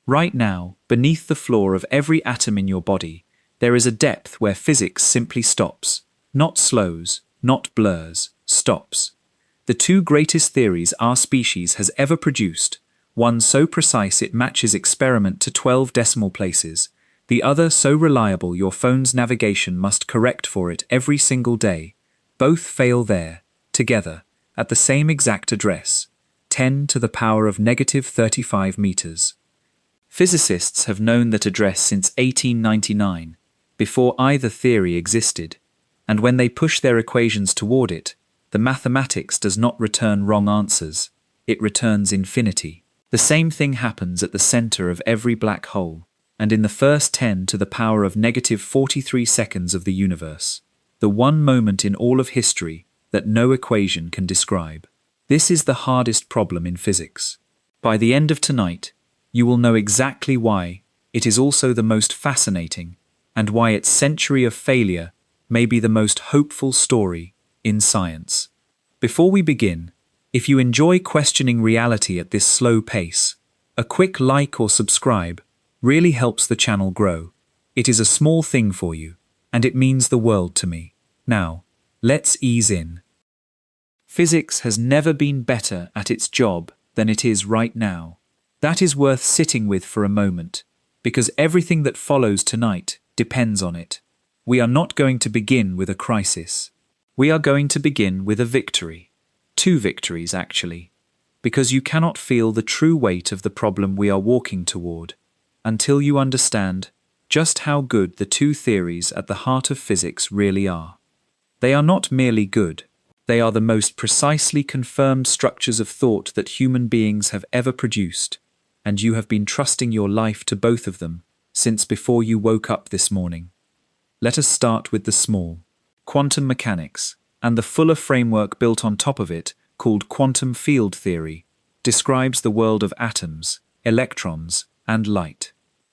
Right now, beneath the floor of every atom in your body, there is a depth where physics simply stops. Not slows, not blurs, stops. The two greatest theories our species has ever produced, one so precise it matches experiment to 12 decimal places, the other so reliable your phone's navigation must correct for it every single day, both fail there, together, at the same exact address, 10 to the power of negative 35 meters. Physicists have known that address since 1899, before either theory existed, and when they push their equations toward it, the mathematics does not return wrong answers, it returns infinity. The same thing happens at the center of every black hole, and in the first 10 to the power of negative 43 seconds of the universe, the one moment in all of history that no equation can describe. This is the hardest problem in physics. By the end of tonight, you will know exactly why it is also the most fascinating, and why its century of failure may be the most hopeful story in science. Before we begin, if you enjoy questioning reality at this slow pace, a quick like or subscribe really helps the channel grow. It is a small thing for you, and it means the world to me. Now, let's ease in. Physics has never been better at its job than it is right now. That is worth sitting with for a moment, because everything that follows tonight depends on it. We are not going to begin with a crisis. We are going to begin with a victory. Two victories, actually, because you cannot feel the true weight of the problem we are walking toward until you understand just how good the two theories at the heart of physics really are. They are not merely good. They are the most precisely confirmed structures of thought that human beings have ever produced, and you have been trusting your life to both of them since before you woke up this morning. Let us start with the small. Quantum mechanics, and the fuller framework built on top of it, called quantum field theory, describes the world of atoms, electrons, and light.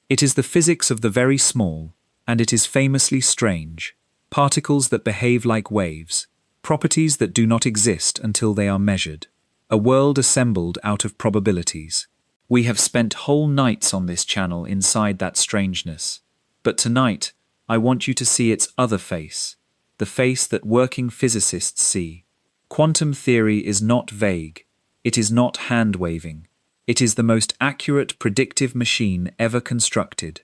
It is the physics of the very small, and it is famously strange. Particles that behave like waves, properties that do not exist until they are measured. A world assembled out of probabilities. We have spent whole nights on this channel inside that strangeness. But tonight, I want you to see its other face, the face that working physicists see. Quantum theory is not vague. It is not hand-waving. It is the most accurate predictive machine ever constructed.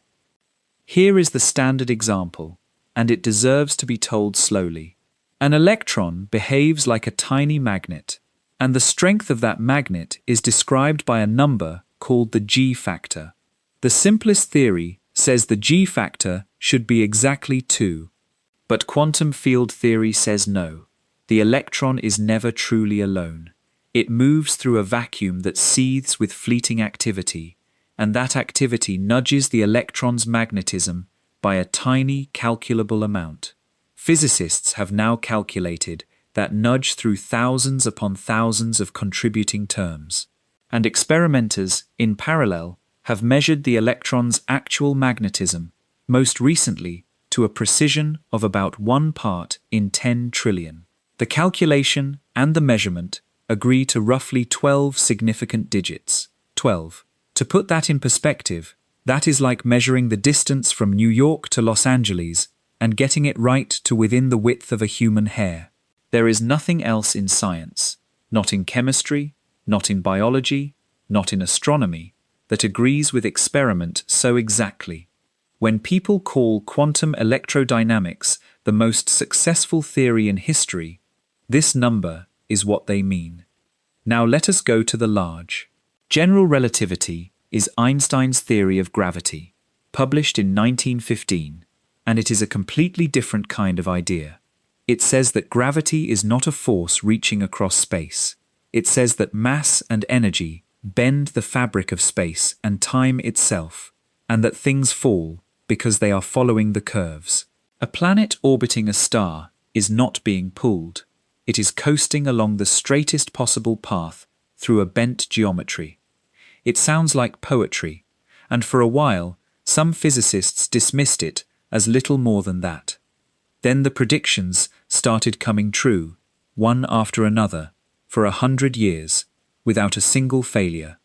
Here is the standard example, and it deserves to be told slowly. An electron behaves like a tiny magnet, and the strength of that magnet is described by a number called the G factor. The simplest theory says the G factor should be exactly 2. But quantum field theory says no. The electron is never truly alone. It moves through a vacuum that seethes with fleeting activity, and that activity nudges the electron's magnetism by a tiny, calculable amount. Physicists have now calculated that nudge through thousands upon thousands of contributing terms, and experimenters, in parallel, have measured the electron's actual magnetism, most recently to a precision of about 1 part in 10 trillion. The calculation and the measurement agree to roughly 12 significant digits. 12. To put that in perspective, that is like measuring the distance from New York to Los Angeles and getting it right to within the width of a human hair. There is nothing else in science, not in chemistry, not in biology, not in astronomy, that agrees with experiment so exactly. When people call quantum electrodynamics the most successful theory in history, this number is what they mean. Now let us go to the large. General relativity is Einstein's theory of gravity, published in 1915, and it is a completely different kind of idea. It says that gravity is not a force reaching across space. It says that mass and energy bend the fabric of space and time itself, and that things fall because they are following the curves. A planet orbiting a star is not being pulled. It is coasting along the straightest possible path through a bent geometry. It sounds like poetry, and for a while, some physicists dismissed it as little more than that. Then the predictions started coming true, one after another, for 100 years, without a single failure.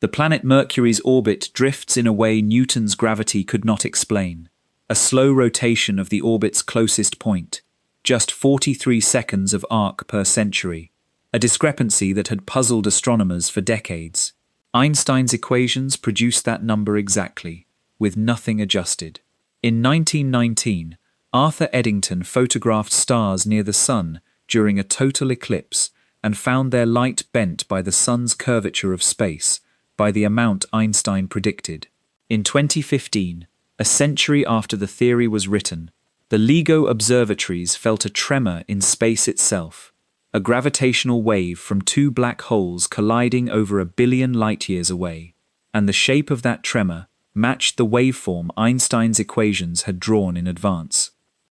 The planet Mercury's orbit drifts in a way Newton's gravity could not explain. A slow rotation of the orbit's closest point, just 43 seconds of arc per century, a discrepancy that had puzzled astronomers for decades. Einstein's equations produced that number exactly, with nothing adjusted. In 1919, Arthur Eddington photographed stars near the Sun during a total eclipse and found their light bent by the Sun's curvature of space, by the amount Einstein predicted. In 2015, a century after the theory was written, the LIGO observatories felt a tremor in space itself, a gravitational wave from two black holes colliding over 1 billion light-years away, and the shape of that tremor matched the waveform Einstein's equations had drawn in advance.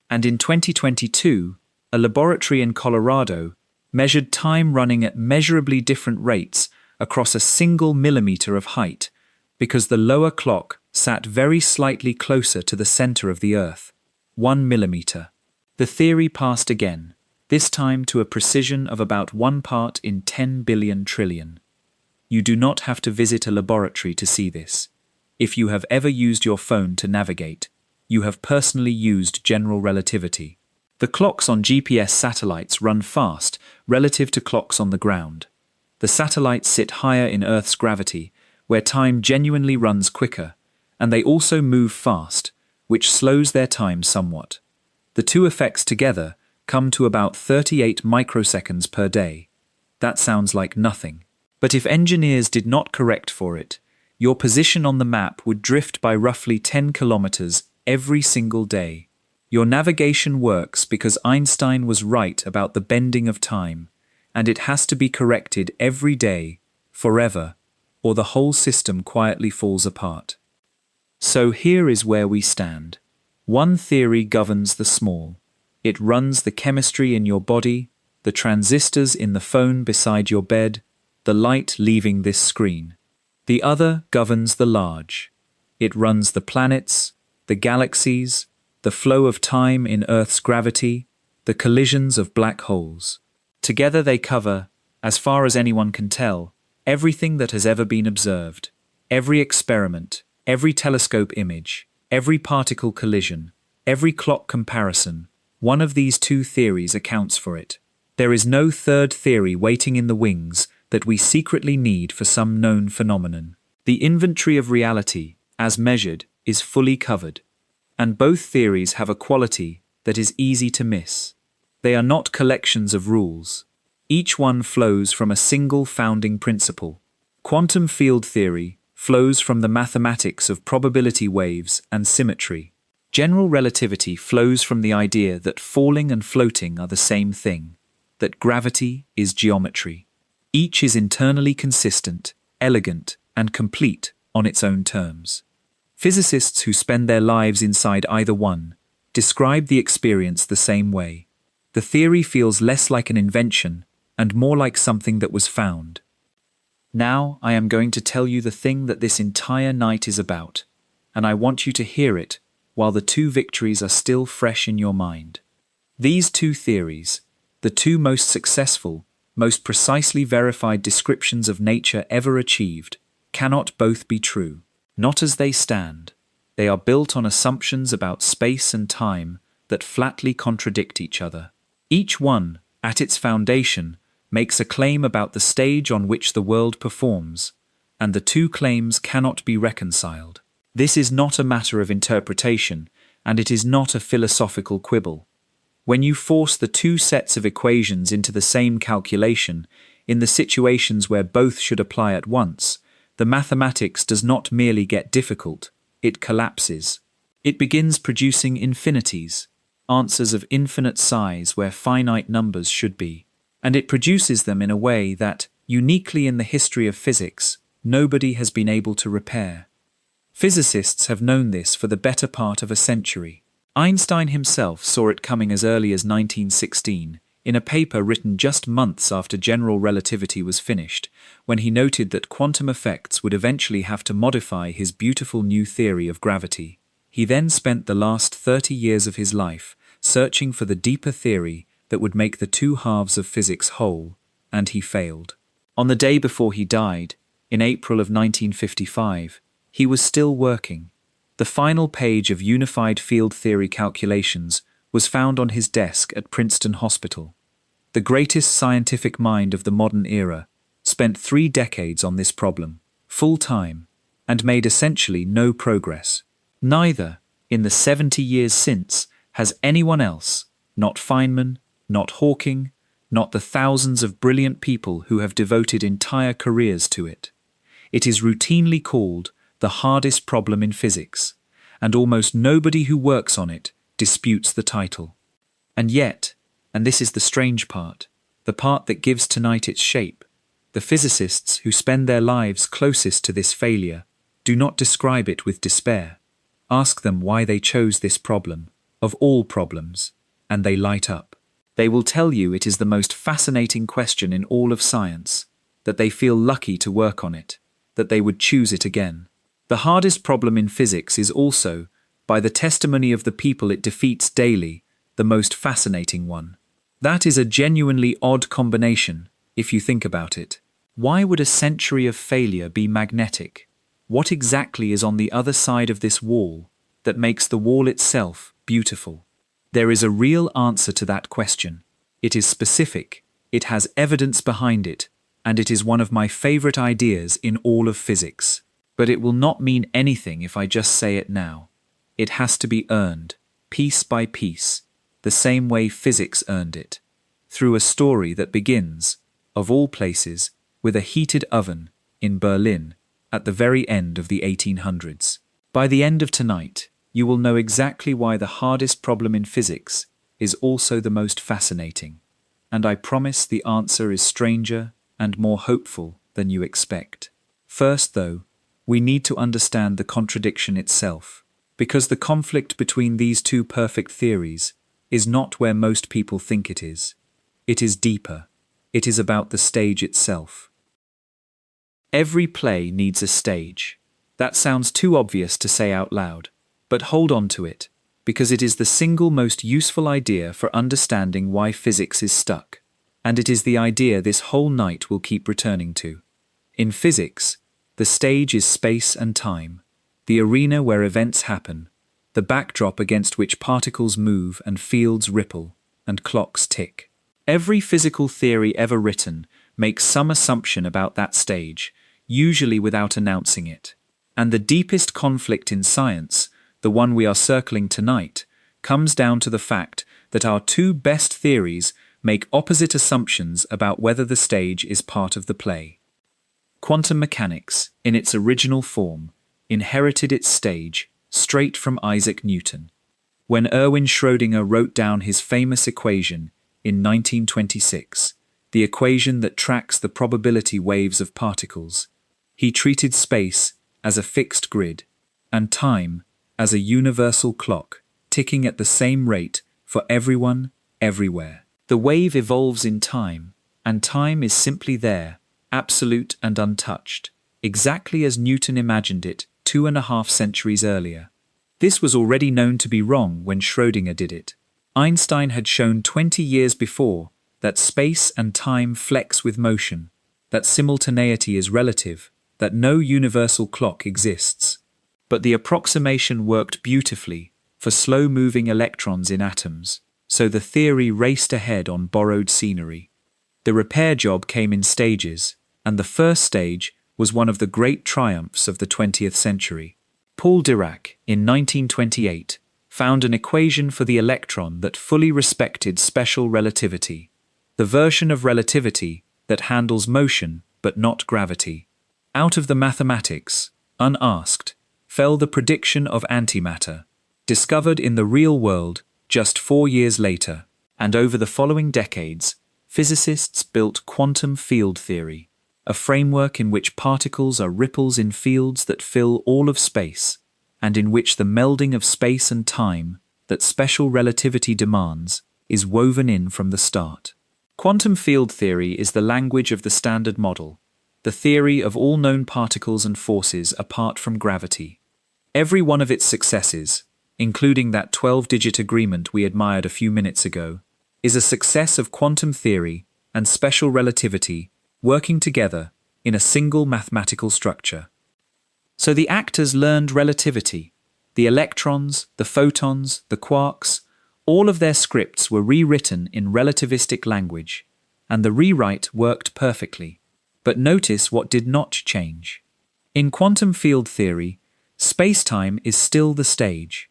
And in 2022, a laboratory in Colorado measured time running at measurably different rates across a single millimeter of height, because the lower clock sat very slightly closer to the center of the Earth, 1 millimeter. The theory passed again, this time to a precision of about 1 part in 10 billion trillion. You do not have to visit a laboratory to see this. If you have ever used your phone to navigate, you have personally used general relativity. The clocks on GPS satellites run fast relative to clocks on the ground. The satellites sit higher in Earth's gravity, where time genuinely runs quicker, and they also move fast, which slows their time somewhat. The two effects together come to about 38 microseconds per day. That sounds like nothing. But if engineers did not correct for it, your position on the map would drift by roughly 10 kilometers every single day. Your navigation works because Einstein was right about the bending of time, and it has to be corrected every day, forever, or the whole system quietly falls apart. So here is where we stand. One theory governs the small. It runs the chemistry in your body, the transistors in the phone beside your bed, the light leaving this screen. The other governs the large. It runs the planets, the galaxies, the flow of time in Earth's gravity, the collisions of black holes. Together they cover, as far as anyone can tell, everything that has ever been observed, every experiment, every telescope image, every particle collision, every clock comparison. One of these two theories accounts for it. There is no third theory waiting in the wings that we secretly need for some known phenomenon. The inventory of reality, as measured, is fully covered. And both theories have a quality that is easy to miss. They are not collections of rules. Each one flows from a single founding principle. Quantum field theory flows from the mathematics of probability waves and symmetry. General relativity flows from the idea that falling and floating are the same thing, that gravity is geometry. Each is internally consistent, elegant, and complete on its own terms. Physicists who spend their lives inside either one describe the experience the same way. The theory feels less like an invention and more like something that was found. Now I am going to tell you the thing that this entire night is about, and I want you to hear it while the two victories are still fresh in your mind. These two theories, the two most successful, most precisely verified descriptions of nature ever achieved, cannot both be true. Not as they stand. They are built on assumptions about space and time that flatly contradict each other. Each one, at its foundation, makes a claim about the stage on which the world performs, and the two claims cannot be reconciled. This is not a matter of interpretation, and it is not a philosophical quibble. When you force the two sets of equations into the same calculation, in the situations where both should apply at once, the mathematics does not merely get difficult, it collapses. It begins producing infinities, answers of infinite size where finite numbers should be, and it produces them in a way that, uniquely in the history of physics, nobody has been able to repair. Physicists have known this for the better part of a century. Einstein himself saw it coming as early as 1916, in a paper written just months after general relativity was finished, when he noted that quantum effects would eventually have to modify his beautiful new theory of gravity. He then spent the last 30 years of his life searching for the deeper theory that would make the two halves of physics whole, and he failed. On the day before he died, in April of 1955, he was still working. The final page of unified field theory calculations was found on his desk at Princeton Hospital. The greatest scientific mind of the modern era spent 3 decades on this problem, full-time, and made essentially no progress. Neither, in the 70 years since, has anyone else, not Feynman, not Hawking, not the thousands of brilliant people who have devoted entire careers to it. It is routinely called the hardest problem in physics, and almost nobody who works on it disputes the title. And yet, and this is the strange part, the part that gives tonight its shape, the physicists who spend their lives closest to this failure do not describe it with despair. Ask them why they chose this problem, of all problems, and they light up. They will tell you it is the most fascinating question in all of science, that they feel lucky to work on it, that they would choose it again. The hardest problem in physics is also, by the testimony of the people it defeats daily, the most fascinating one. That is a genuinely odd combination, if you think about it. Why would a century of failure be magnetic? What exactly is on the other side of this wall that makes the wall itself beautiful? There is a real answer to that question. It is specific, it has evidence behind it, and it is one of my favorite ideas in all of physics. But it will not mean anything if I just say it now. It has to be earned, piece by piece, the same way physics earned it, through a story that begins, of all places, with a heated oven in Berlin at the very end of the 1800s. By the end of tonight, you will know exactly why the hardest problem in physics is also the most fascinating, and I promise the answer is stranger and more hopeful than you expect. First, though, we need to understand the contradiction itself, because the conflict between these two perfect theories is not where most people think it is. It is deeper. It is about the stage itself. Every play needs a stage. That sounds too obvious to say out loud, but hold on to it, because it is the single most useful idea for understanding why physics is stuck, and it is the idea this whole night will keep returning to. In physics, the stage is space and time, the arena where events happen, the backdrop against which particles move and fields ripple, and clocks tick. Every physical theory ever written makes some assumption about that stage, usually without announcing it. And the deepest conflict in science, the one we are circling tonight, comes down to the fact that our two best theories make opposite assumptions about whether the stage is part of the play. Quantum mechanics, in its original form, inherited its stage straight from Isaac Newton. When Erwin Schrödinger wrote down his famous equation in 1926, the equation that tracks the probability waves of particles, he treated space as a fixed grid, and time as a universal clock, ticking at the same rate for everyone, everywhere. The wave evolves in time, and time is simply there, absolute and untouched, exactly as Newton imagined it 2.5 centuries earlier. This was already known to be wrong when Schrödinger did it. Einstein had shown 20 years before that space and time flex with motion, that simultaneity is relative, that no universal clock exists. But the approximation worked beautifully for slow-moving electrons in atoms, so the theory raced ahead on borrowed scenery. The repair job came in stages, and the first stage was one of the great triumphs of the 20th century. Paul Dirac, in 1928, found an equation for the electron that fully respected special relativity, the version of relativity that handles motion but not gravity. Out of the mathematics, unasked, fell the prediction of antimatter, discovered in the real world just 4 years later, and over the following decades, physicists built quantum field theory, a framework in which particles are ripples in fields that fill all of space, and in which the melding of space and time that special relativity demands is woven in from the start. Quantum field theory is the language of the Standard Model, the theory of all known particles and forces apart from gravity. Every one of its successes, including that 12-digit agreement we admired a few minutes ago, is a success of quantum theory and special relativity working together in a single mathematical structure. So the actors learned relativity. The electrons, the photons, the quarks, all of their scripts were rewritten in relativistic language, and the rewrite worked perfectly. But notice what did not change. In quantum field theory, space-time is still the stage.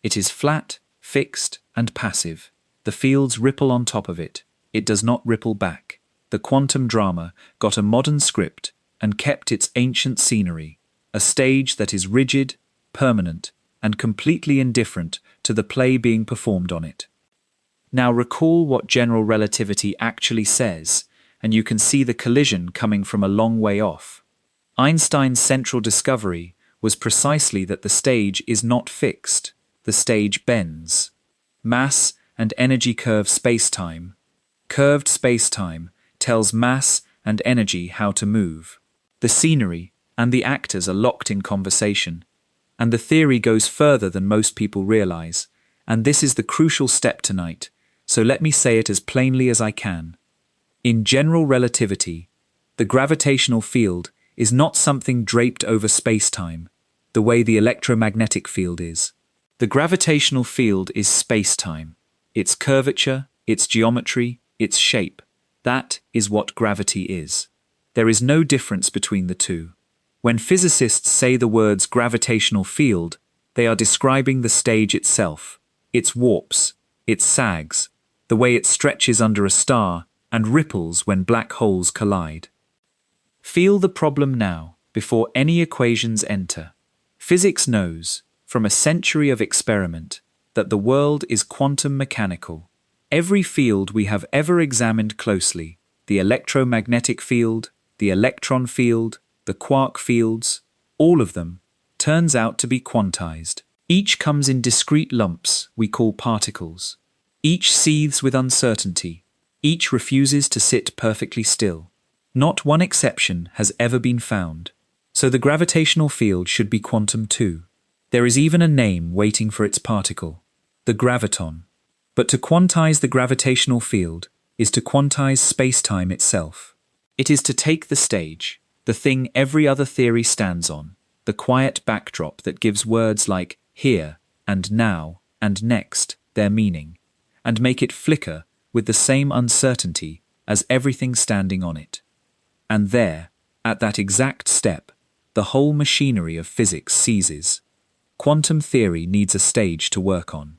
It is flat, fixed, and passive. The fields ripple on top of it. It does not ripple back. The quantum drama got a modern script and kept its ancient scenery, a stage that is rigid, permanent, and completely indifferent to the play being performed on it. Now recall what general relativity actually says, and you can see the collision coming from a long way off. Einstein's central discovery was precisely that the stage is not fixed. The stage bends. Mass and energy curve spacetime. Curved spacetime tells mass and energy how to move. The scenery and the actors are locked in conversation. And the theory goes further than most people realize. And this is the crucial step tonight, so let me say it as plainly as I can. In general relativity, the gravitational field is not something draped over space-time, the way the electromagnetic field is. The gravitational field is space-time. Its curvature, its geometry, its shape. That is what gravity is. There is no difference between the two. When physicists say the words gravitational field, they are describing the stage itself, its warps, its sags, the way it stretches under a star and ripples when black holes collide. Feel the problem now, before any equations enter. Physics knows, from a century of experiment, that the world is quantum mechanical. Every field we have ever examined closely, the electromagnetic field, the electron field, the quark fields, all of them, turns out to be quantized. Each comes in discrete lumps we call particles. Each seethes with uncertainty. Each refuses to sit perfectly still. Not one exception has ever been found. So the gravitational field should be quantum too. There is even a name waiting for its particle, the graviton. But to quantize the gravitational field is to quantize space-time itself. It is to take the stage, the thing every other theory stands on, the quiet backdrop that gives words like here and now and next their meaning, and make it flicker with the same uncertainty as everything standing on it. And there, at that exact step, the whole machinery of physics seizes. Quantum theory needs a stage to work on.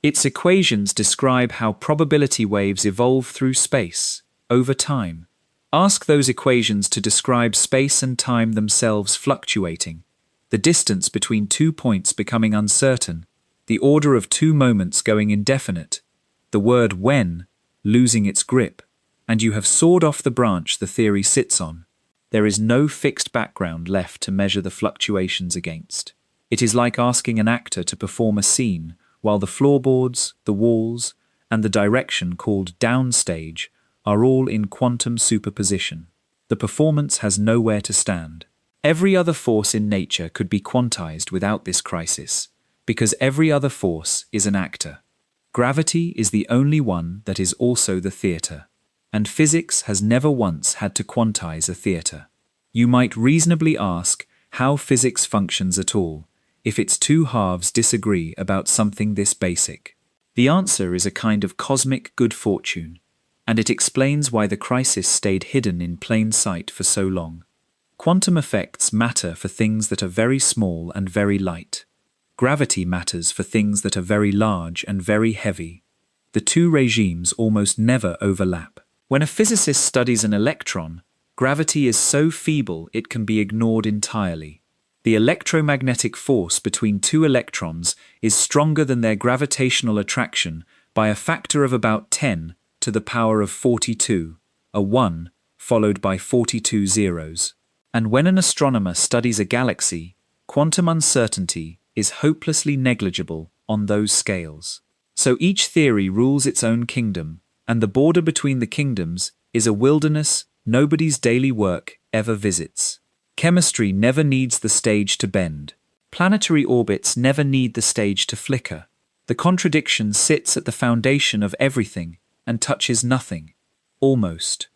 Its equations describe how probability waves evolve through space, over time. Ask those equations to describe space and time themselves fluctuating, the distance between 2 points becoming uncertain, the order of 2 moments going indefinite, the word when losing its grip, and you have sawed off the branch the theory sits on. There is no fixed background left to measure the fluctuations against. It is like asking an actor to perform a scene while the floorboards, the walls, and the direction called downstage are all in quantum superposition. The performance has nowhere to stand. Every other force in nature could be quantized without this crisis, because every other force is an actor. Gravity is the only one that is also the theatre, and physics has never once had to quantize a theatre. You might reasonably ask how physics functions at all, if its two halves disagree about something this basic. The answer is a kind of cosmic good fortune, and it explains why the crisis stayed hidden in plain sight for so long. Quantum effects matter for things that are very small and very light. Gravity matters for things that are very large and very heavy. The two regimes almost never overlap. When a physicist studies an electron, gravity is so feeble it can be ignored entirely. The electromagnetic force between two electrons is stronger than their gravitational attraction by a factor of about 10 to the power of 42, a 1 followed by 42 zeros. And when an astronomer studies a galaxy, quantum uncertainty is hopelessly negligible on those scales. So each theory rules its own kingdom, and the border between the kingdoms is a wilderness nobody's daily work ever visits. Chemistry never needs the stage to bend. Planetary orbits never need the stage to flicker. The contradiction sits at the foundation of everything and touches nothing. Almost.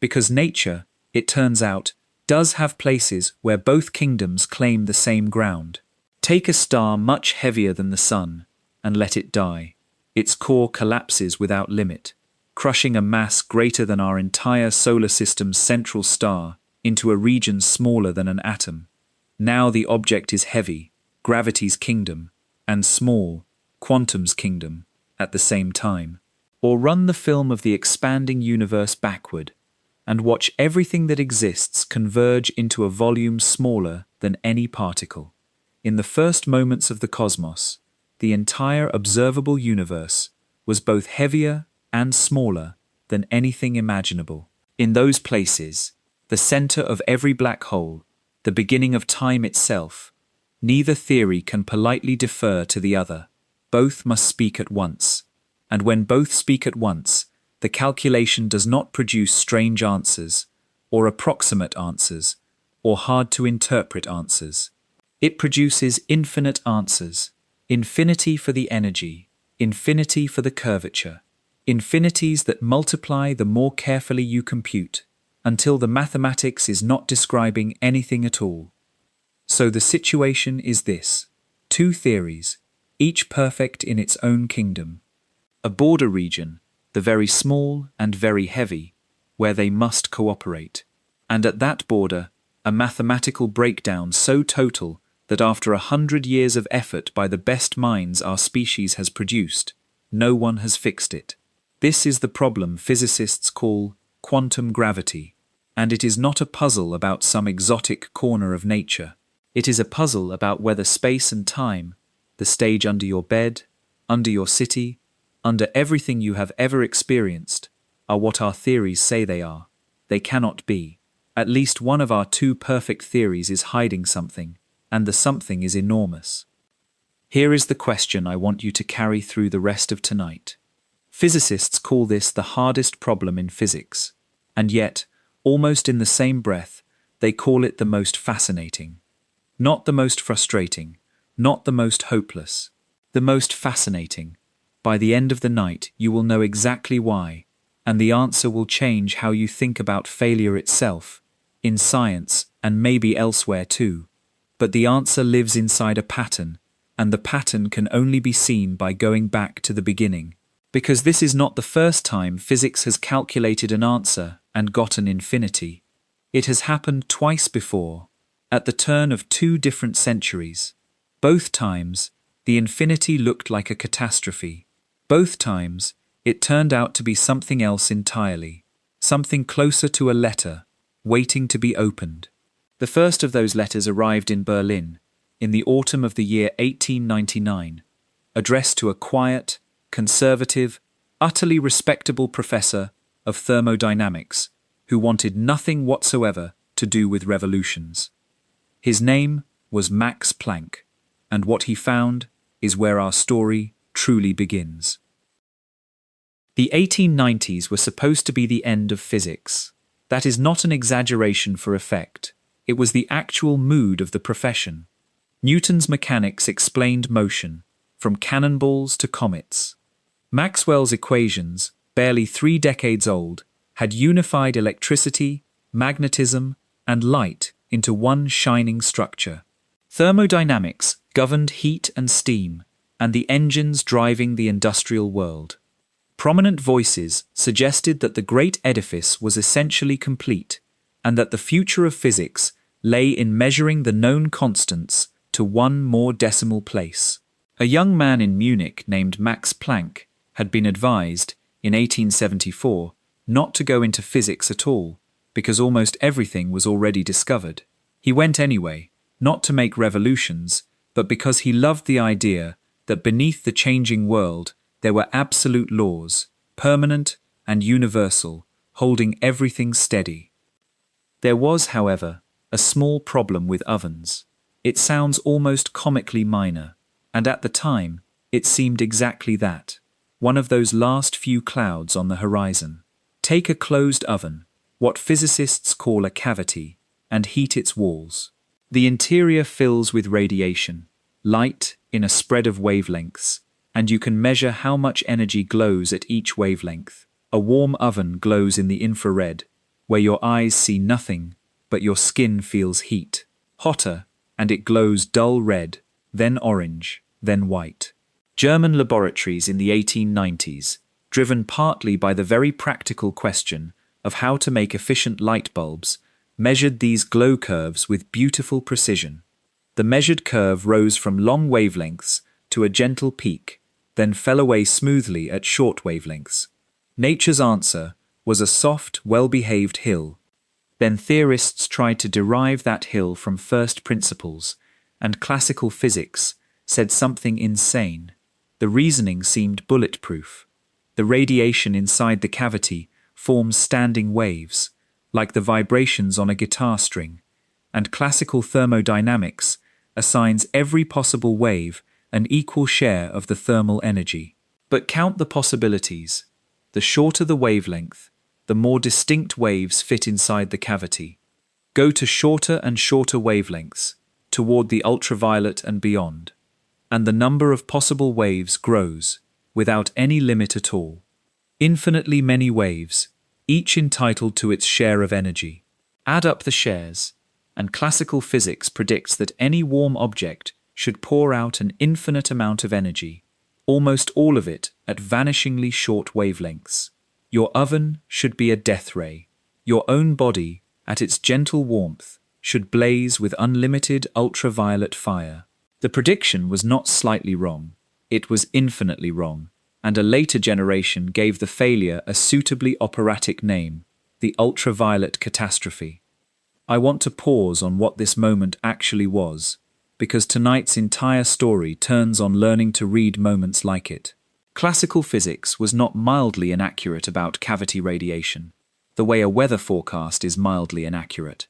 Because nature, it turns out, does have places where both kingdoms claim the same ground. Take a star much heavier than the Sun, and let it die. Its core collapses without limit, crushing a mass greater than our entire solar system's central star into a region smaller than an atom. Now the object is heavy, gravity's kingdom, and small, quantum's kingdom, at the same time. Or run the film of the expanding universe backward, and watch everything that exists converge into a volume smaller than any particle. In the first moments of the cosmos, the entire observable universe was both heavier and smaller than anything imaginable. In those places, the center of every black hole, the beginning of time itself, neither theory can politely defer to the other. Both must speak at once. And when both speak at once, the calculation does not produce strange answers, or approximate answers, or hard-to-interpret answers. It produces infinite answers, infinity for the energy, infinity for the curvature, infinities that multiply the more carefully you compute, until the mathematics is not describing anything at all. So the situation is this: two theories, each perfect in its own kingdom. A border region, the very small and very heavy, where they must cooperate. And at that border, a mathematical breakdown so total that after 100 years of effort by the best minds our species has produced, no one has fixed it. This is the problem physicists call quantum gravity, and it is not a puzzle about some exotic corner of nature. It is a puzzle about whether space and time, the stage under your bed, under your city, under everything you have ever experienced, are what our theories say they are. They cannot be. At least one of our two perfect theories is hiding something, and the something is enormous. Here is the question I want you to carry through the rest of tonight. Physicists call this the hardest problem in physics, and yet, almost in the same breath, they call it the most fascinating. Not the most frustrating, not the most hopeless, the most fascinating. By the end of the night, you will know exactly why, and the answer will change how you think about failure itself, in science and maybe elsewhere too. But the answer lives inside a pattern, and the pattern can only be seen by going back to the beginning. Because this is not the first time physics has calculated an answer and got an infinity. It has happened twice before, at the turn of two different centuries. Both times, the infinity looked like a catastrophe. Both times, it turned out to be something else entirely, something closer to a letter, waiting to be opened. The first of those letters arrived in Berlin, in the autumn of the year 1899, addressed to a quiet, conservative, utterly respectable professor of thermodynamics who wanted nothing whatsoever to do with revolutions. His name was Max Planck, and what he found is where our story truly begins. The 1890s were supposed to be the end of physics. That is not an exaggeration for effect. It was the actual mood of the profession. Newton's mechanics explained motion, from cannonballs to comets. Maxwell's equations, barely 3 decades old, had unified electricity, magnetism, and light into one shining structure. Thermodynamics governed heat and steam, and the engines driving the industrial world. Prominent voices suggested that the great edifice was essentially complete, and that the future of physics lay in measuring the known constants to one more decimal place. A young man in Munich named Max Planck had been advised, in 1874, not to go into physics at all, because almost everything was already discovered. He went anyway, not to make revolutions, but because he loved the idea that beneath the changing world there were absolute laws, permanent and universal, holding everything steady. There was, however, a small problem with ovens. It sounds almost comically minor, and at the time, it seemed exactly that, one of those last few clouds on the horizon. Take a closed oven, what physicists call a cavity, and heat its walls. The interior fills with radiation, light in a spread of wavelengths, and you can measure how much energy glows at each wavelength. A warm oven glows in the infrared, where your eyes see nothing, but your skin feels heat. Hotter, and it glows dull red, then orange, then white. German laboratories in the 1890s, driven partly by the very practical question of how to make efficient light bulbs, measured these glow curves with beautiful precision. The measured curve rose from long wavelengths to a gentle peak, then fell away smoothly at short wavelengths. Nature's answer was a soft, well-behaved hill. Then theorists tried to derive that hill from first principles, and classical physics said something insane. The reasoning seemed bulletproof. The radiation inside the cavity forms standing waves, like the vibrations on a guitar string, and classical thermodynamics assigns every possible wave an equal share of the thermal energy. But count the possibilities. The shorter the wavelength, the more distinct waves fit inside the cavity. Go to shorter and shorter wavelengths, toward the ultraviolet and beyond, and the number of possible waves grows, without any limit at all. Infinitely many waves, each entitled to its share of energy. Add up the shares, and classical physics predicts that any warm object should pour out an infinite amount of energy, almost all of it at vanishingly short wavelengths. Your oven should be a death ray. Your own body, at its gentle warmth, should blaze with unlimited ultraviolet fire. The prediction was not slightly wrong. It was infinitely wrong, and a later generation gave the failure a suitably operatic name, the ultraviolet catastrophe. I want to pause on what this moment actually was, because tonight's entire story turns on learning to read moments like it. Classical physics was not mildly inaccurate about cavity radiation, the way a weather forecast is mildly inaccurate.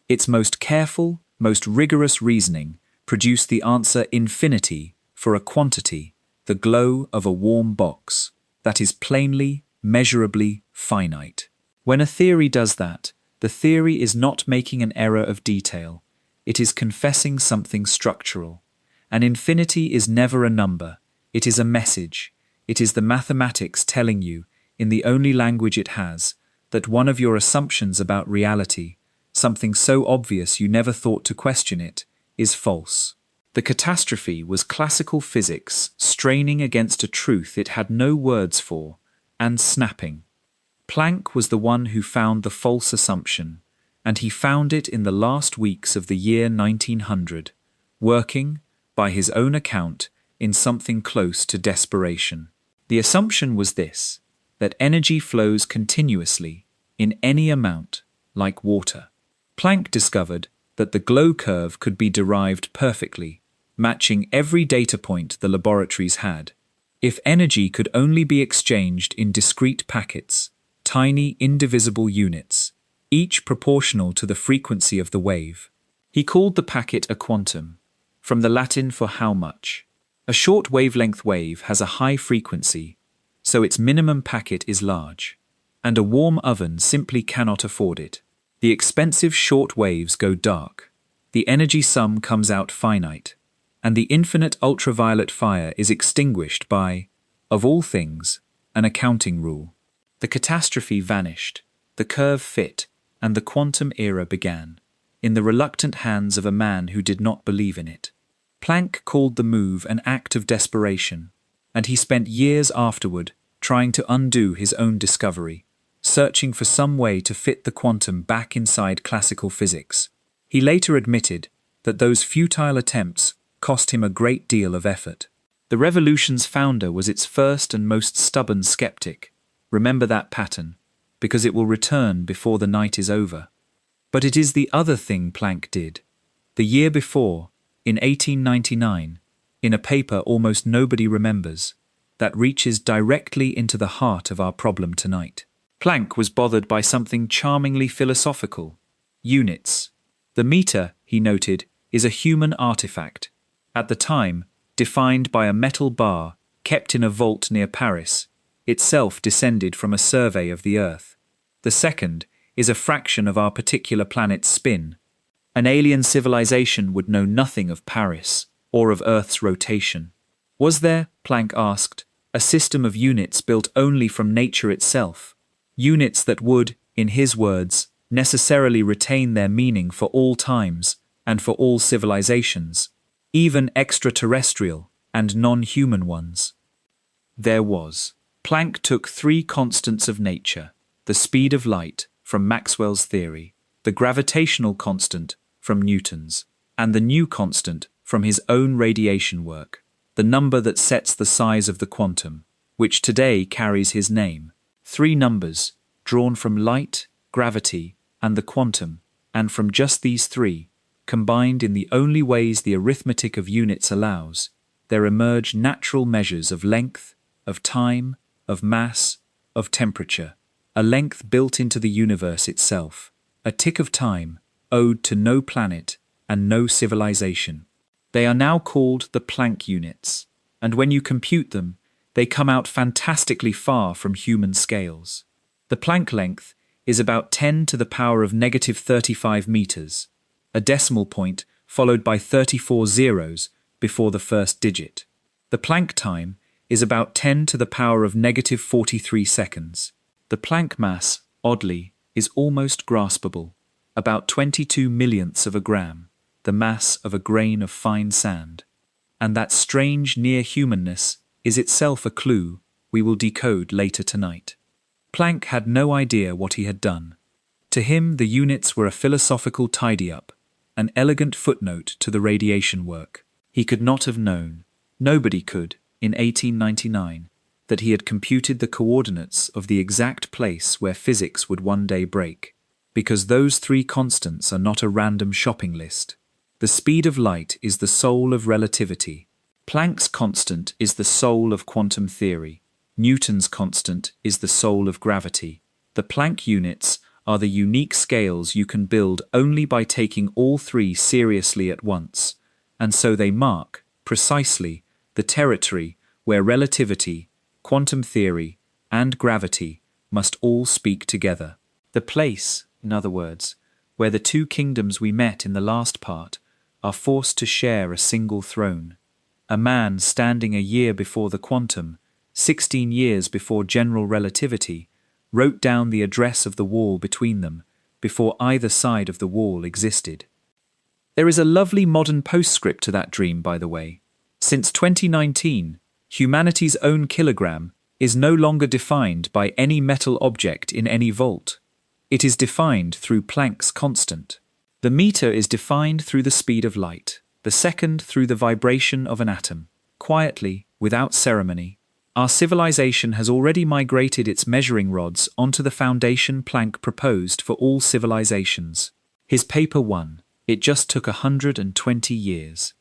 Its most careful, most rigorous reasoning produced the answer infinity for a quantity, the glow of a warm box, that is plainly, measurably finite. When a theory does that, the theory is not making an error of detail. It is confessing something structural. An infinity is never a number. It is a message. It is the mathematics telling you, in the only language it has, that one of your assumptions about reality, something so obvious you never thought to question it, is false. The catastrophe was classical physics straining against a truth it had no words for, and snapping. Planck was the one who found the false assumption, and he found it in the last weeks of the year 1900, working, by his own account, in something close to desperation. The assumption was this, that energy flows continuously, in any amount, like water. Planck discovered that the glow curve could be derived perfectly, matching every data point the laboratories had. If energy could only be exchanged in discrete packets, tiny indivisible units, each proportional to the frequency of the wave. He called the packet a quantum, from the Latin for how much. A short wavelength wave has a high frequency, so its minimum packet is large, and a warm oven simply cannot afford it. The expensive short waves go dark, the energy sum comes out finite, and the infinite ultraviolet fire is extinguished by, of all things, an accounting rule. The catastrophe vanished, the curve fit, and the quantum era began, in the reluctant hands of a man who did not believe in it. Planck called the move an act of desperation, and he spent years afterward trying to undo his own discovery, searching for some way to fit the quantum back inside classical physics. He later admitted that those futile attempts cost him a great deal of effort. The revolution's founder was its first and most stubborn skeptic. Remember that pattern, because it will return before the night is over. But it is the other thing Planck did. The year before, in 1899, in a paper almost nobody remembers, that reaches directly into the heart of our problem tonight. Planck was bothered by something charmingly philosophical: units. The meter, he noted, is a human artifact, at the time defined by a metal bar kept in a vault near Paris, itself descended from a survey of the Earth. The second is a fraction of our particular planet's spin. An alien civilization would know nothing of Paris or of Earth's rotation. Was there, Planck asked, a system of units built only from nature itself? Units that would, in his words, necessarily retain their meaning for all times and for all civilizations, even extraterrestrial and non-human ones. There was. Planck took three constants of nature: the speed of light from Maxwell's theory, the gravitational constant from Newton's, and the new constant from his own radiation work, the number that sets the size of the quantum, which today carries his name. Three numbers, drawn from light, gravity, and the quantum, and from just these three, combined in the only ways the arithmetic of units allows, there emerge natural measures of length, of time, of mass, of temperature, a length built into the universe itself, a tick of time, owed to no planet and no civilization. They are now called the Planck units, and when you compute them, they come out fantastically far from human scales. The Planck length is about 10 to the power of negative 35 meters, a decimal point followed by 34 zeros before the first digit. The Planck time is about 10 to the power of negative 43 seconds. The Planck mass, oddly, is almost graspable, about 22 millionths of a gram, the mass of a grain of fine sand. And that strange near-humanness is itself a clue we will decode later tonight. Planck had no idea what he had done. To him, the units were a philosophical tidy-up, an elegant footnote to the radiation work. He could not have known, nobody could, in 1899, that he had computed the coordinates of the exact place where physics would one day break, because those three constants are not a random shopping list. The speed of light is the soul of relativity. Planck's constant is the soul of quantum theory. Newton's constant is the soul of gravity. The Planck units are the unique scales you can build only by taking all three seriously at once, and so they mark, precisely, the territory where relativity, quantum theory, and gravity must all speak together. The place, in other words, where the two kingdoms we met in the last part are forced to share a single throne. A man standing a year before the quantum, 16 years before general relativity, wrote down the address of the wall between them before either side of the wall existed. There is a lovely modern postscript to that dream, by the way. Since 2019, humanity's own kilogram is no longer defined by any metal object in any vault. It is defined through Planck's constant. The meter is defined through the speed of light, the second through the vibration of an atom. Quietly, without ceremony, our civilization has already migrated its measuring rods onto the foundation Planck proposed for all civilizations. His paper won. It just took 120 years.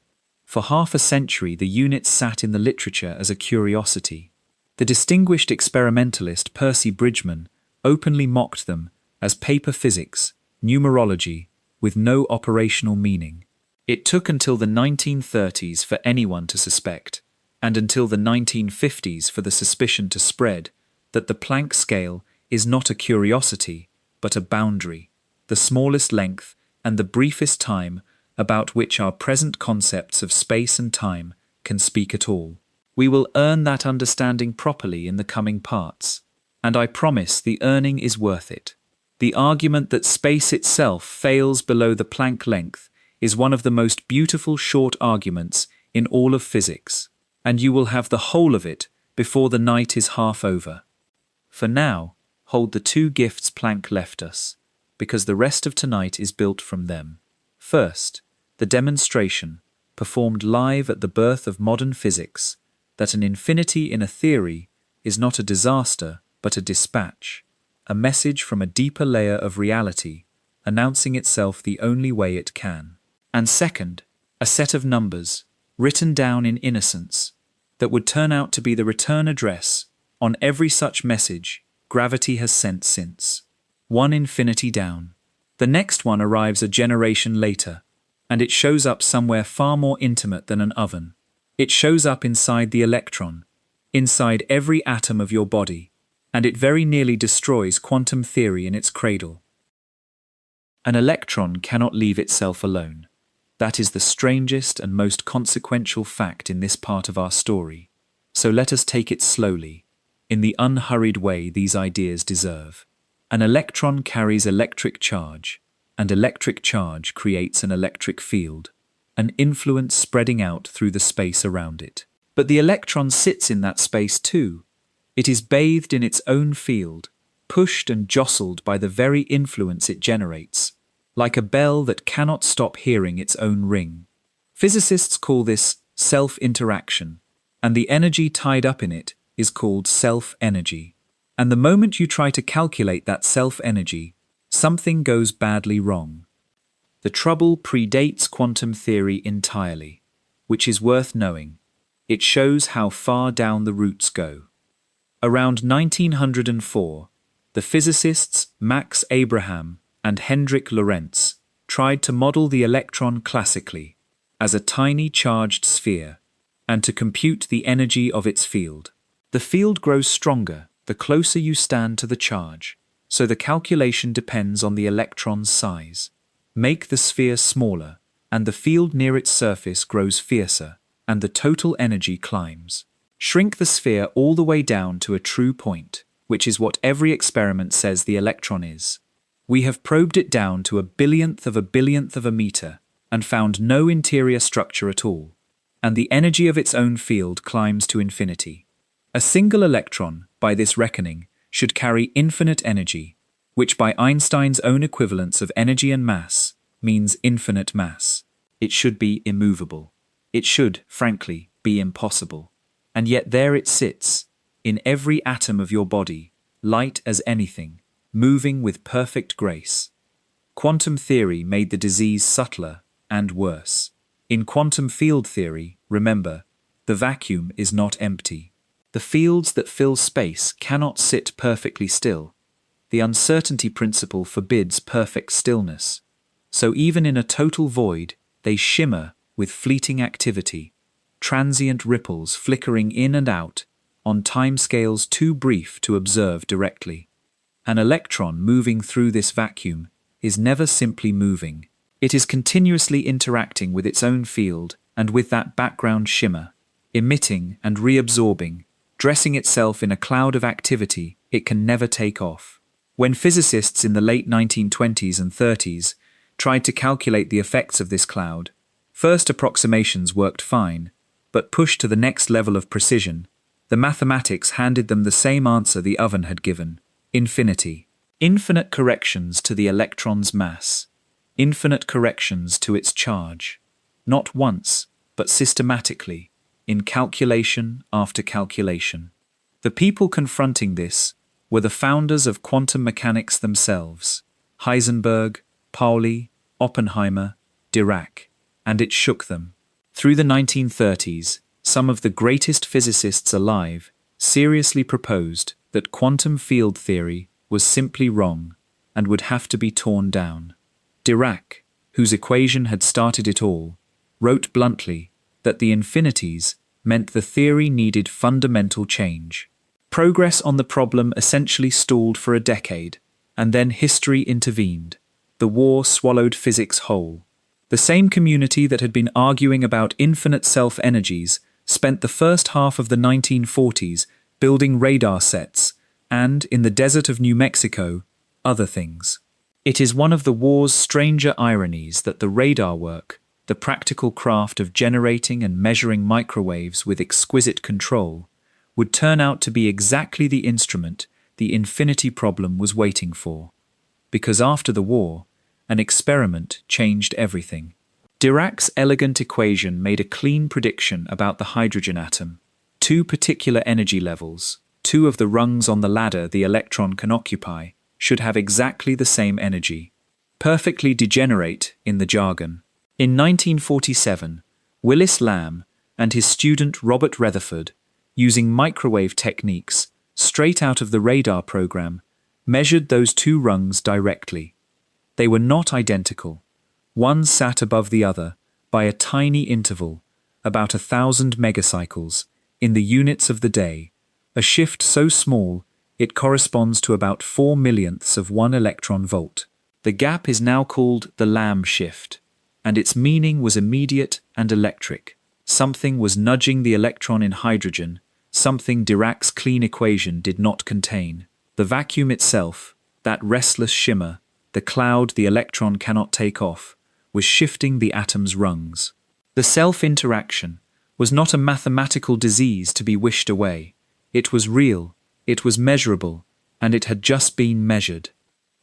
For half a century, the units sat in the literature as a curiosity. The distinguished experimentalist Percy Bridgman openly mocked them as paper physics, numerology, with no operational meaning. It took until the 1930s for anyone to suspect, and until the 1950s for the suspicion to spread, that the Planck scale is not a curiosity, but a boundary, the smallest length and the briefest time about which our present concepts of space and time can speak at all. We will earn that understanding properly in the coming parts, and I promise the earning is worth it. The argument that space itself fails below the Planck length is one of the most beautiful short arguments in all of physics, and you will have the whole of it before the night is half over. For now, hold the two gifts Planck left us, because the rest of tonight is built from them. First, the demonstration, performed live at the birth of modern physics, that an infinity in a theory is not a disaster but a dispatch, a message from a deeper layer of reality, announcing itself the only way it can. And second, a set of numbers, written down in innocence, that would turn out to be the return address on every such message gravity has sent since. One infinity down. The next one arrives a generation later, and it shows up somewhere far more intimate than an oven. It shows up inside the electron, inside every atom of your body, and it very nearly destroys quantum theory in its cradle. An electron cannot leave itself alone. That is the strangest and most consequential fact in this part of our story. So let us take it slowly, in the unhurried way these ideas deserve. An electron carries electric charge, and electric charge creates an electric field, an influence spreading out through the space around it. But the electron sits in that space too. It is bathed in its own field, pushed and jostled by the very influence it generates, like a bell that cannot stop hearing its own ring. Physicists call this self-interaction, and the energy tied up in it is called self-energy. And the moment you try to calculate that self-energy, something goes badly wrong. The trouble predates quantum theory entirely, which is worth knowing. It shows how far down the roots go. Around 1904, the physicists Max Abraham and Hendrik Lorentz tried to model the electron classically, as a tiny charged sphere, and to compute the energy of its field. The field grows stronger the closer you stand to the charge, so the calculation depends on the electron's size. Make the sphere smaller, and the field near its surface grows fiercer, and the total energy climbs. Shrink the sphere all the way down to a true point, which is what every experiment says the electron is. We have probed it down to a billionth of a meter, and found no interior structure at all, and the energy of its own field climbs to infinity. A single electron, by this reckoning, should carry infinite energy, which by Einstein's own equivalence of energy and mass means infinite mass. It should be immovable. It should, frankly, be impossible. And yet there it sits, in every atom of your body, light as anything, moving with perfect grace. Quantum theory made the disease subtler and worse. In quantum field theory, remember, the vacuum is not empty. The fields that fill space cannot sit perfectly still. The uncertainty principle forbids perfect stillness. So even in a total void, they shimmer with fleeting activity, transient ripples flickering in and out, on timescales too brief to observe directly. An electron moving through this vacuum is never simply moving. It is continuously interacting with its own field and with that background shimmer, emitting and reabsorbing, dressing itself in a cloud of activity it can never take off. When physicists in the late 1920s and 30s tried to calculate the effects of this cloud, first approximations worked fine, but pushed to the next level of precision, the mathematics handed them the same answer the oven had given: infinity. Infinite corrections to the electron's mass. Infinite corrections to its charge. Not once, but systematically, in calculation after calculation. The people confronting this were the founders of quantum mechanics themselves: Heisenberg, Pauli, Oppenheimer, Dirac, and it shook them. Through the 1930s, some of the greatest physicists alive seriously proposed that quantum field theory was simply wrong and would have to be torn down. Dirac, whose equation had started it all, wrote bluntly that the infinities meant the theory needed fundamental change. Progress on the problem essentially stalled for a decade, and then history intervened. The war swallowed physics whole. The same community that had been arguing about infinite self-energies spent the first half of the 1940s building radar sets and, in the desert of New Mexico, other things. It is one of the war's stranger ironies that the radar work, the practical craft of generating and measuring microwaves with exquisite control, would turn out to be exactly the instrument the infinity problem was waiting for. Because after the war, an experiment changed everything. Dirac's elegant equation made a clean prediction about the hydrogen atom. Two particular energy levels, two of the rungs on the ladder the electron can occupy, should have exactly the same energy. Perfectly degenerate in the jargon. In 1947, Willis Lamb and his student Robert Rutherford, using microwave techniques straight out of the radar program, measured those two rungs directly. They were not identical. One sat above the other by a tiny interval, about 1,000 megacycles, in the units of the day, a shift so small it corresponds to about 4 millionths of 1 electron volt. The gap is now called the Lamb shift, and its meaning was immediate and electric. Something was nudging the electron in hydrogen, something Dirac's clean equation did not contain. The vacuum itself, That restless shimmer, the cloud the electron cannot take off, was shifting the atom's rungs. The self-interaction was not a mathematical disease to be wished away. It was real, it was measurable, and it had just been measured.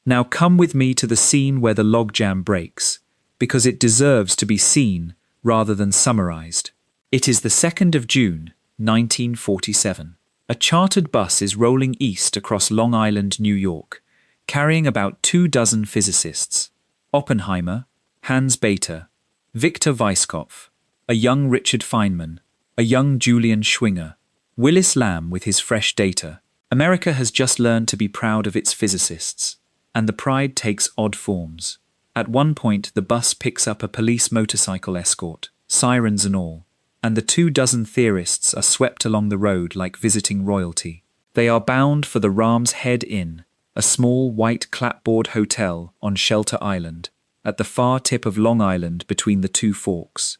Now come with me to the scene where the logjam breaks, because it deserves to be seen rather than summarized. It is the 2nd of June, 1947. A chartered bus is rolling east across Long Island, New York, carrying about 24 physicists. Oppenheimer, Hans Bethe, Victor Weisskopf, a young Richard Feynman, a young Julian Schwinger, Willis Lamb with his fresh data. America has just learned to be proud of its physicists, and the pride takes odd forms. At one point, the bus picks up a police motorcycle escort, sirens and all, and the 24 theorists are swept along the road like visiting royalty. They are bound for the Ram's Head Inn, a small white clapboard hotel on Shelter Island, at the far tip of Long Island between the two forks.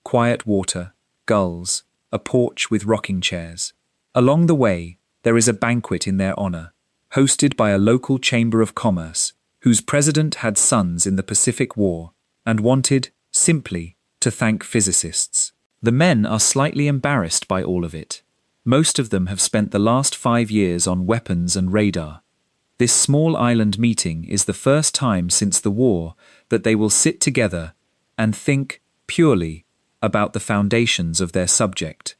Quiet water, gulls, a porch with rocking chairs. Along the way, there is a banquet in their honor, hosted by a local chamber of commerce, whose president had sons in the Pacific War and wanted, simply, to thank physicists. The men are slightly embarrassed by all of it. Most of them have spent the last 5 years on weapons and radar. This small island meeting is the first time since the war that they will sit together and think, purely, about the foundations of their subject.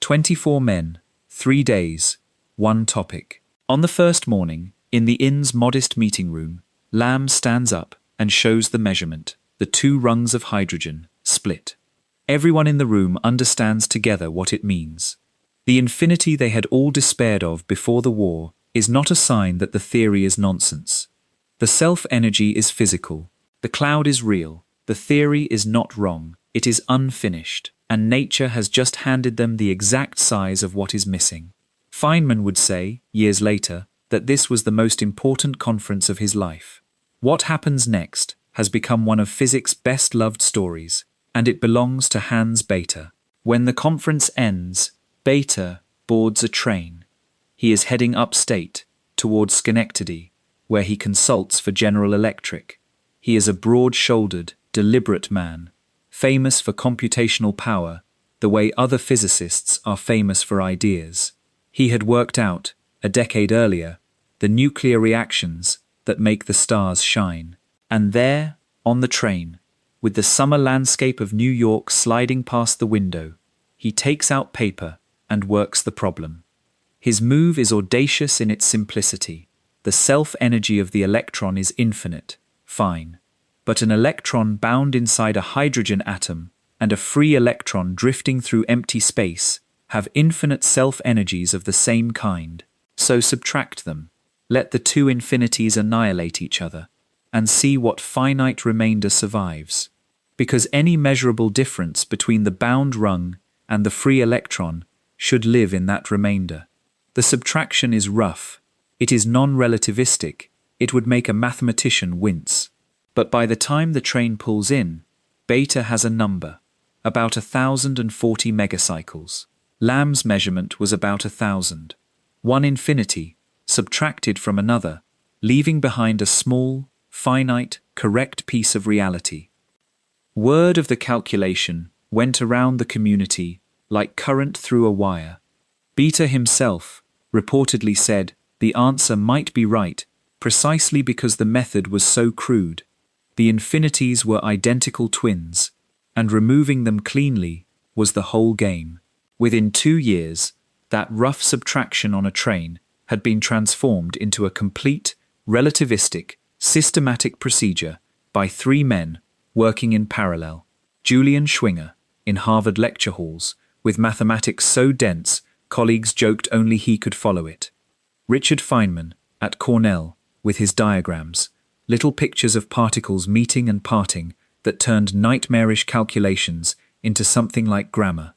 24 men, 3 days, 1 topic. On the first morning, in the inn's modest meeting room, Lamb stands up and shows the measurement, the 2 rungs of hydrogen, split. Everyone in the room understands together what it means. The infinity they had all despaired of before the war is not a sign that the theory is nonsense. The self-energy is physical. The cloud is real. The theory is not wrong. It is unfinished, and nature has just handed them the exact size of what is missing. Feynman would say, years later, that this was the most important conference of his life. What happens next has become one of physics' best-loved stories, and it belongs to Hans Bethe. When the conference ends, Bethe boards a train. He is heading upstate, towards Schenectady, where he consults for General Electric. He is a broad-shouldered, deliberate man, famous for computational power, the way other physicists are famous for ideas. He had worked out, a decade earlier, the nuclear reactions that make the stars shine. And there, on the train, with the summer landscape of New York sliding past the window, he takes out paper and works the problem. His move is audacious in its simplicity. The self-energy of the electron is infinite, fine. But an electron bound inside a hydrogen atom and a free electron drifting through empty space have infinite self-energies of the same kind. So subtract them. Let the 2 infinities annihilate each other, and see what finite remainder survives. Because any measurable difference between the bound rung and the free electron should live in that remainder. The subtraction is rough. It is non-relativistic. It would make a mathematician wince. But by the time the train pulls in, Bethe has a number, about 1,040 megacycles. Lamb's measurement was about 1,000. 1 infinity, subtracted from another, leaving behind a small, finite, correct piece of reality. Word of the calculation went around the community like current through a wire. Bethe himself reportedly said the answer might be right precisely because the method was so crude. The infinities were identical twins, and removing them cleanly was the whole game. Within 2 years, that rough subtraction on a train had been transformed into a complete, relativistic, systematic procedure by 3 men working in parallel. Julian Schwinger, in Harvard lecture halls, with mathematics so dense colleagues joked only he could follow it. Richard Feynman, at Cornell, with his diagrams, little pictures of particles meeting and parting that turned nightmarish calculations into something like grammar.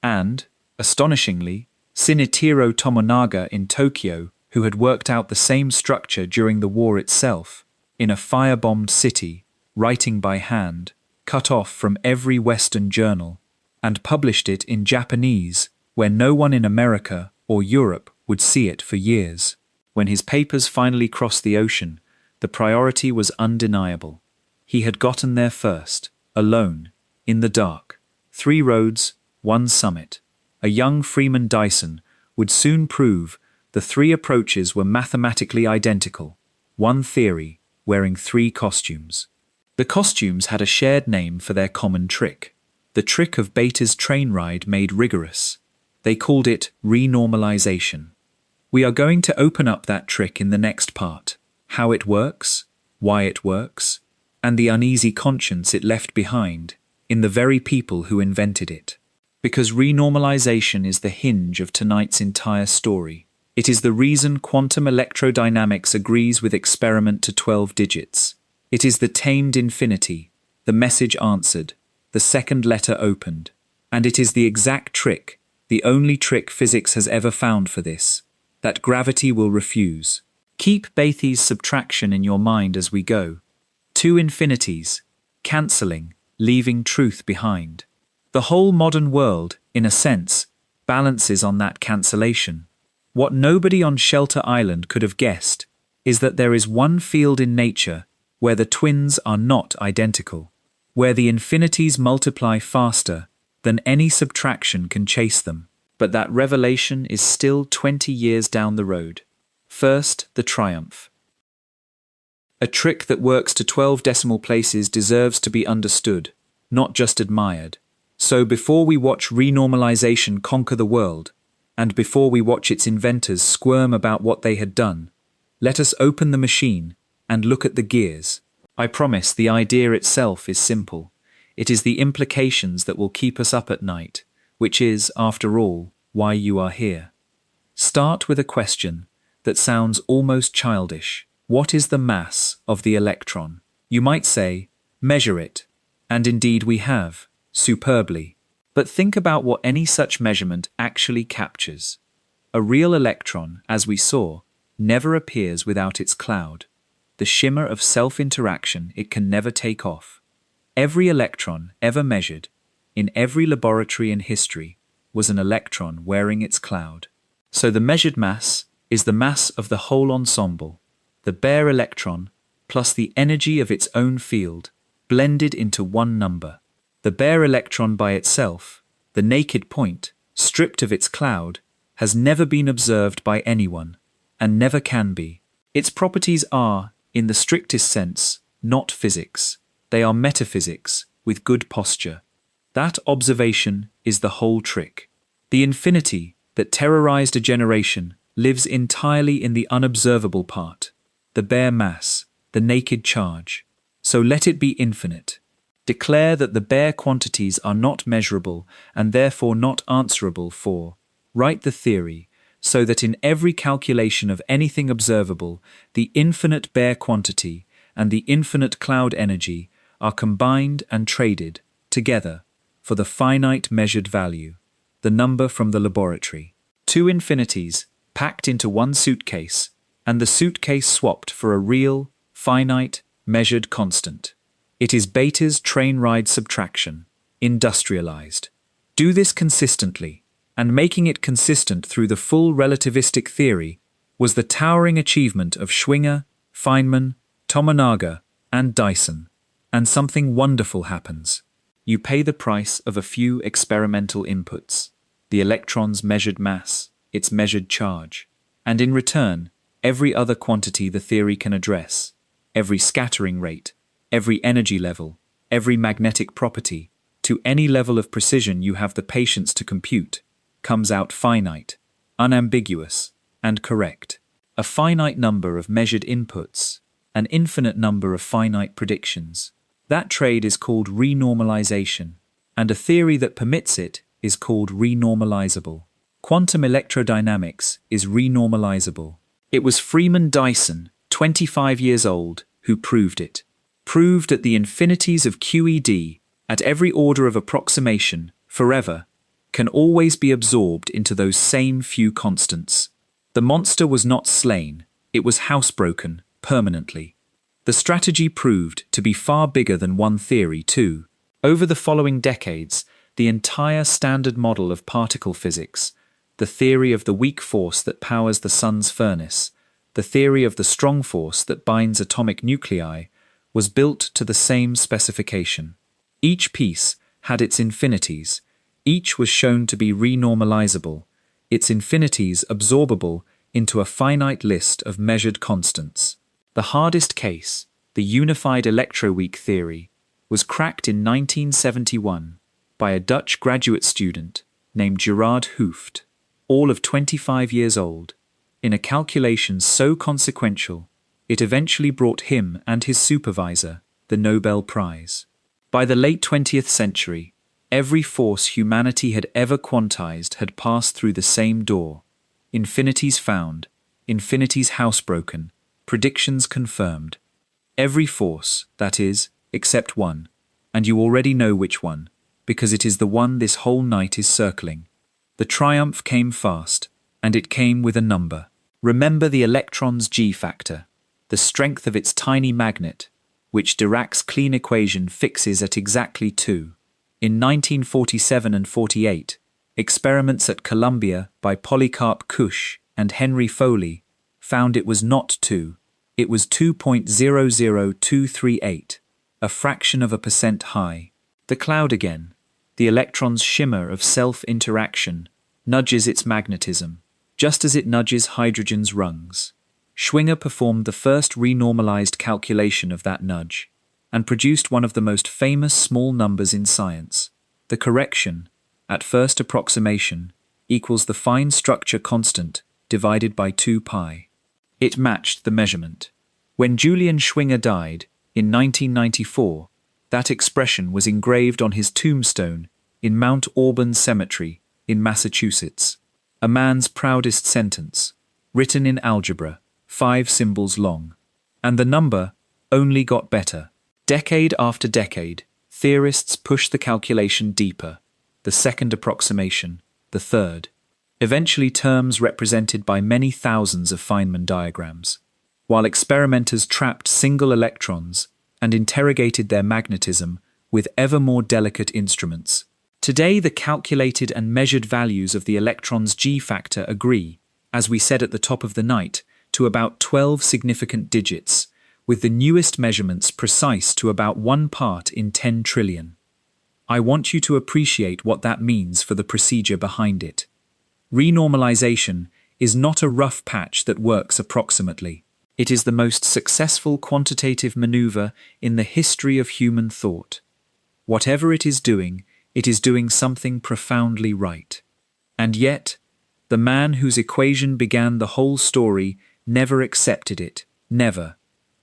And, astonishingly, Shinichiro Tomonaga in Tokyo, who had worked out the same structure during the war itself, in a firebombed city, writing by hand, cut off from every Western journal, and published it in Japanese, where no one in America or Europe would see it for years. When his papers finally crossed the ocean, the priority was undeniable. He had gotten there first, alone, in the dark. 3 roads, 1 summit. A young Freeman Dyson would soon prove the 3 approaches were mathematically identical. 1 theory, wearing 3 costumes. The costumes had a shared name for their common trick. The trick of Bethe's train ride made rigorous. They called it renormalization. We are going to open up that trick in the next part. How it works, why it works, and the uneasy conscience it left behind in the very people who invented it. Because renormalization is the hinge of tonight's entire story. It is the reason quantum electrodynamics agrees with experiment to 12 digits. It is the tamed infinity, the message answered, the second letter opened. And it is the exact trick, the only trick physics has ever found for this, that gravity will refuse. Keep Bethe's subtraction in your mind as we go. 2 infinities, cancelling, leaving truth behind. The whole modern world, in a sense, balances on that cancellation. What nobody on Shelter Island could have guessed is that there is one field in nature where the twins are not identical, where the infinities multiply faster than any subtraction can chase them. But that revelation is still 20 years down the road. First, the triumph. A trick that works to 12 decimal places deserves to be understood, not just admired. So before we watch renormalization conquer the world, and before we watch its inventors squirm about what they had done, let us open the machine and look at the gears. I promise the idea itself is simple. It is the implications that will keep us up at night, which is, after all, why you are here. Start with a question that sounds almost childish. What is the mass of the electron? You might say, measure it. And indeed we have, superbly. But think about what any such measurement actually captures. A real electron, as we saw, never appears without its cloud, the shimmer of self-interaction it can never take off. Every electron ever measured, in every laboratory in history, was an electron wearing its cloud. So the measured mass is the mass of the whole ensemble, the bare electron plus the energy of its own field, blended into one number. The bare electron by itself, the naked point, stripped of its cloud, has never been observed by anyone, and never can be. Its properties are, in the strictest sense, not physics. They are metaphysics, with good posture. That observation is the whole trick. The infinity that terrorized a generation lives entirely in the unobservable part, the bare mass, the naked charge. So let it be infinite. Declare that the bare quantities are not measurable and therefore not answerable for. Write the theory so that in every calculation of anything observable, the infinite bare quantity and the infinite cloud energy are combined and traded together for the finite measured value, the number from the laboratory. 2 infinities packed into one suitcase, and the suitcase swapped for a real, finite, measured constant. It is Bethe's train ride subtraction, industrialized. Do this consistently, and making it consistent through the full relativistic theory was the towering achievement of Schwinger, Feynman, Tomonaga, and Dyson. And something wonderful happens. You pay the price of a few experimental inputs, the electron's measured mass, its measured charge, and in return, every other quantity the theory can address, every scattering rate, every energy level, every magnetic property, to any level of precision you have the patience to compute, comes out finite, unambiguous, and correct. A finite number of measured inputs, an infinite number of finite predictions. That trade is called renormalization, and a theory that permits it is called renormalizable. Quantum electrodynamics is renormalizable. It was Freeman Dyson, 25 years old, who proved it. Proved that the infinities of QED, at every order of approximation, forever, can always be absorbed into those same few constants. The monster was not slain, it was housebroken, permanently. The strategy proved to be far bigger than one theory, too. Over the following decades, the entire standard model of particle physics, the theory of the weak force that powers the sun's furnace, the theory of the strong force that binds atomic nuclei, was built to the same specification. Each piece had its infinities, each was shown to be renormalizable, its infinities absorbable into a finite list of measured constants. The hardest case, the unified electroweak theory, was cracked in 1971 by a Dutch graduate student named Gerard Hooft, all of 25 years old, in a calculation so consequential it eventually brought him and his supervisor the Nobel Prize. By the late 20th century, every force humanity had ever quantized had passed through the same door. Infinities found, infinities housebroken, predictions confirmed. Every force, that is, except one, and you already know which one, because it is the one this whole night is circling. The triumph came fast, and it came with a number. Remember the electron's G-factor, the strength of its tiny magnet, which Dirac's clean equation fixes at exactly 2. In 1947 and 48, experiments at Columbia by Polycarp Cush and Henry Foley found it was not 2, it was 2.00238, a fraction of a percent high. The cloud again, the electron's shimmer of self-interaction, nudges its magnetism, just as it nudges hydrogen's rungs. Schwinger performed the first renormalized calculation of that nudge, and produced one of the most famous small numbers in science. The correction, at first approximation, equals the fine structure constant divided by 2 pi. It matched the measurement. When Julian Schwinger died, in 1994, that expression was engraved on his tombstone in Mount Auburn Cemetery in Massachusetts. A man's proudest sentence, written in algebra, 5 symbols long. And the number only got better. Decade after decade, theorists pushed the calculation deeper, the second approximation, the third. Eventually terms represented by many thousands of Feynman diagrams, while experimenters trapped single electrons and interrogated their magnetism with ever more delicate instruments. Today the calculated and measured values of the electron's G-factor agree, as we said at the top of the night, to about 12 significant digits, with the newest measurements precise to about 1 part in 10 trillion. I want you to appreciate what that means for the procedure behind it. Renormalization is not a rough patch that works approximately. It is the most successful quantitative maneuver in the history of human thought. Whatever it is doing something profoundly right. And yet, the man whose equation began the whole story never accepted it, never,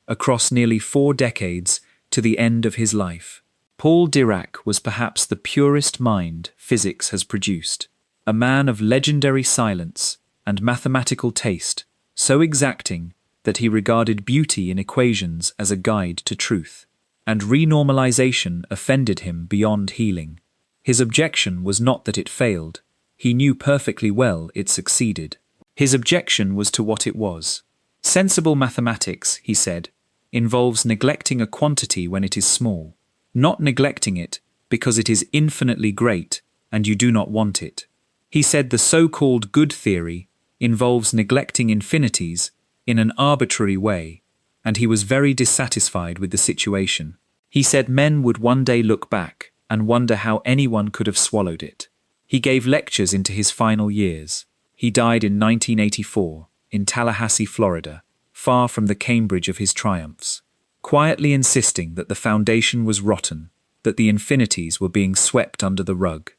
across nearly 4 decades to the end of his life. Paul Dirac was perhaps the purest mind physics has produced, a man of legendary silence and mathematical taste, so exacting that he regarded beauty in equations as a guide to truth, and renormalization offended him beyond healing. His objection was not that it failed. He knew perfectly well it succeeded. His objection was to what it was. Sensible mathematics, he said, involves neglecting a quantity when it is small, not neglecting it because it is infinitely great and you do not want it. He said the so-called good theory involves neglecting infinities in an arbitrary way, and he was very dissatisfied with the situation. He said men would one day look back and wonder how anyone could have swallowed it. He gave lectures into his final years. He died in 1984 in Tallahassee, Florida, far from the Cambridge of his triumphs, quietly insisting that the foundation was rotten, that the infinities were being swept under the rug.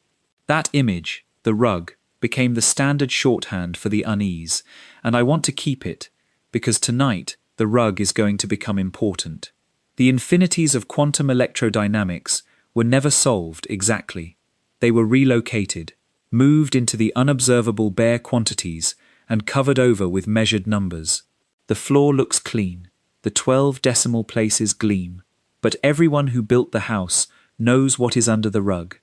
That image, the rug, became the standard shorthand for the unease, and I want to keep it, because tonight the rug is going to become important. The infinities of quantum electrodynamics were never solved exactly. They were relocated, moved into the unobservable bare quantities, and covered over with measured numbers. The floor looks clean, the 12 decimal places gleam, but everyone who built the house knows what is under the rug,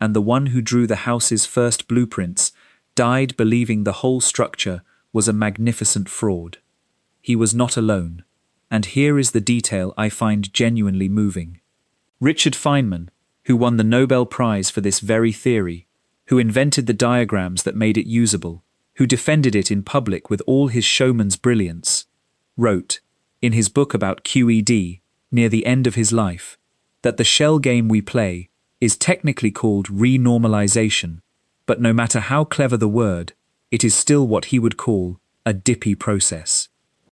and the one who drew the house's first blueprints died believing the whole structure was a magnificent fraud. He was not alone, and here is the detail I find genuinely moving. Richard Feynman, who won the Nobel Prize for this very theory, who invented the diagrams that made it usable, who defended it in public with all his showman's brilliance, wrote, in his book about QED, near the end of his life, that the shell game we play is technically called renormalization, but no matter how clever the word, it is still what he would call a dippy process.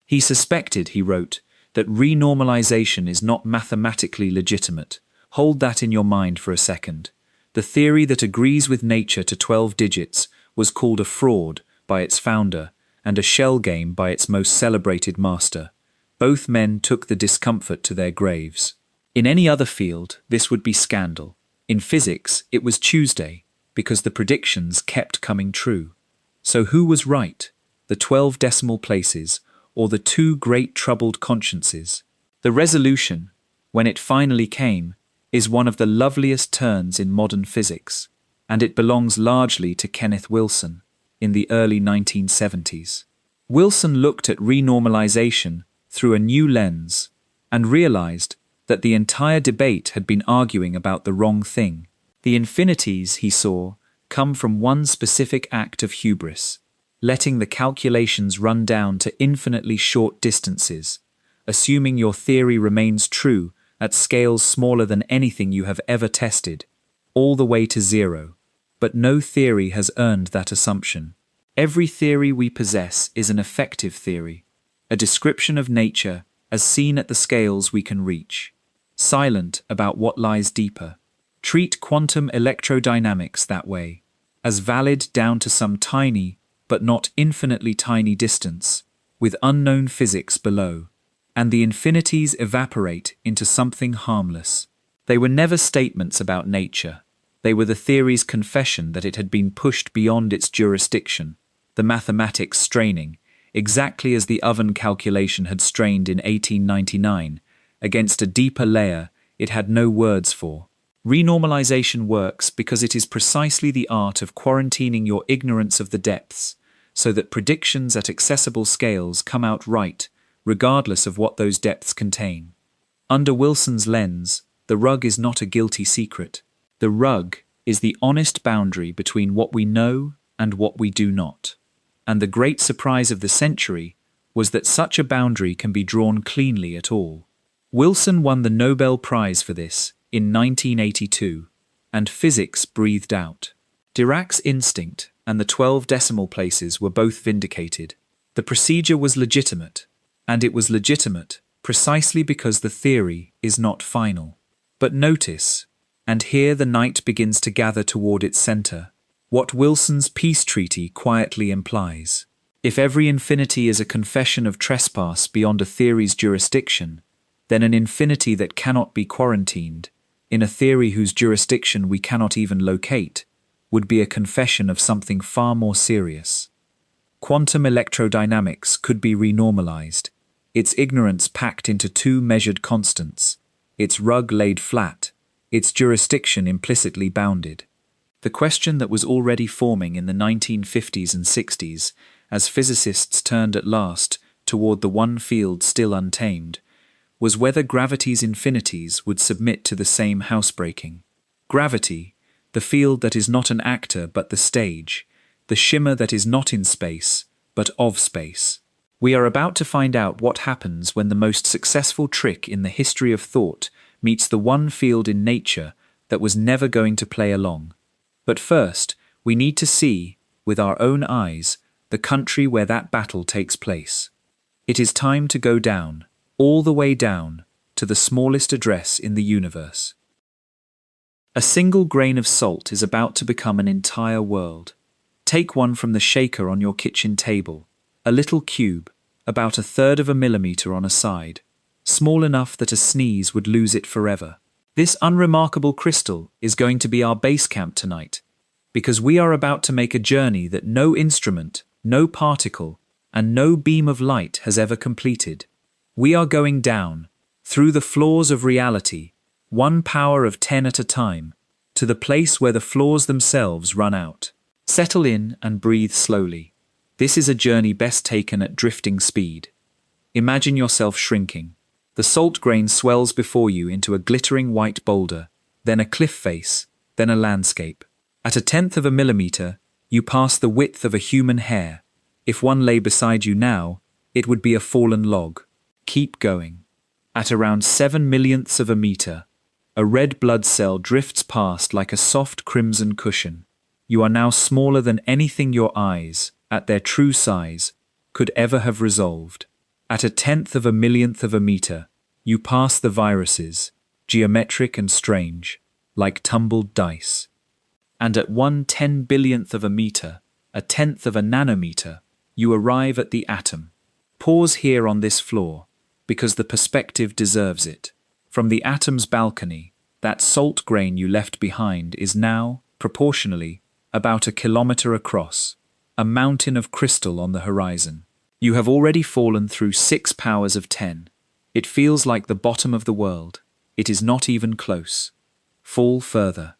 He suspected, he wrote, that renormalization is not mathematically legitimate. Hold that in your mind for a second. The theory that agrees with nature to 12 digits was called a fraud by its founder and a shell game by its most celebrated master. Both men took the discomfort to their graves. In any other field, this would be scandal. In physics, it was Tuesday, because the predictions kept coming true. So who was right? The 12 decimal places, or the two great troubled consciences? The resolution, when it finally came, is one of the loveliest turns in modern physics, and it belongs largely to Kenneth Wilson in the early 1970s. Wilson looked at renormalization through a new lens and realized that the entire debate had been arguing about the wrong thing. The infinities, he saw, come from one specific act of hubris, letting the calculations run down to infinitely short distances, assuming your theory remains true at scales smaller than anything you have ever tested, all the way to zero. But no theory has earned that assumption. Every theory we possess is an effective theory, a description of nature as seen at the scales we can reach, silent about what lies deeper. Treat quantum electrodynamics that way, as valid down to some tiny, but not infinitely tiny distance, with unknown physics below, and the infinities evaporate into something harmless. They were never statements about nature. They were the theory's confession that it had been pushed beyond its jurisdiction, the mathematics straining, exactly as the oven calculation had strained in 1899, against a deeper layer it had no words for. Renormalization works because it is precisely the art of quarantining your ignorance of the depths, so that predictions at accessible scales come out right, regardless of what those depths contain. Under Wilson's lens, the rug is not a guilty secret. The rug is the honest boundary between what we know and what we do not. And the great surprise of the century was that such a boundary can be drawn cleanly at all. Wilson won the Nobel Prize for this in 1982, and physics breathed out. Dirac's instinct and the 12 decimal places were both vindicated. The procedure was legitimate, and it was legitimate precisely because the theory is not final. But notice, and here the night begins to gather toward its center, what Wilson's peace treaty quietly implies. If every infinity is a confession of trespass beyond a theory's jurisdiction, then an infinity that cannot be quarantined, in a theory whose jurisdiction we cannot even locate, would be a confession of something far more serious. Quantum electrodynamics could be renormalized, its ignorance packed into two measured constants, its rug laid flat, its jurisdiction implicitly bounded. The question that was already forming in the 1950s and 60s, as physicists turned at last toward the one field still untamed, was whether gravity's infinities would submit to the same housebreaking. Gravity, the field that is not an actor but the stage, the shimmer that is not in space but of space. We are about to find out what happens when the most successful trick in the history of thought meets the one field in nature that was never going to play along. But first, we need to see, with our own eyes, the country where that battle takes place. It is time to go down, all the way down, to the smallest address in the universe. A single grain of salt is about to become an entire world. Take one from the shaker on your kitchen table, a little cube, about 1/3 of a millimeter on a side, small enough that a sneeze would lose it forever. This unremarkable crystal is going to be our base camp tonight, because we are about to make a journey that no instrument, no particle, and no beam of light has ever completed. We are going down, through the floors of reality, one power of 10 at a time, to the place where the floors themselves run out. Settle in and breathe slowly. This is a journey best taken at drifting speed. Imagine yourself shrinking. The salt grain swells before you into a glittering white boulder, then a cliff face, then a landscape. At 1/10 of a millimeter, you pass the width of a human hair. If one lay beside you now, it would be a fallen log. Keep going. At around 7/millionths of a meter, a red blood cell drifts past like a soft crimson cushion. You are now smaller than anything your eyes, at their true size, could ever have resolved. At a 1/10 of a millionth of a meter, you pass the viruses, geometric and strange, like tumbled dice. And at 1/10 billionth of a meter, a 1/10 of a nanometer, you arrive at the atom. Pause here on this floor, because the perspective deserves it. From the atom's balcony, that salt grain you left behind is now, proportionally, about a kilometer across, a mountain of crystal on the horizon. You have already fallen through 6 powers of 10. It feels like the bottom of the world. It is not even close. Fall further.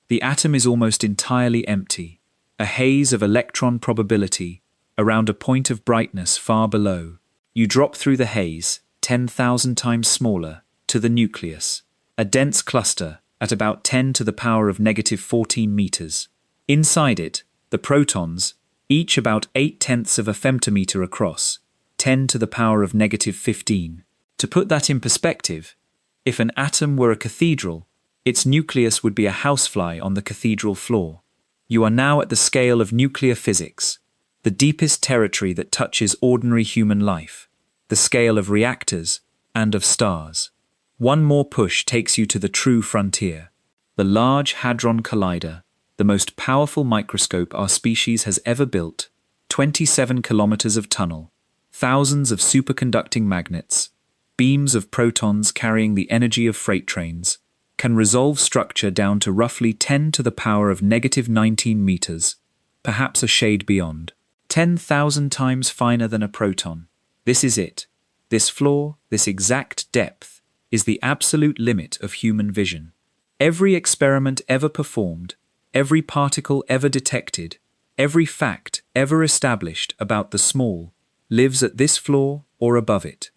The atom is almost entirely empty, a haze of electron probability around a point of brightness far below. You drop through the haze, 10,000 times smaller, to the nucleus, a dense cluster at about 10 to the power of -14 meters. Inside it, the protons, each about 8/10 of a femtometer across, 10 to the power of -15. To put that in perspective, if an atom were a cathedral, its nucleus would be a housefly on the cathedral floor. You are now at the scale of nuclear physics, the deepest territory that touches ordinary human life, the scale of reactors and of stars. One more push takes you to the true frontier, the Large Hadron Collider, the most powerful microscope our species has ever built, 27 kilometers of tunnel, thousands of superconducting magnets, beams of protons carrying the energy of freight trains, can resolve structure down to roughly 10 to the power of -19 meters, perhaps a shade beyond. 10,000 times finer than a proton. This is it. This floor, this exact depth, is the absolute limit of human vision. Every experiment ever performed, every particle ever detected, every fact ever established about the small, lives at this floor or above it.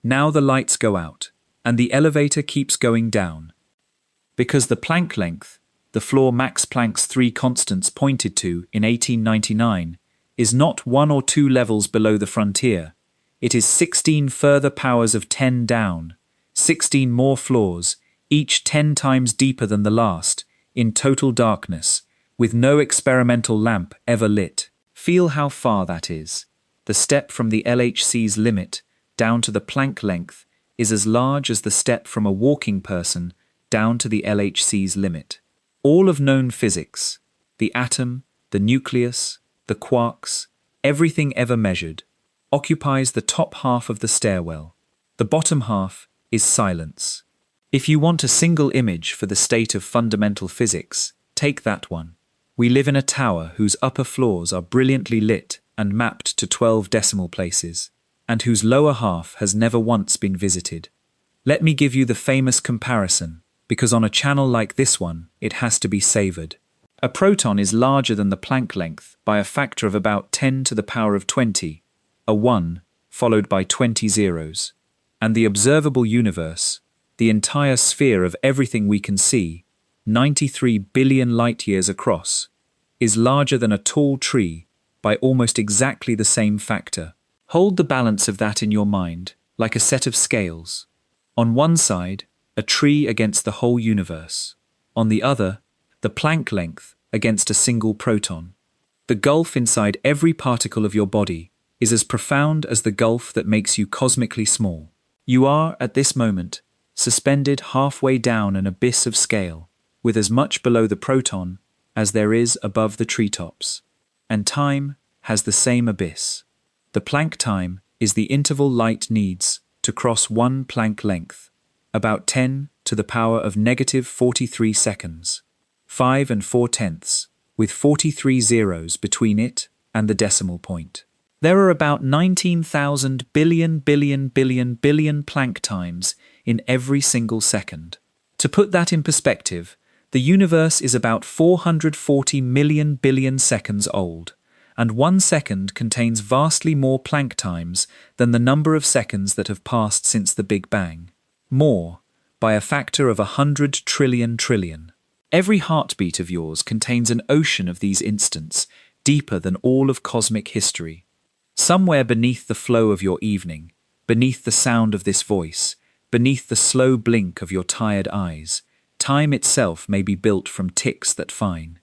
Now the lights go out, and the elevator keeps going down. Because the Planck length, the floor Max Planck's 3 constants pointed to in 1899, is not 1 or 2 levels below the frontier. It is 16 further powers of 10 down, 16 more floors, each 10 times deeper than the last, in total darkness, with no experimental lamp ever lit. Feel how far that is. The step from the LHC's limit down to the Planck length is as large as the step from a walking person down to the LHC's limit. All of known physics, the atom, the nucleus, the quarks, everything ever measured, occupies the top half of the stairwell. The bottom half is silence. If you want a single image for the state of fundamental physics, take that one. We live in a tower whose upper floors are brilliantly lit and mapped to 12 decimal places, and whose lower half has never once been visited. Let me give you the famous comparison, because on a channel like this one, it has to be savoured. A proton is larger than the Planck length by a factor of about 10 to the power of 20, a 1 followed by 20 zeros, and the observable universe, the entire sphere of everything we can see, 93 billion light-years across, is larger than a tall tree by almost exactly the same factor. Hold the balance of that in your mind, like a set of scales. On one side, a tree against the whole universe. On the other, the Planck length against a single proton. The gulf inside every particle of your body is as profound as the gulf that makes you cosmically small. You are, at this moment, suspended halfway down an abyss of scale, with as much below the proton as there is above the treetops. And time has the same abyss. The Planck time is the interval light needs to cross one Planck length, about 10 to the power of -43 seconds, 5 4/10, with 43 zeros between it and the decimal point. There are about 19,000 billion Planck times in every single second. To put that in perspective, the universe is about 440 million billion seconds old, and 1 second contains vastly more Planck times than the number of seconds that have passed since the Big Bang. More, by a factor of 100 trillion trillion. Every heartbeat of yours contains an ocean of these instants, deeper than all of cosmic history. Somewhere beneath the flow of your evening, beneath the sound of this voice, beneath the slow blink of your tired eyes, time itself may be built from ticks that fine.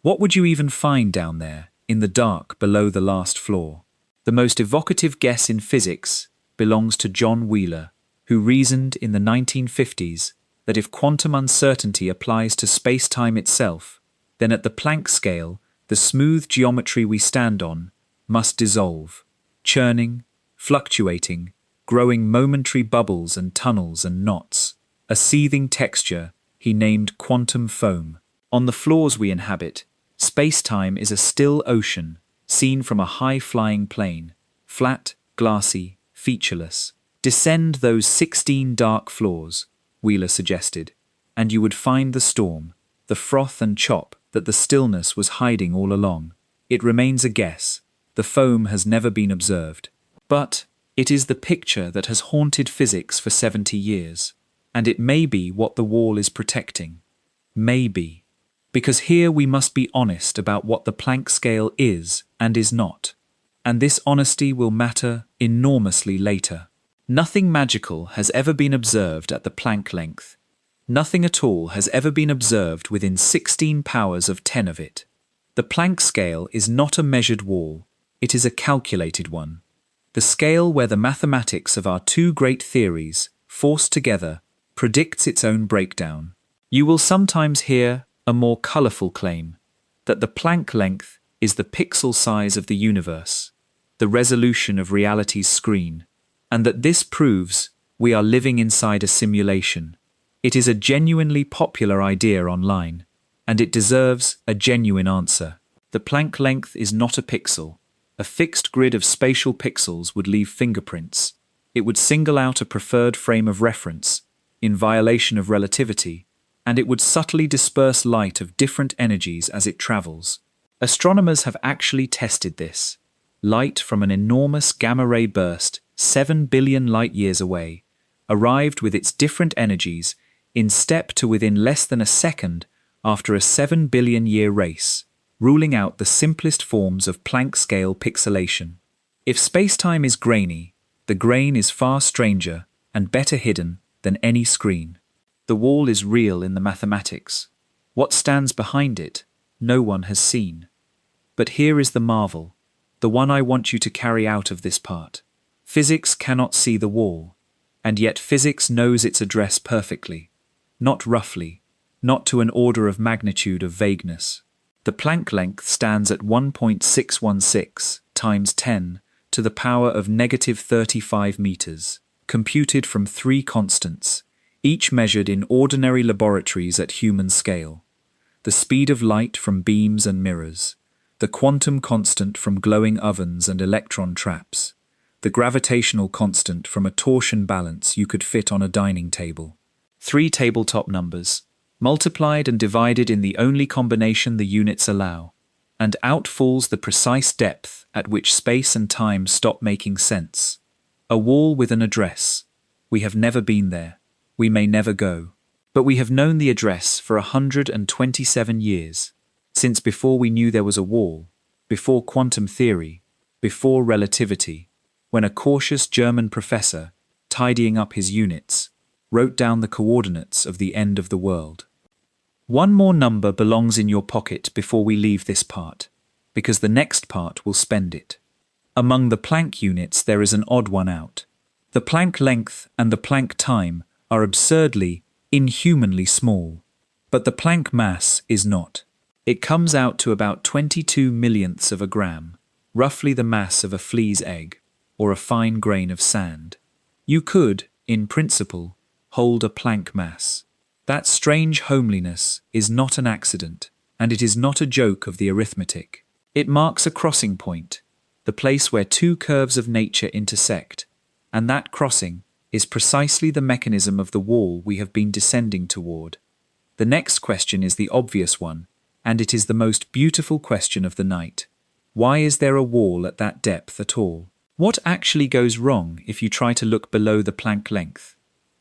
What would you even find down there, in the dark below the last floor? The most evocative guess in physics belongs to John Wheeler, who reasoned in the 1950s that if quantum uncertainty applies to space-time itself, then at the Planck scale, the smooth geometry we stand on must dissolve, churning, fluctuating, growing momentary bubbles and tunnels and knots, a seething texture he named quantum foam. On the floors we inhabit, space-time is a still ocean, seen from a high-flying plane, flat, glassy, featureless. Descend those 16 dark floors, Wheeler suggested, and you would find the storm, the froth and chop that the stillness was hiding all along. It remains a guess. The foam has never been observed. But it is the picture that has haunted physics for 70 years, and it may be what the wall is protecting. Maybe. Because here we must be honest about what the Planck scale is and is not. And this honesty will matter enormously later. Nothing magical has ever been observed at the Planck length. Nothing at all has ever been observed within 16 powers of 10 of it. The Planck scale is not a measured wall, it is a calculated one. The scale where the mathematics of our two great theories, forced together, predicts its own breakdown. You will sometimes hear a more colourful claim, that the Planck length is the pixel size of the universe, the resolution of reality's screen, and that this proves we are living inside a simulation. It is a genuinely popular idea online, and it deserves a genuine answer. The Planck length is not a pixel. A fixed grid of spatial pixels would leave fingerprints. It would single out a preferred frame of reference, in violation of relativity, and it would subtly disperse light of different energies as it travels. Astronomers have actually tested this. Light from an enormous gamma-ray burst 7 billion light-years away arrived with its different energies in step to within less than a second after a 7 billion-year race, ruling out the simplest forms of Planck-scale pixelation. If space-time is grainy, the grain is far stranger and better hidden than any screen. The wall is real in the mathematics. What stands behind it, no one has seen. But here is the marvel, the one I want you to carry out of this part. Physics cannot see the wall, and yet physics knows its address perfectly, not roughly, not to an order of magnitude of vagueness. The Planck length stands at 1.616 times 10 to the power of negative 35 meters, computed from 3 constants, each measured in ordinary laboratories at human scale. The speed of light from beams and mirrors, the quantum constant from glowing ovens and electron traps, the gravitational constant from a torsion balance you could fit on a dining table. 3 tabletop numbers, multiplied and divided in the only combination the units allow, and out falls the precise depth at which space and time stop making sense. A wall with an address. We have never been there. We may never go. But we have known the address for 127 years, since before we knew there was a wall, before quantum theory, before relativity, when a cautious German professor, tidying up his units, wrote down the coordinates of the end of the world. One more number belongs in your pocket before we leave this part, because the next part will spend it. Among the Planck units there is an odd one out. The Planck length and the Planck time are absurdly, inhumanly small, but the Planck mass is not. It comes out to about 22 millionths of a gram, roughly the mass of a flea's egg, or a fine grain of sand. You could, in principle, hold a Planck mass. That strange homeliness is not an accident, and it is not a joke of the arithmetic. It marks a crossing point, the place where 2 curves of nature intersect, and that crossing is precisely the mechanism of the wall we have been descending toward. The next question is the obvious one, and it is the most beautiful question of the night. Why is there a wall at that depth at all? What actually goes wrong if you try to look below the Planck length?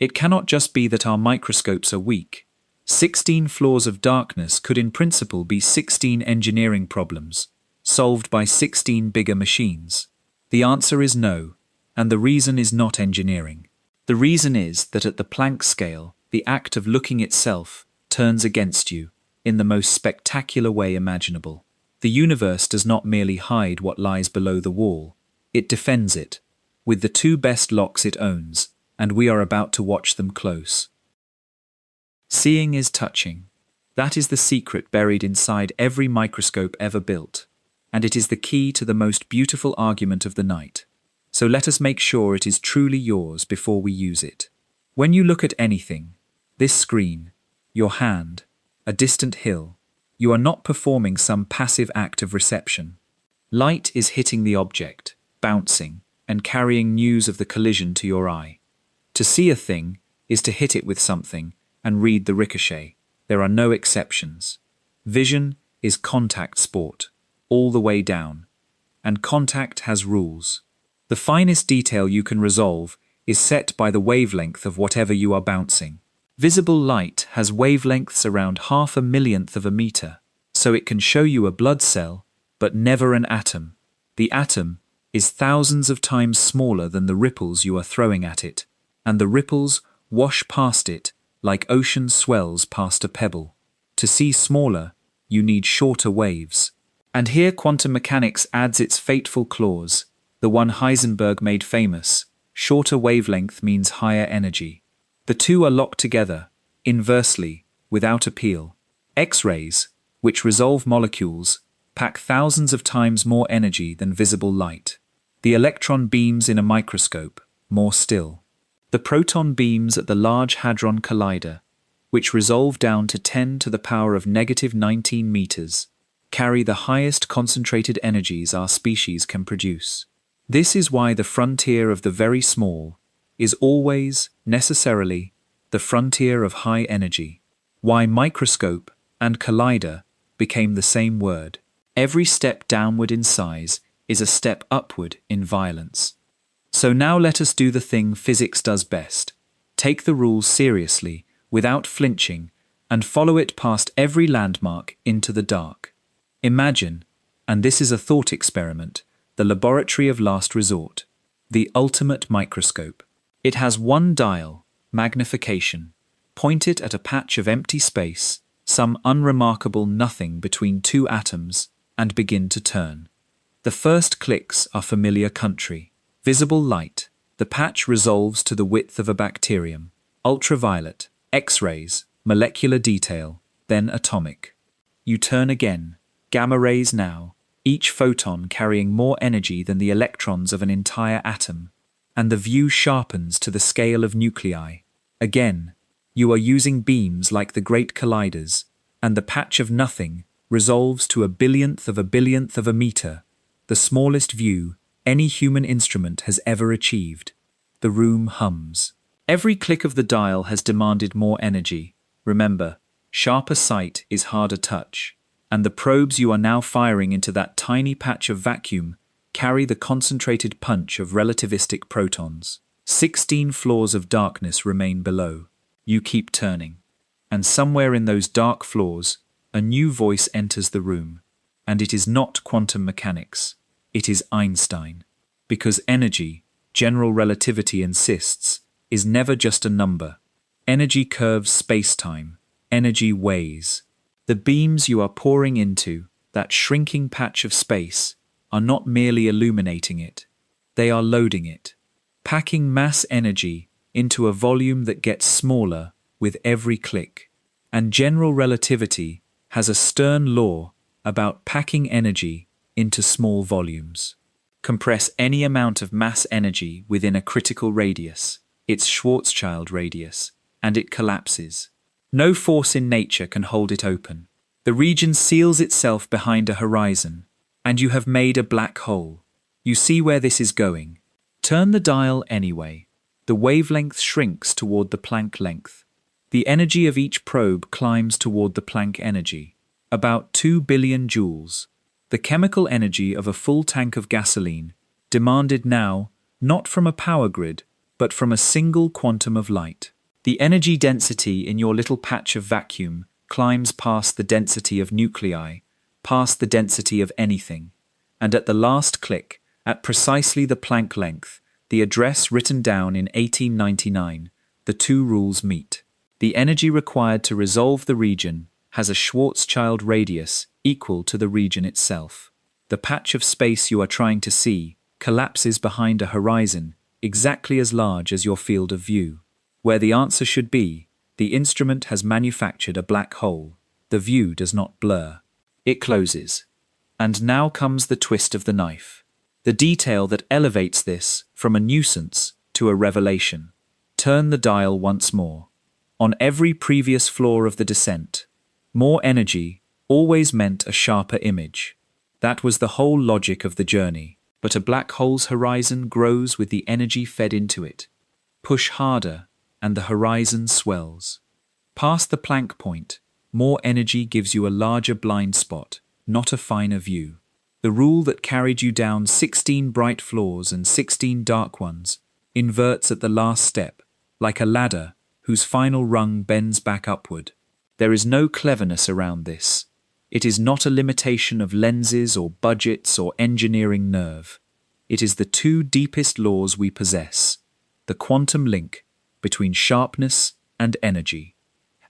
It cannot just be that our microscopes are weak. 16 floors of darkness could in principle be 16 engineering problems, solved by 16 bigger machines. The answer is no, and the reason is not engineering. The reason is that at the Planck scale, the act of looking itself turns against you in the most spectacular way imaginable. The universe does not merely hide what lies below the wall, it defends it, with the two best locks it owns, and we are about to watch them close. Seeing is touching. That is the secret buried inside every microscope ever built, and it is the key to the most beautiful argument of the night. So let us make sure it is truly yours before we use it. When you look at anything, this screen, your hand, a distant hill, you are not performing some passive act of reception. Light is hitting the object, bouncing, and carrying news of the collision to your eye. To see a thing is to hit it with something and read the ricochet. There are no exceptions. Vision is contact sport, all the way down. And contact has rules. The finest detail you can resolve is set by the wavelength of whatever you are bouncing. Visible light has wavelengths around 1/2 millionth of a meter, so it can show you a blood cell, but never an atom. The atom is thousands of times smaller than the ripples you are throwing at it, and the ripples wash past it like ocean swells past a pebble. To see smaller, you need shorter waves. And here quantum mechanics adds its fateful clause, the one Heisenberg made famous: shorter wavelength means higher energy. The two are locked together, inversely, without appeal. X-rays, which resolve molecules, pack thousands of times more energy than visible light. The electron beams in a microscope, more still. The proton beams at the Large Hadron Collider, which resolve down to 10 to the power of -19 meters, carry the highest concentrated energies our species can produce. This is why the frontier of the very small is always, necessarily, the frontier of high energy. Why microscope and collider became the same word. Every step downward in size is a step upward in violence. So now let us do the thing physics does best. Take the rules seriously, without flinching, and follow it past every landmark into the dark. Imagine, and this is a thought experiment, the laboratory of last resort, the ultimate microscope. It has one dial, magnification. Point it at a patch of empty space, some unremarkable nothing between two atoms, and begin to turn. The first clicks are familiar country. Visible light. The patch resolves to the width of a bacterium. Ultraviolet, X-rays, molecular detail, then atomic. You turn again. Gamma rays now, each photon carrying more energy than the electrons of an entire atom. And the view sharpens to the scale of nuclei. Again, you are using beams like the great colliders, and the patch of nothing resolves to 1/1000000000 of a billionth of a meter, the smallest view any human instrument has ever achieved. The room hums. Every click of the dial has demanded more energy. Remember, sharper sight is harder touch, and the probes you are now firing into that tiny patch of vacuum carry the concentrated punch of relativistic protons. 16 floors of darkness remain below. You keep turning. And somewhere in those dark floors, a new voice enters the room. And it is not quantum mechanics. It is Einstein. Because energy, general relativity insists, is never just a number. Energy curves space-time. Energy weighs. The beams you are pouring into, that shrinking patch of space, are not merely illuminating it. They are loading it. Packing mass energy into a volume that gets smaller with every click. And general relativity has a stern law about packing energy into small volumes. Compress any amount of mass energy within a critical radius, its Schwarzschild radius, and it collapses. No force in nature can hold it open. The region seals itself behind a horizon, and you have made a black hole. You see where this is going. Turn the dial anyway. The wavelength shrinks toward the Planck length. The energy of each probe climbs toward the Planck energy, about 2 billion joules. The chemical energy of a full tank of gasoline, demanded now, not from a power grid, but from a single quantum of light. The energy density in your little patch of vacuum climbs past the density of nuclei, past the density of anything, and at the last click, At precisely the Planck length, the address written down in 1899, the two rules meet. The energy required to resolve the region has a Schwarzschild radius equal to the region itself. The patch of space you are trying to see collapses behind a horizon exactly as large as your field of view. Where the answer should be, the instrument has manufactured a black hole. The view does not blur. It closes. And now comes the twist of the knife. The detail that elevates this from a nuisance to a revelation. Turn the dial once more. On every previous floor of the descent, more energy always meant a sharper image. That was the whole logic of the journey. But a black hole's horizon grows with the energy fed into it. Push harder, and the horizon swells. Past the Planck point, more energy gives you a larger blind spot, not a finer view. The rule that carried you down 16 bright floors and 16 dark ones inverts at the last step, like a ladder whose final rung bends back upward. There is no cleverness around this. It is not a limitation of lenses or budgets or engineering nerve. It is the two deepest laws we possess, the quantum link between sharpness and energy,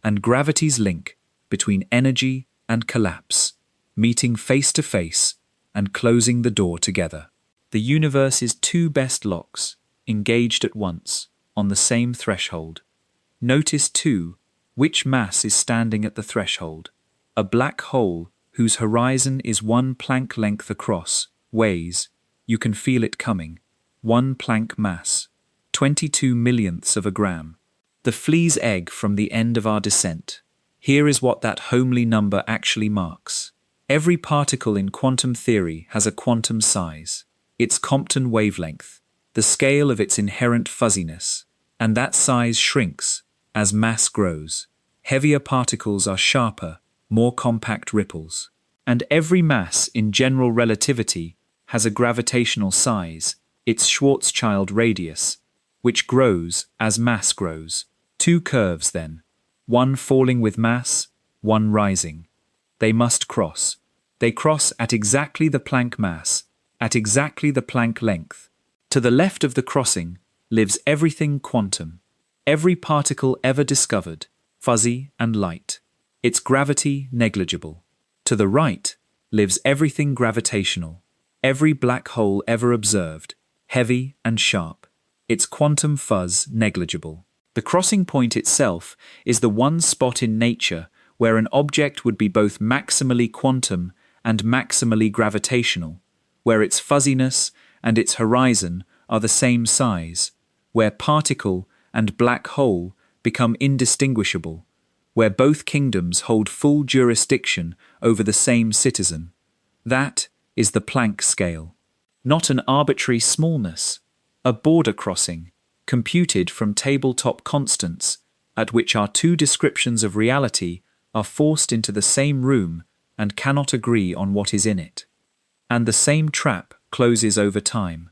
and gravity's link between energy and collapse, meeting face to face and closing the door together. The universe's two best locks, engaged at once, on the same threshold. Notice, too, which mass is standing at the threshold. A black hole whose horizon is 1 Planck length across, weighs, you can feel it coming, 1 Planck mass, 22 millionths of a gram. The flea's egg from the end of our descent. Here is what that homely number actually marks. Every particle in quantum theory has a quantum size, its Compton wavelength, the scale of its inherent fuzziness, and that size shrinks as mass grows. Heavier particles are sharper, more compact ripples. And every mass in general relativity has a gravitational size, its Schwarzschild radius, which grows as mass grows. Two curves then, one falling with mass, one rising. They must cross. They cross at exactly the Planck mass, at exactly the Planck length. To the left of the crossing lives everything quantum, every particle ever discovered, fuzzy and light, its gravity negligible. To the right lives everything gravitational, every black hole ever observed, heavy and sharp, its quantum fuzz negligible. The crossing point itself is the one spot in nature where an object would be both maximally quantum and maximally gravitational, where its fuzziness and its horizon are the same size, where particle and black hole become indistinguishable, where both kingdoms hold full jurisdiction over the same citizen. That is the Planck scale. Not an arbitrary smallness, a border crossing, computed from tabletop constants, at which our two descriptions of reality are forced into the same room and cannot agree on what is in it. And the same trap closes over time.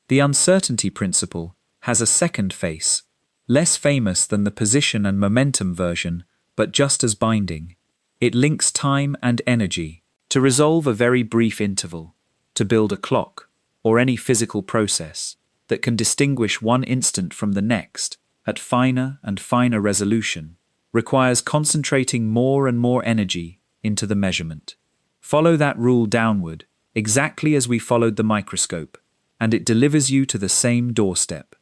The uncertainty principle has a second face, less famous than the position and momentum version, but just as binding. It links time and energy to resolve a very brief interval, to build a clock, or any physical process that can distinguish one instant from the next at finer and finer resolution, requires concentrating more and more energy into the measurement. Follow that rule downward, exactly as we followed the microscope, and it delivers you to the same doorstep.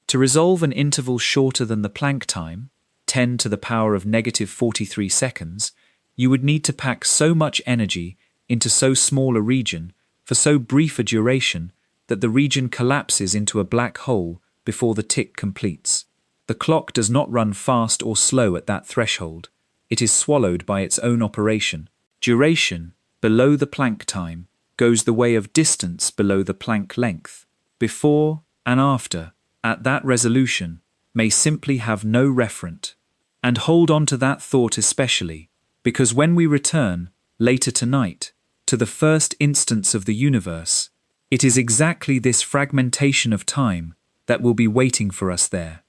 To resolve an interval shorter than the Planck time, 10 to the power of negative 43 seconds, you would need to pack so much energy into so small a region for so brief a duration that the region collapses into a black hole before the tick completes. The clock does not run fast or slow at that threshold. It is swallowed by its own operation. Duration, below the Planck time, goes the way of distance below the Planck length. Before and after, at that resolution, may simply have no referent. And hold on to that thought especially, because when we return, later tonight, to the first instance of the universe, it is exactly this fragmentation of time that will be waiting for us there.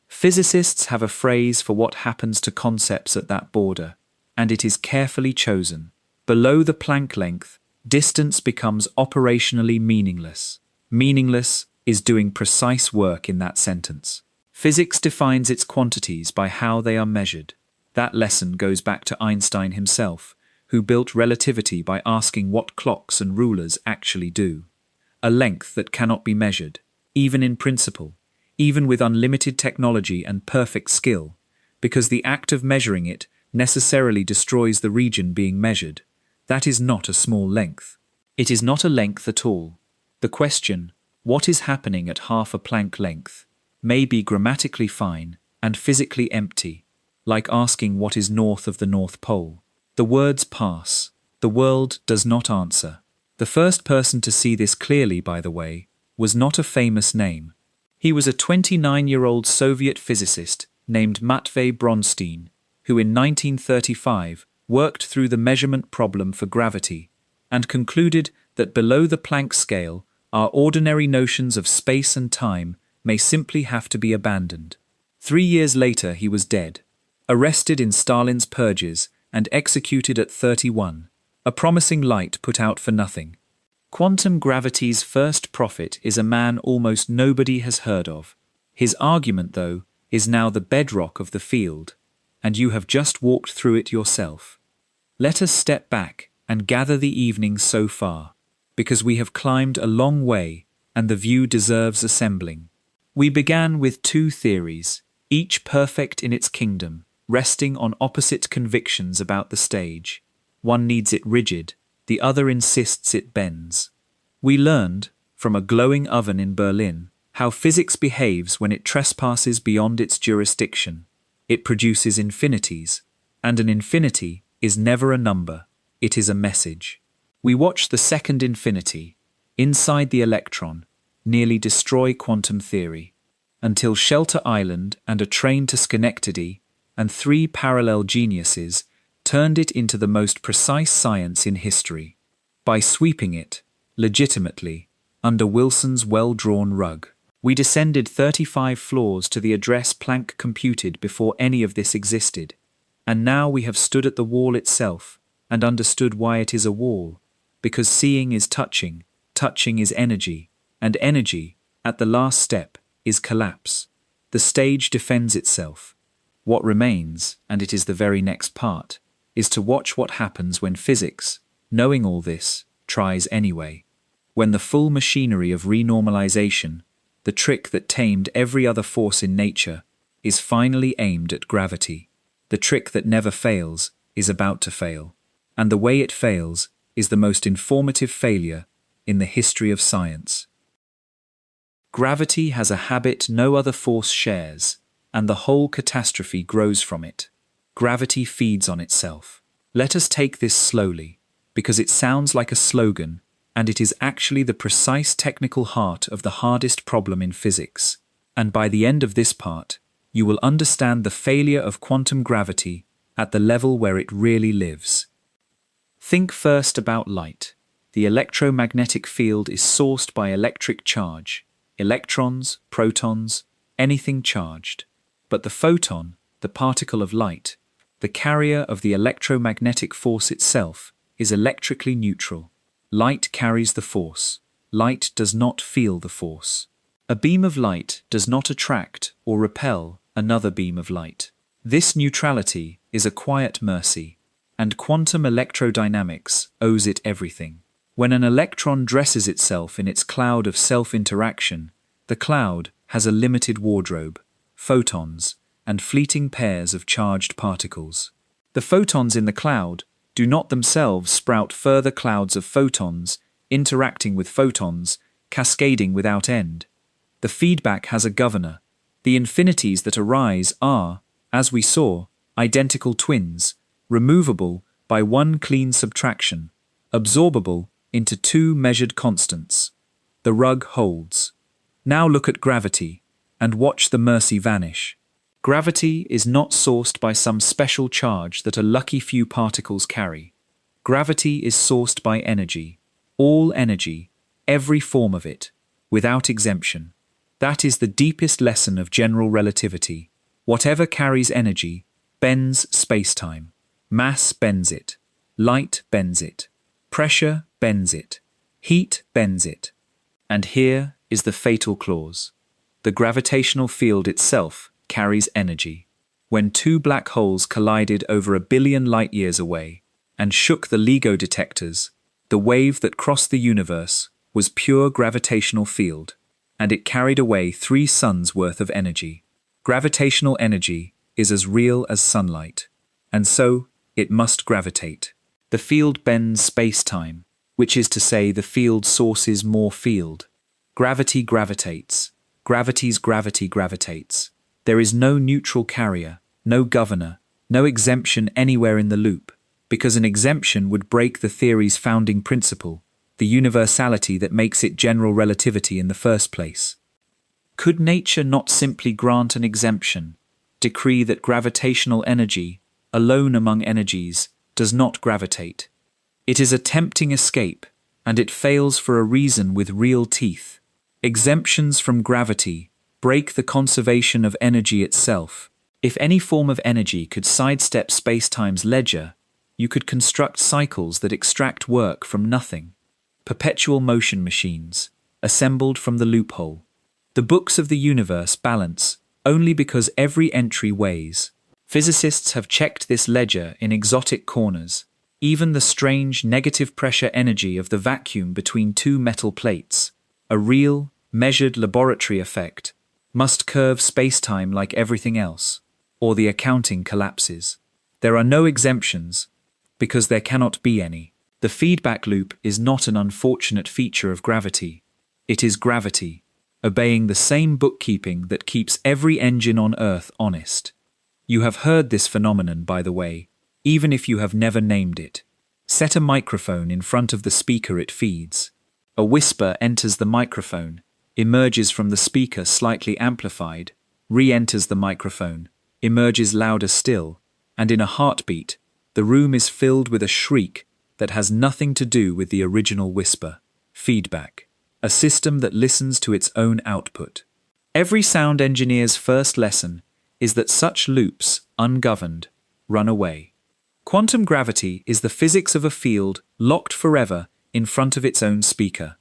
Physicists have a phrase for what happens to concepts at that border, and it is carefully chosen. Below the Planck length, distance becomes operationally meaningless. Meaningless is doing precise work in that sentence. Physics defines its quantities by how they are measured. That lesson goes back to Einstein himself, who built relativity by asking what clocks and rulers actually do. A length that cannot be measured, even in principle, even with unlimited technology and perfect skill, because the act of measuring it necessarily destroys the region being measured. That is not a small length. It is not a length at all. The question, what is happening at half a Planck length, may be grammatically fine and physically empty, like asking what is north of the North Pole. The words pass. The world does not answer. The first person to see this clearly, by the way, was not a famous name. He was a 29-year-old Soviet physicist named Matvei Bronstein, who in 1935 worked through the measurement problem for gravity and concluded that below the Planck scale, our ordinary notions of space and time may simply have to be abandoned. 3 years later, he was dead, arrested in Stalin's purges and executed at 31, a promising light put out for nothing. Quantum gravity's first prophet is a man almost nobody has heard of. His argument, though, is now the bedrock of the field, and you have just walked through it yourself. Let us step back and gather the evening so far, because we have climbed a long way and the view deserves assembling. We began with two theories, each perfect in its kingdom, resting on opposite convictions about the stage. One needs it rigid, the other insists it bends. We learned, from a glowing oven in Berlin, how physics behaves when it trespasses beyond its jurisdiction. It produces infinities, and an infinity is never a number, it is a message. We watched the second infinity, inside the electron, nearly destroy quantum theory, until Shelter Island and a train to Schenectady and 3 parallel geniuses turned it into the most precise science in history, by sweeping it, legitimately, under Wilson's well-drawn rug. We descended 35 floors to the address Planck computed before any of this existed, and now we have stood at the wall itself and understood why it is a wall, because seeing is touching, touching is energy, and energy, at the last step, is collapse. The stage defends itself. What remains, and it is the very next part, is to watch what happens when physics, knowing all this, tries anyway. When the full machinery of renormalization, the trick that tamed every other force in nature, is finally aimed at gravity. The trick that never fails is about to fail, and the way it fails is the most informative failure in the history of science. Gravity has a habit no other force shares, and the whole catastrophe grows from it. Gravity feeds on itself. Let us take this slowly, because it sounds like a slogan, and it is actually the precise technical heart of the hardest problem in physics. And by the end of this part, you will understand the failure of quantum gravity at the level where it really lives. Think first about light. The electromagnetic field is sourced by electric charge, electrons, protons, anything charged. But the photon, the particle of light, the carrier of the electromagnetic force itself, is electrically neutral. Light carries the force. Light does not feel the force. A beam of light does not attract or repel another beam of light. This neutrality is a quiet mercy, and quantum electrodynamics owes it everything. When an electron dresses itself in its cloud of self-interaction, the cloud has a limited wardrobe, photons, and fleeting pairs of charged particles. The photons in the cloud do not themselves sprout further clouds of photons, interacting with photons, cascading without end. The feedback has a governor. The infinities that arise are, as we saw, identical twins, removable by one clean subtraction, absorbable into two measured constants. The rug holds. Now look at gravity, and watch the mercy vanish. Gravity is not sourced by some special charge that a lucky few particles carry. Gravity is sourced by energy, all energy, every form of it, without exemption. That is the deepest lesson of general relativity. Whatever carries energy bends spacetime. Mass bends it. Light bends it. Pressure bends it. Heat bends it. And here is the fatal clause. The gravitational field itself carries energy. When two black holes collided over 1 billion light-years away and shook the LIGO detectors, the wave that crossed the universe was pure gravitational field, and it carried away 3 suns' worth of energy. Gravitational energy is as real as sunlight, and so it must gravitate. The field bends space-time, which is to say the field sources more field. Gravity gravitates. Gravity's gravity gravitates. There is no neutral carrier, no governor, no exemption anywhere in the loop, because an exemption would break the theory's founding principle, the universality that makes it general relativity in the first place. Could nature not simply grant an exemption, decree that gravitational energy, alone among energies, does not gravitate? It is a tempting escape, and it fails for a reason with real teeth. Exemptions from gravity break the conservation of energy itself. If any form of energy could sidestep spacetime's ledger, you could construct cycles that extract work from nothing. Perpetual motion machines, assembled from the loophole. The books of the universe balance only because every entry weighs. Physicists have checked this ledger in exotic corners. Even the strange negative pressure energy of the vacuum between 2 metal plates, a real, measured laboratory effect, must curve spacetime like everything else, or the accounting collapses. There are no exemptions, because there cannot be any. The feedback loop is not an unfortunate feature of gravity. It is gravity, obeying the same bookkeeping that keeps every engine on Earth honest. You have heard this phenomenon, by the way, even if you have never named it. Set a microphone in front of the speaker it feeds. A whisper enters the microphone, emerges from the speaker slightly amplified, re-enters the microphone, emerges louder still, and in a heartbeat, the room is filled with a shriek that has nothing to do with the original whisper. Feedback, a system that listens to its own output. Every sound engineer's first lesson is that such loops, ungoverned, run away. Quantum gravity is the physics of a field locked forever in front of its own speaker.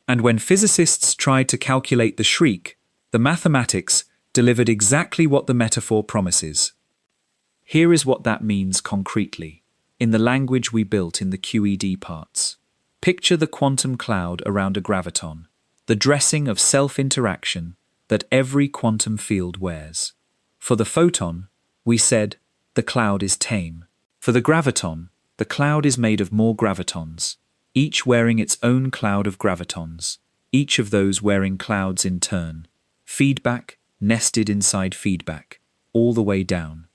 And when physicists tried to calculate the shriek, the mathematics delivered exactly what the metaphor promises. Here is what that means concretely, in the language we built in the QED parts. Picture the quantum cloud around a graviton, the dressing of self-interaction that every quantum field wears. For the photon, we said, the cloud is tame. For the graviton, the cloud is made of more gravitons, each wearing its own cloud of gravitons, each of those wearing clouds in turn. Feedback, nested inside feedback, all the way down.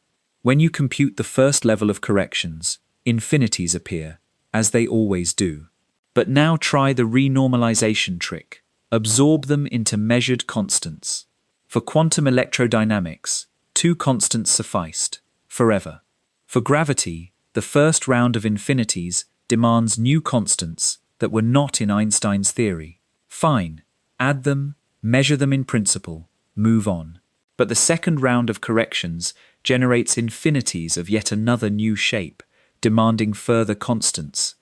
When you compute the first level of corrections, infinities appear, as they always do. But now try the renormalization trick. Absorb them into measured constants. For quantum electrodynamics, 2 constants sufficed, forever. For gravity, the first round of infinities demands new constants that were not in Einstein's theory. Fine, add them, measure them in principle, move on. But the second round of corrections generates infinities of yet another new shape, demanding further constants,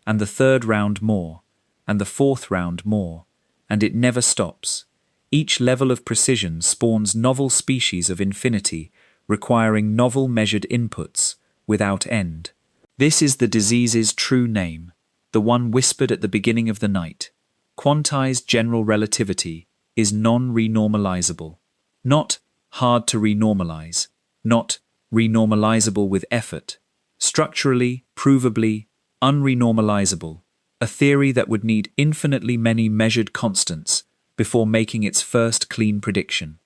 and the third round more, and the fourth round more, and it never stops. Each level of precision spawns novel species of infinity, requiring novel measured inputs, without end. This is the disease's true name, the one whispered at the beginning of the night. Quantized general relativity is non-renormalizable. Not hard to renormalize, not renormalizable with effort. Structurally, provably, unrenormalizable, a theory that would need infinitely many measured constants before making its first clean prediction.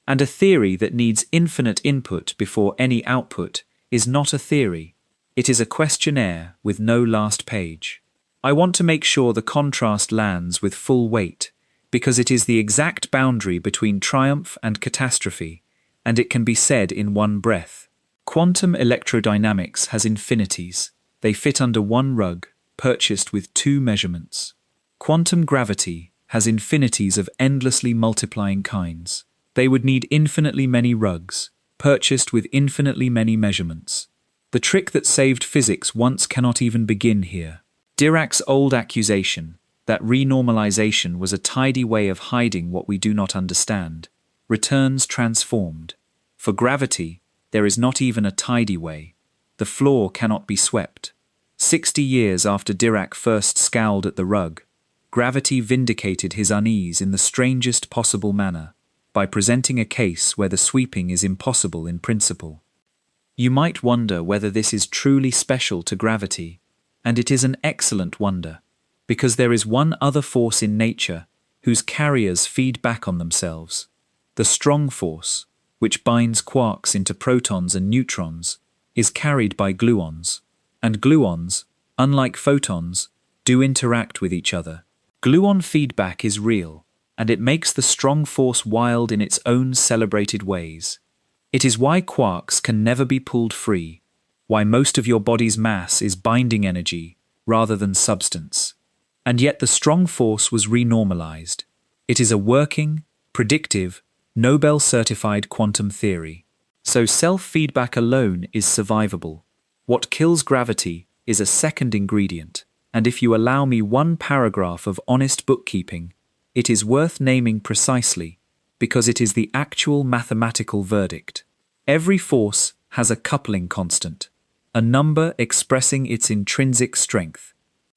And a theory that needs infinite input before any output is not a theory. It is a questionnaire with no last page. I want to make sure the contrast lands with full weight, because it is the exact boundary between triumph and catastrophe, and it can be said in one breath. Quantum electrodynamics has infinities. They fit under one rug, purchased with 2 measurements. Quantum gravity has infinities of endlessly multiplying kinds. They would need infinitely many rugs, purchased with infinitely many measurements. The trick that saved physics once cannot even begin here. Dirac's old accusation, that renormalization was a tidy way of hiding what we do not understand, returns transformed. For gravity, there is not even a tidy way. The floor cannot be swept. 60 years after Dirac first scowled at the rug, gravity vindicated his unease in the strangest possible manner, by presenting a case where the sweeping is impossible in principle. You might wonder whether this is truly special to gravity, and it is an excellent wonder, because there is one other force in nature whose carriers feed back on themselves. The strong force, which binds quarks into protons and neutrons, is carried by gluons, and gluons, unlike photons, do interact with each other. Gluon feedback is real, and it makes the strong force wild in its own celebrated ways. It is why quarks can never be pulled free, why most of your body's mass is binding energy rather than substance. And yet the strong force was renormalized. It is a working, predictive, Nobel-certified quantum theory. So self-feedback alone is survivable. What kills gravity is a second ingredient, and if you allow me one paragraph of honest bookkeeping, it is worth naming precisely, because it is the actual mathematical verdict. Every force has a coupling constant, a number expressing its intrinsic strength.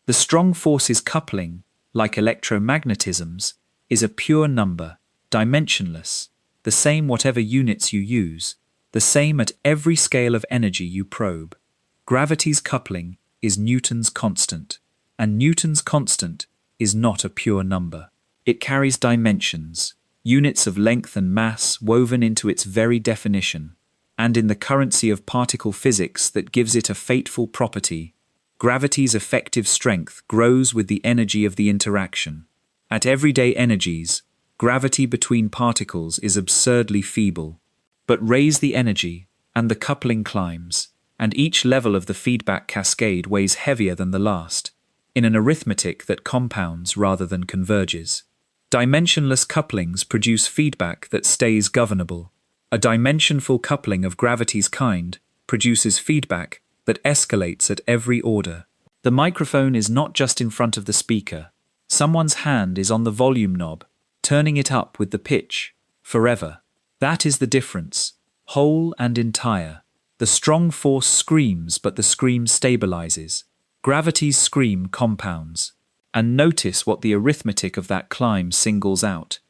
The strong force's coupling, like electromagnetism's, is a pure number, dimensionless, the same whatever units you use, the same at every scale of energy you probe. Gravity's coupling is Newton's constant, and Newton's constant is not a pure number. It carries dimensions, units of length and mass woven into its very definition, and in the currency of particle physics that gives it a fateful property, gravity's effective strength grows with the energy of the interaction. At everyday energies, gravity between particles is absurdly feeble, but raise the energy, and the coupling climbs, and each level of the feedback cascade weighs heavier than the last, in an arithmetic that compounds rather than converges. Dimensionless couplings produce feedback that stays governable. A dimensionful coupling of gravity's kind produces feedback that escalates at every order. The microphone is not just in front of the speaker. Someone's hand is on the volume knob, turning it up with the pitch, forever. That is the difference, whole and entire. The strong force screams, but the scream stabilizes. Gravity's scream compounds. And notice what the arithmetic of that climb singles out.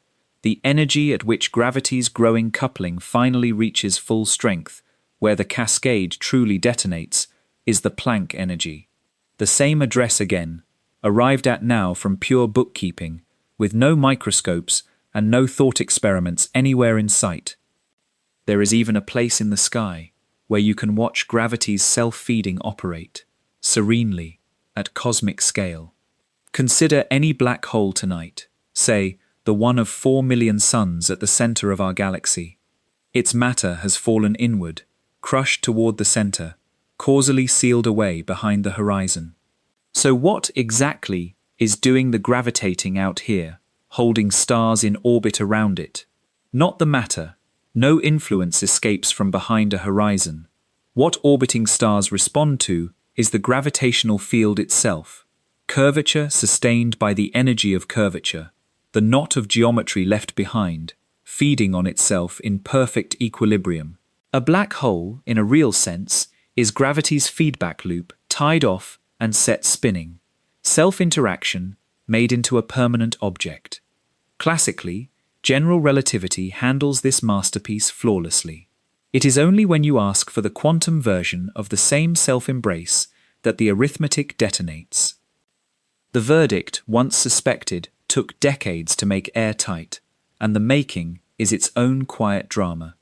The energy at which gravity's growing coupling finally reaches full strength, where the cascade truly detonates, is the Planck energy. The same address again, arrived at now from pure bookkeeping, with no microscopes and no thought experiments anywhere in sight. There is even a place in the sky where you can watch gravity's self-feeding operate, serenely, at cosmic scale. Consider any black hole tonight, say, the one of 4 million suns at the center of our galaxy. Its matter has fallen inward, crushed toward the center, causally sealed away behind the horizon. So what exactly is doing the gravitating out here, holding stars in orbit around it? Not the matter. No influence escapes from behind a horizon. What orbiting stars respond to is the gravitational field itself, curvature sustained by the energy of curvature, the knot of geometry left behind, feeding on itself in perfect equilibrium. A black hole, in a real sense, is gravity's feedback loop tied off and set spinning, self-interaction made into a permanent object. Classically, general relativity handles this masterpiece flawlessly. It is only when you ask for the quantum version of the same self-embrace that the arithmetic detonates. The verdict, once suspected, took decades to make airtight, and the making is its own quiet drama.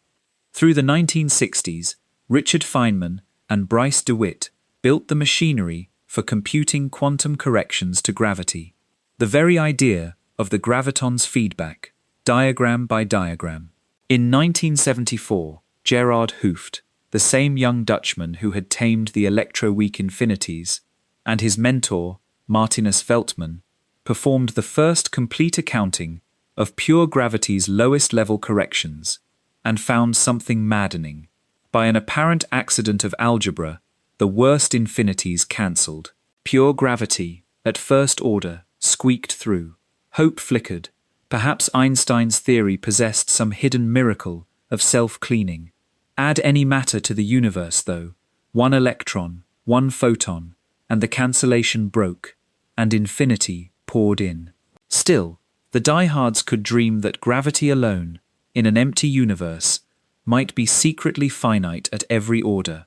Through the 1960s, Richard Feynman and Bryce DeWitt built the machinery for computing quantum corrections to gravity. The very idea of the graviton's feedback, diagram by diagram. In 1974, Gerard Hooft, the same young Dutchman who had tamed the electroweak infinities, and his mentor, Martinus Veltman, performed the first complete accounting of pure gravity's lowest level corrections, and found something maddening. By an apparent accident of algebra, the worst infinities cancelled. Pure gravity, at first order, squeaked through. Hope flickered. Perhaps Einstein's theory possessed some hidden miracle of self-cleaning. Add any matter to the universe, though. One electron, one photon, and the cancellation broke, and infinity poured in. Still, the diehards could dream that gravity alone, in an empty universe, might be secretly finite at every order.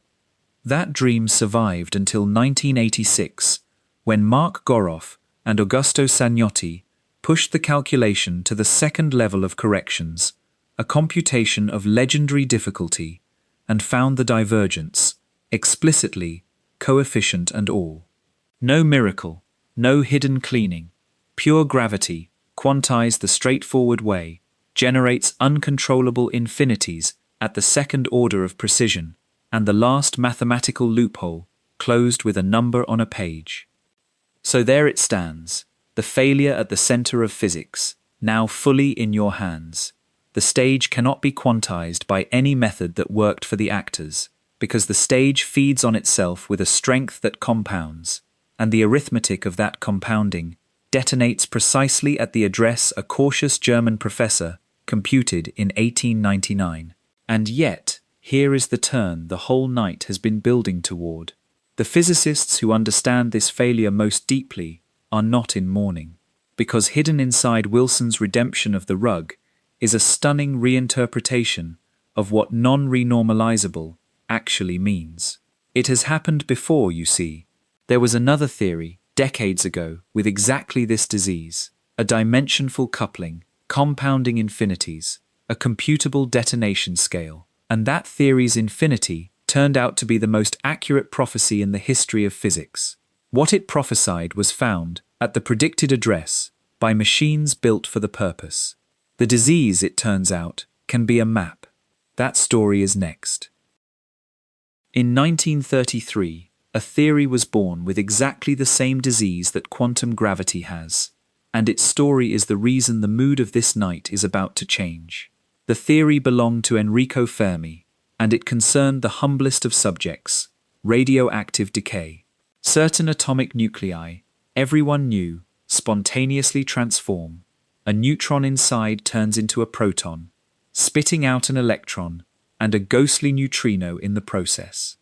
That dream survived until 1986, when Mark Goroff and Augusto Sagnotti pushed the calculation to the second level of corrections, a computation of legendary difficulty, and found the divergence, explicitly, coefficient and all. No miracle, no hidden cleaning. Pure gravity, quantized the straightforward way, generates uncontrollable infinities at the second order of precision, and the last mathematical loophole closed with a number on a page. So there it stands, the failure at the center of physics, now fully in your hands. The stage cannot be quantized by any method that worked for the actors, because the stage feeds on itself with a strength that compounds, and the arithmetic of that compounding detonates precisely at the address a cautious German professor computed in 1899. And yet, here is the turn the whole night has been building toward. The physicists who understand this failure most deeply are not in mourning, because hidden inside Wilson's redemption of the rug is a stunning reinterpretation of what non-renormalizable actually means. It has happened before, you see. There was another theory, decades ago, with exactly this disease, a dimensionful coupling, compounding infinities, a computable detonation scale, and that theory's infinity turned out to be the most accurate prophecy in the history of physics. What it prophesied was found, at the predicted address, by machines built for the purpose. The disease, it turns out, can be a map. That story is next. In 1933, a theory was born with exactly the same disease that quantum gravity has, and its story is the reason the mood of this night is about to change. The theory belonged to Enrico Fermi, and it concerned the humblest of subjects, radioactive decay. Certain atomic nuclei, everyone knew, spontaneously transform. A neutron inside turns into a proton, spitting out an electron, and a ghostly neutrino in the process.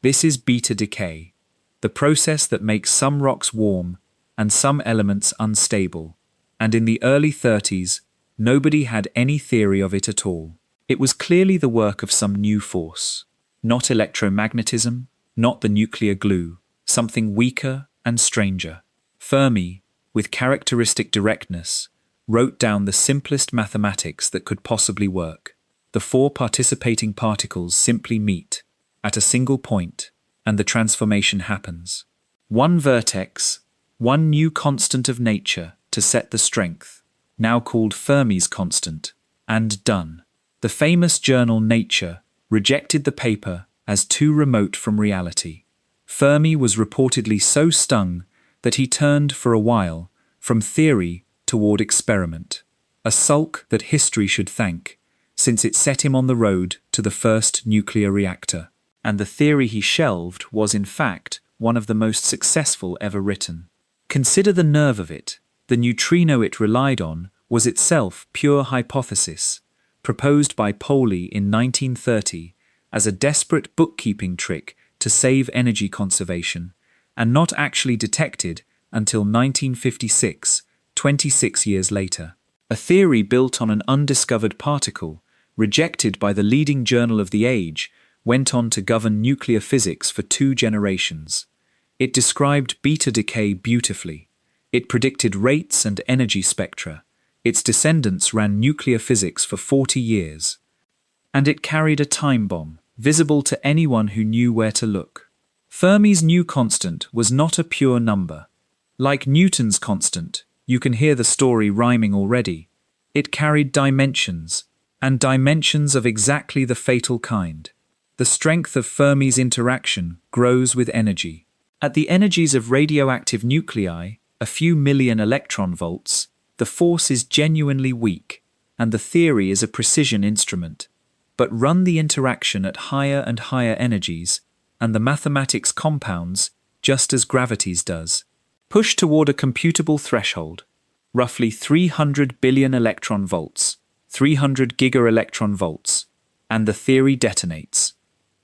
This is beta decay, the process that makes some rocks warm and some elements unstable, and in the early 30s, nobody had any theory of it at all. It was clearly the work of some new force, not electromagnetism, not the nuclear glue, something weaker and stranger. Fermi, with characteristic directness, wrote down the simplest mathematics that could possibly work. The four participating particles simply meet at a single point, and the transformation happens. One vertex, one new constant of nature to set the strength, now called Fermi's constant, and done. The famous journal Nature rejected the paper as too remote from reality. Fermi was reportedly so stung that he turned for a while from theory toward experiment, a sulk that history should thank, since it set him on the road to the first nuclear reactor. And the theory he shelved was, in fact, one of the most successful ever written. Consider the nerve of it. The neutrino it relied on was itself pure hypothesis, proposed by Pauli in 1930 as a desperate bookkeeping trick to save energy conservation, and not actually detected until 1956, 26 years later. A theory built on an undiscovered particle, rejected by the leading journal of the age, went on to govern nuclear physics for 2 generations. It described beta decay beautifully. It predicted rates and energy spectra. Its descendants ran nuclear physics for 40 years. And it carried a time bomb, visible to anyone who knew where to look. Fermi's new constant was not a pure number. Like Newton's constant, you can hear the story rhyming already. It carried dimensions, and dimensions of exactly the fatal kind. The strength of Fermi's interaction grows with energy. At the energies of radioactive nuclei, a few million electron volts, the force is genuinely weak, and the theory is a precision instrument. But run the interaction at higher and higher energies, and the mathematics compounds, just as gravity's does. Push toward a computable threshold, roughly 300 billion electron volts, 300 giga-electron volts, and the theory detonates.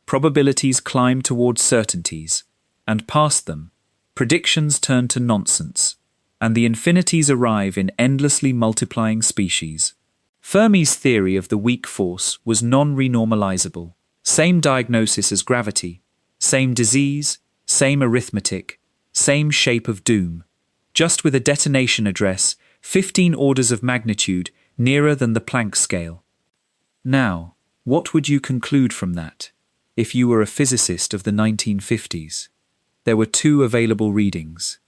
Probabilities climb towards certainties, and past them, predictions turn to nonsense, and the infinities arrive in endlessly multiplying species. Fermi's theory of the weak force was non-renormalizable. Same diagnosis as gravity, same disease, same arithmetic, same shape of doom, just with a detonation address 15 orders of magnitude nearer than the Planck scale. Now, what would you conclude from that, if you were a physicist of the 1950s? There were two available readings.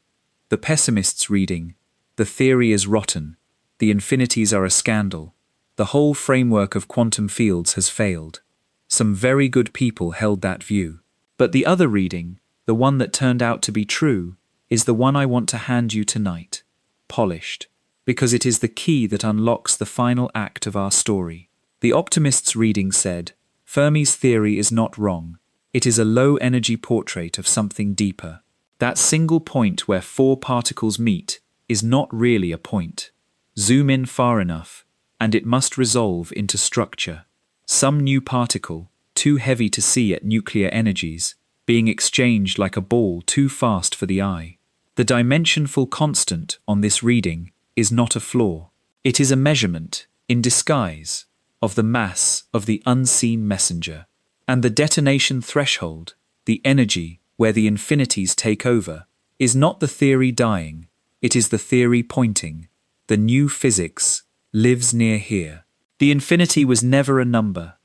The pessimist's reading, the theory is rotten, the infinities are a scandal, the whole framework of quantum fields has failed. Some very good people held that view. But the other reading, the one that turned out to be true, is the one I want to hand you tonight, polished, because it is the key that unlocks the final act of our story. The optimist's reading said, Fermi's theory is not wrong. It is a low-energy portrait of something deeper. That single point where four particles meet is not really a point. Zoom in far enough, and it must resolve into structure. Some new particle, too heavy to see at nuclear energies, being exchanged like a ball too fast for the eye. The dimensionful constant on this reading is not a flaw. It is a measurement, in disguise, of the mass of the unseen messenger. And the detonation threshold, the energy where the infinities take over, is not the theory dying, it is the theory pointing. The new physics lives near here. The infinity was never a number.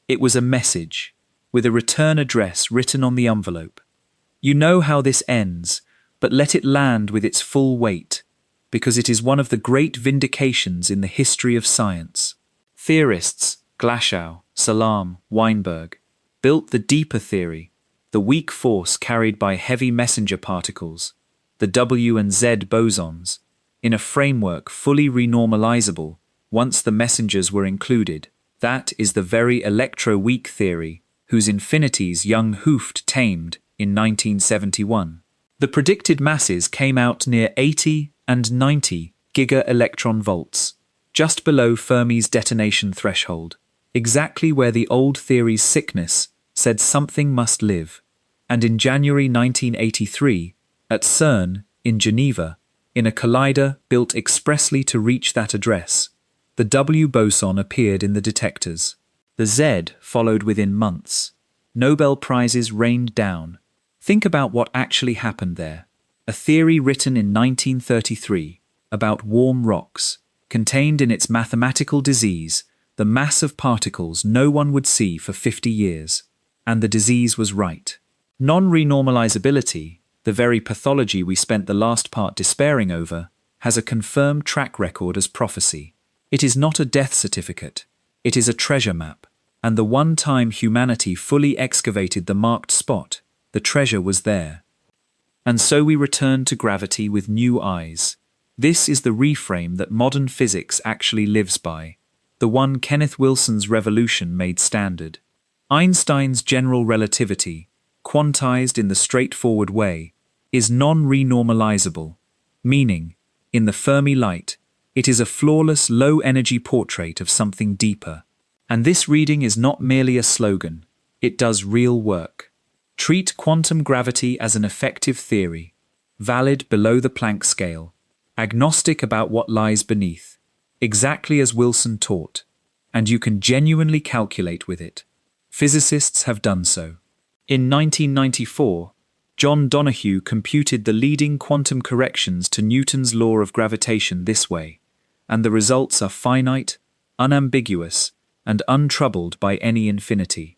It was a message, with a return address written on the envelope. You know how this ends, but let it land with its full weight, because it is one of the great vindications in the history of science. Theorists, Glashow, Salam, Weinberg, built the deeper theory, the weak force carried by heavy messenger particles, the W and Z bosons, in a framework fully renormalizable once the messengers were included. That is the very electro-weak theory whose infinities Young Hooft tamed in 1971. The predicted masses came out near 80 and 90 giga-electron volts, just below Fermi's detonation threshold, exactly where the old theory's sickness said something must live. And in January 1983, at CERN, in Geneva, in a collider built expressly to reach that address, the W boson appeared in the detectors. The Z followed within months. Nobel Prizes rained down. Think about what actually happened there. A theory written in 1933 about warm rocks, contained in its mathematical disease the mass of particles no one would see for 50 years. And the disease was right. Non-renormalizability, the very pathology we spent the last part despairing over, has a confirmed track record as prophecy. It is not a death certificate. It is a treasure map. And the one time humanity fully excavated the marked spot, the treasure was there. And so we return to gravity with new eyes. This is the reframe that modern physics actually lives by, the one Kenneth Wilson's revolution made standard. Einstein's general relativity, quantized in the straightforward way, is non-renormalizable, meaning, in the Fermi light, it is a flawless low-energy portrait of something deeper. And this reading is not merely a slogan, it does real work. Treat quantum gravity as an effective theory, valid below the Planck scale, agnostic about what lies beneath, exactly as Wilson taught, and you can genuinely calculate with it. Physicists have done so. In 1994, John Donahue computed the leading quantum corrections to Newton's law of gravitation this way, and the results are finite, unambiguous, and untroubled by any infinity.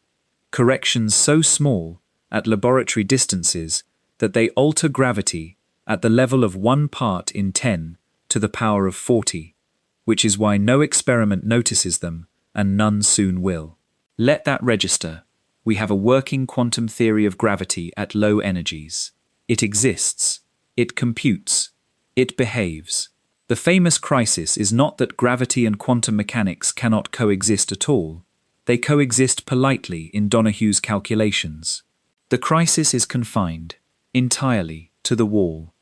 Corrections so small, at laboratory distances, that they alter gravity at the level of 1 part in 10 to the power of 40, which is why no experiment notices them, and none soon will. Let that register. We have a working quantum theory of gravity at low energies. It exists. It computes. It behaves. The famous crisis is not that gravity and quantum mechanics cannot coexist at all. They coexist politely in Donahue's calculations. The crisis is confined, entirely, to the wall.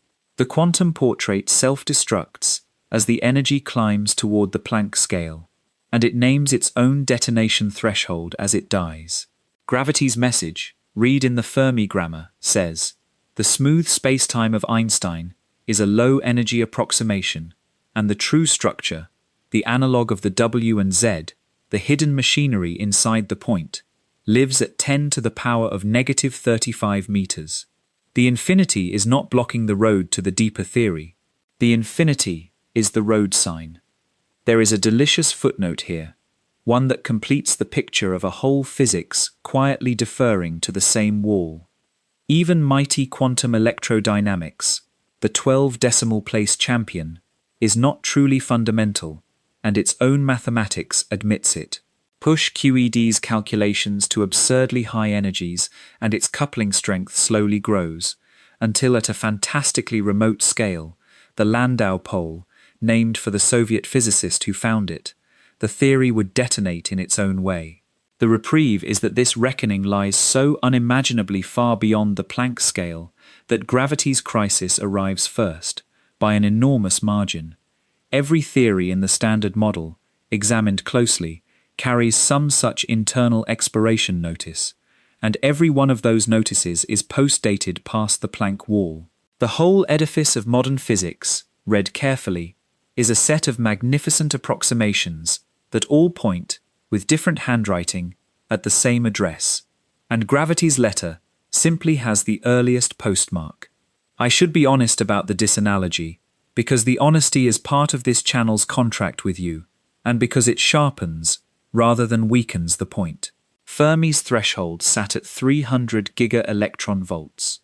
The quantum portrait self-destructs as the energy climbs toward the Planck scale, and it names its own detonation threshold as it dies. Gravity's message, read in the Fermi grammar, says, "The smooth spacetime of Einstein is a low-energy approximation, and the true structure, the analog of the W and Z, the hidden machinery inside the point, lives at 10 to the power of negative 35 meters. The infinity is not blocking the road to the deeper theory. The infinity is the road sign." There is a delicious footnote here, one that completes the picture of a whole physics quietly deferring to the same wall. Even mighty quantum electrodynamics, the 12 decimal place champion, is not truly fundamental, and its own mathematics admits it. Push QED's calculations to absurdly high energies, and its coupling strength slowly grows, until at a fantastically remote scale, the Landau pole, named for the Soviet physicist who found it, the theory would detonate in its own way. The reprieve is that this reckoning lies so unimaginably far beyond the Planck scale that gravity's crisis arrives first, by an enormous margin. Every theory in the Standard Model, examined closely, carries some such internal expiration notice, and every one of those notices is post-dated past the Planck wall. The whole edifice of modern physics, read carefully, is a set of magnificent approximations that all point, with different handwriting, at the same address, and gravity's letter simply has the earliest postmark. I should be honest about the disanalogy, because the honesty is part of this channel's contract with you, and because it sharpens, rather than weakens the point. Fermi's threshold sat at 300 giga-electron volts,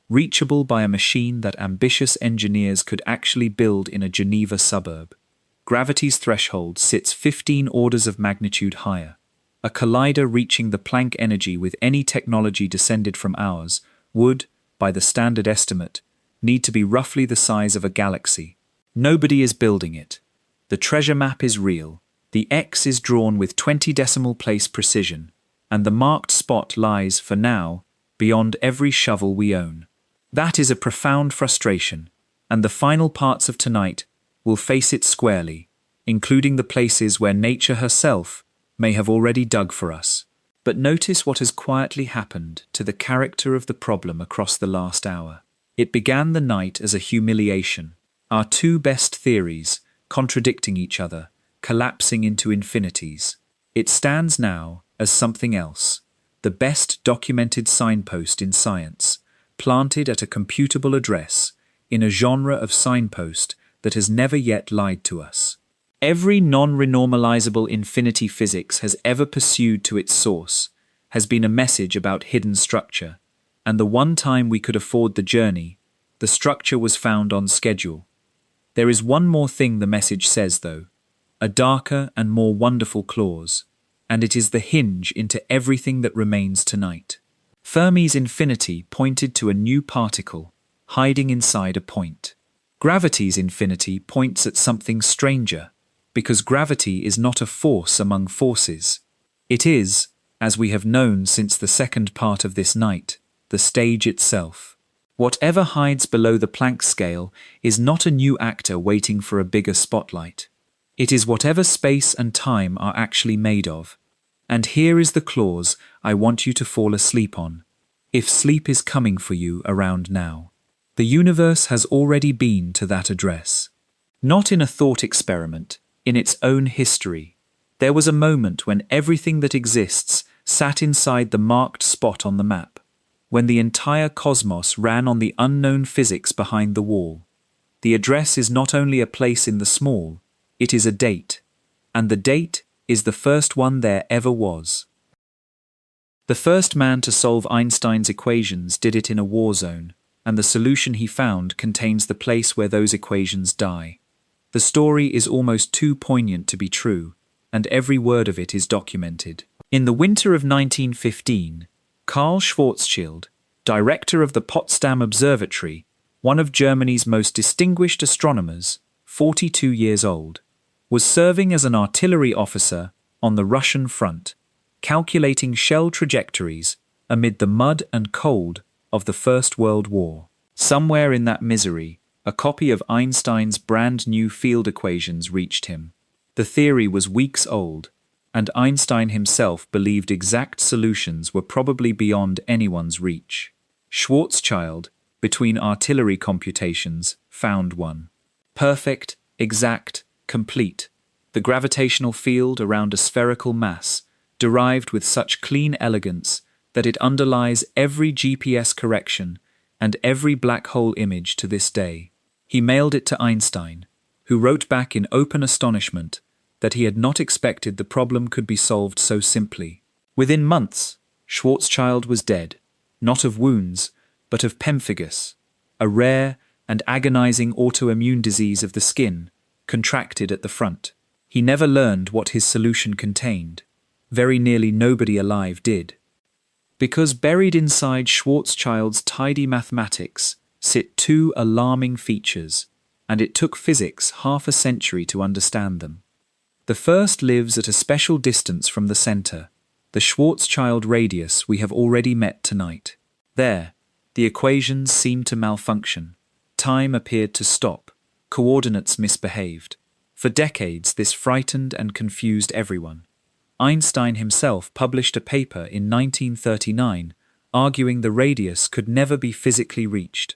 reachable by a machine that ambitious engineers could actually build in a Geneva suburb. Gravity's threshold sits 15 orders of magnitude higher. A collider reaching the Planck energy with any technology descended from ours would, by the standard estimate, need to be roughly the size of a galaxy. Nobody is building it. The treasure map is real. The X is drawn with 20 decimal place precision, and the marked spot lies, for now, beyond every shovel we own. That is a profound frustration, and the final parts of tonight will face it squarely, including the places where nature herself may have already dug for us. But notice what has quietly happened to the character of the problem across the last hour. It began the night as a humiliation, our two best theories, contradicting each other, collapsing into infinities. It stands now as something else, the best documented signpost in science, planted at a computable address, in a genre of signpost that has never yet lied to us. Every non-renormalizable infinity physics has ever pursued to its source has been a message about hidden structure, and the one time we could afford the journey, the structure was found on schedule. There is one more thing the message says, though, a darker and more wonderful clause, and it is the hinge into everything that remains tonight. Fermi's infinity pointed to a new particle, hiding inside a point. Gravity's infinity points at something stranger, because gravity is not a force among forces. It is, as we have known since the second part of this night, the stage itself. Whatever hides below the Planck scale is not a new actor waiting for a bigger spotlight. It is whatever space and time are actually made of. And here is the clause I want you to fall asleep on, if sleep is coming for you around now. The universe has already been to that address. Not in a thought experiment, in its own history. There was a moment when everything that exists sat inside the marked spot on the map, when the entire cosmos ran on the unknown physics behind the wall. The address is not only a place in the small, it is a date, and the date is the first one there ever was. The first man to solve Einstein's equations did it in a war zone, and the solution he found contains the place where those equations die. The story is almost too poignant to be true, and every word of it is documented. In the winter of 1915, Karl Schwarzschild, director of the Potsdam Observatory, one of Germany's most distinguished astronomers, 42 years old, was serving as an artillery officer on the Russian front, calculating shell trajectories amid the mud and cold of the First World War. Somewhere in that misery, a copy of Einstein's brand new field equations reached him. The theory was weeks old, and Einstein himself believed exact solutions were probably beyond anyone's reach. Schwarzschild, between artillery computations, found one. Perfect, exact, complete. The gravitational field around a spherical mass, derived with such clean elegance that it underlies every GPS correction and every black hole image to this day. He mailed it to Einstein, who wrote back in open astonishment that he had not expected the problem could be solved so simply. Within months, Schwarzschild was dead, not of wounds, but of pemphigus, a rare and agonizing autoimmune disease of the skin, contracted at the front. He never learned what his solution contained. Very nearly nobody alive did. Because buried inside Schwarzschild's tidy mathematics sit two alarming features, and it took physics half a century to understand them. The first lives at a special distance from the center, the Schwarzschild radius we have already met tonight. There, the equations seemed to malfunction. Time appeared to stop. Coordinates misbehaved. For decades, this frightened and confused everyone. Einstein himself published a paper in 1939 arguing the radius could never be physically reached.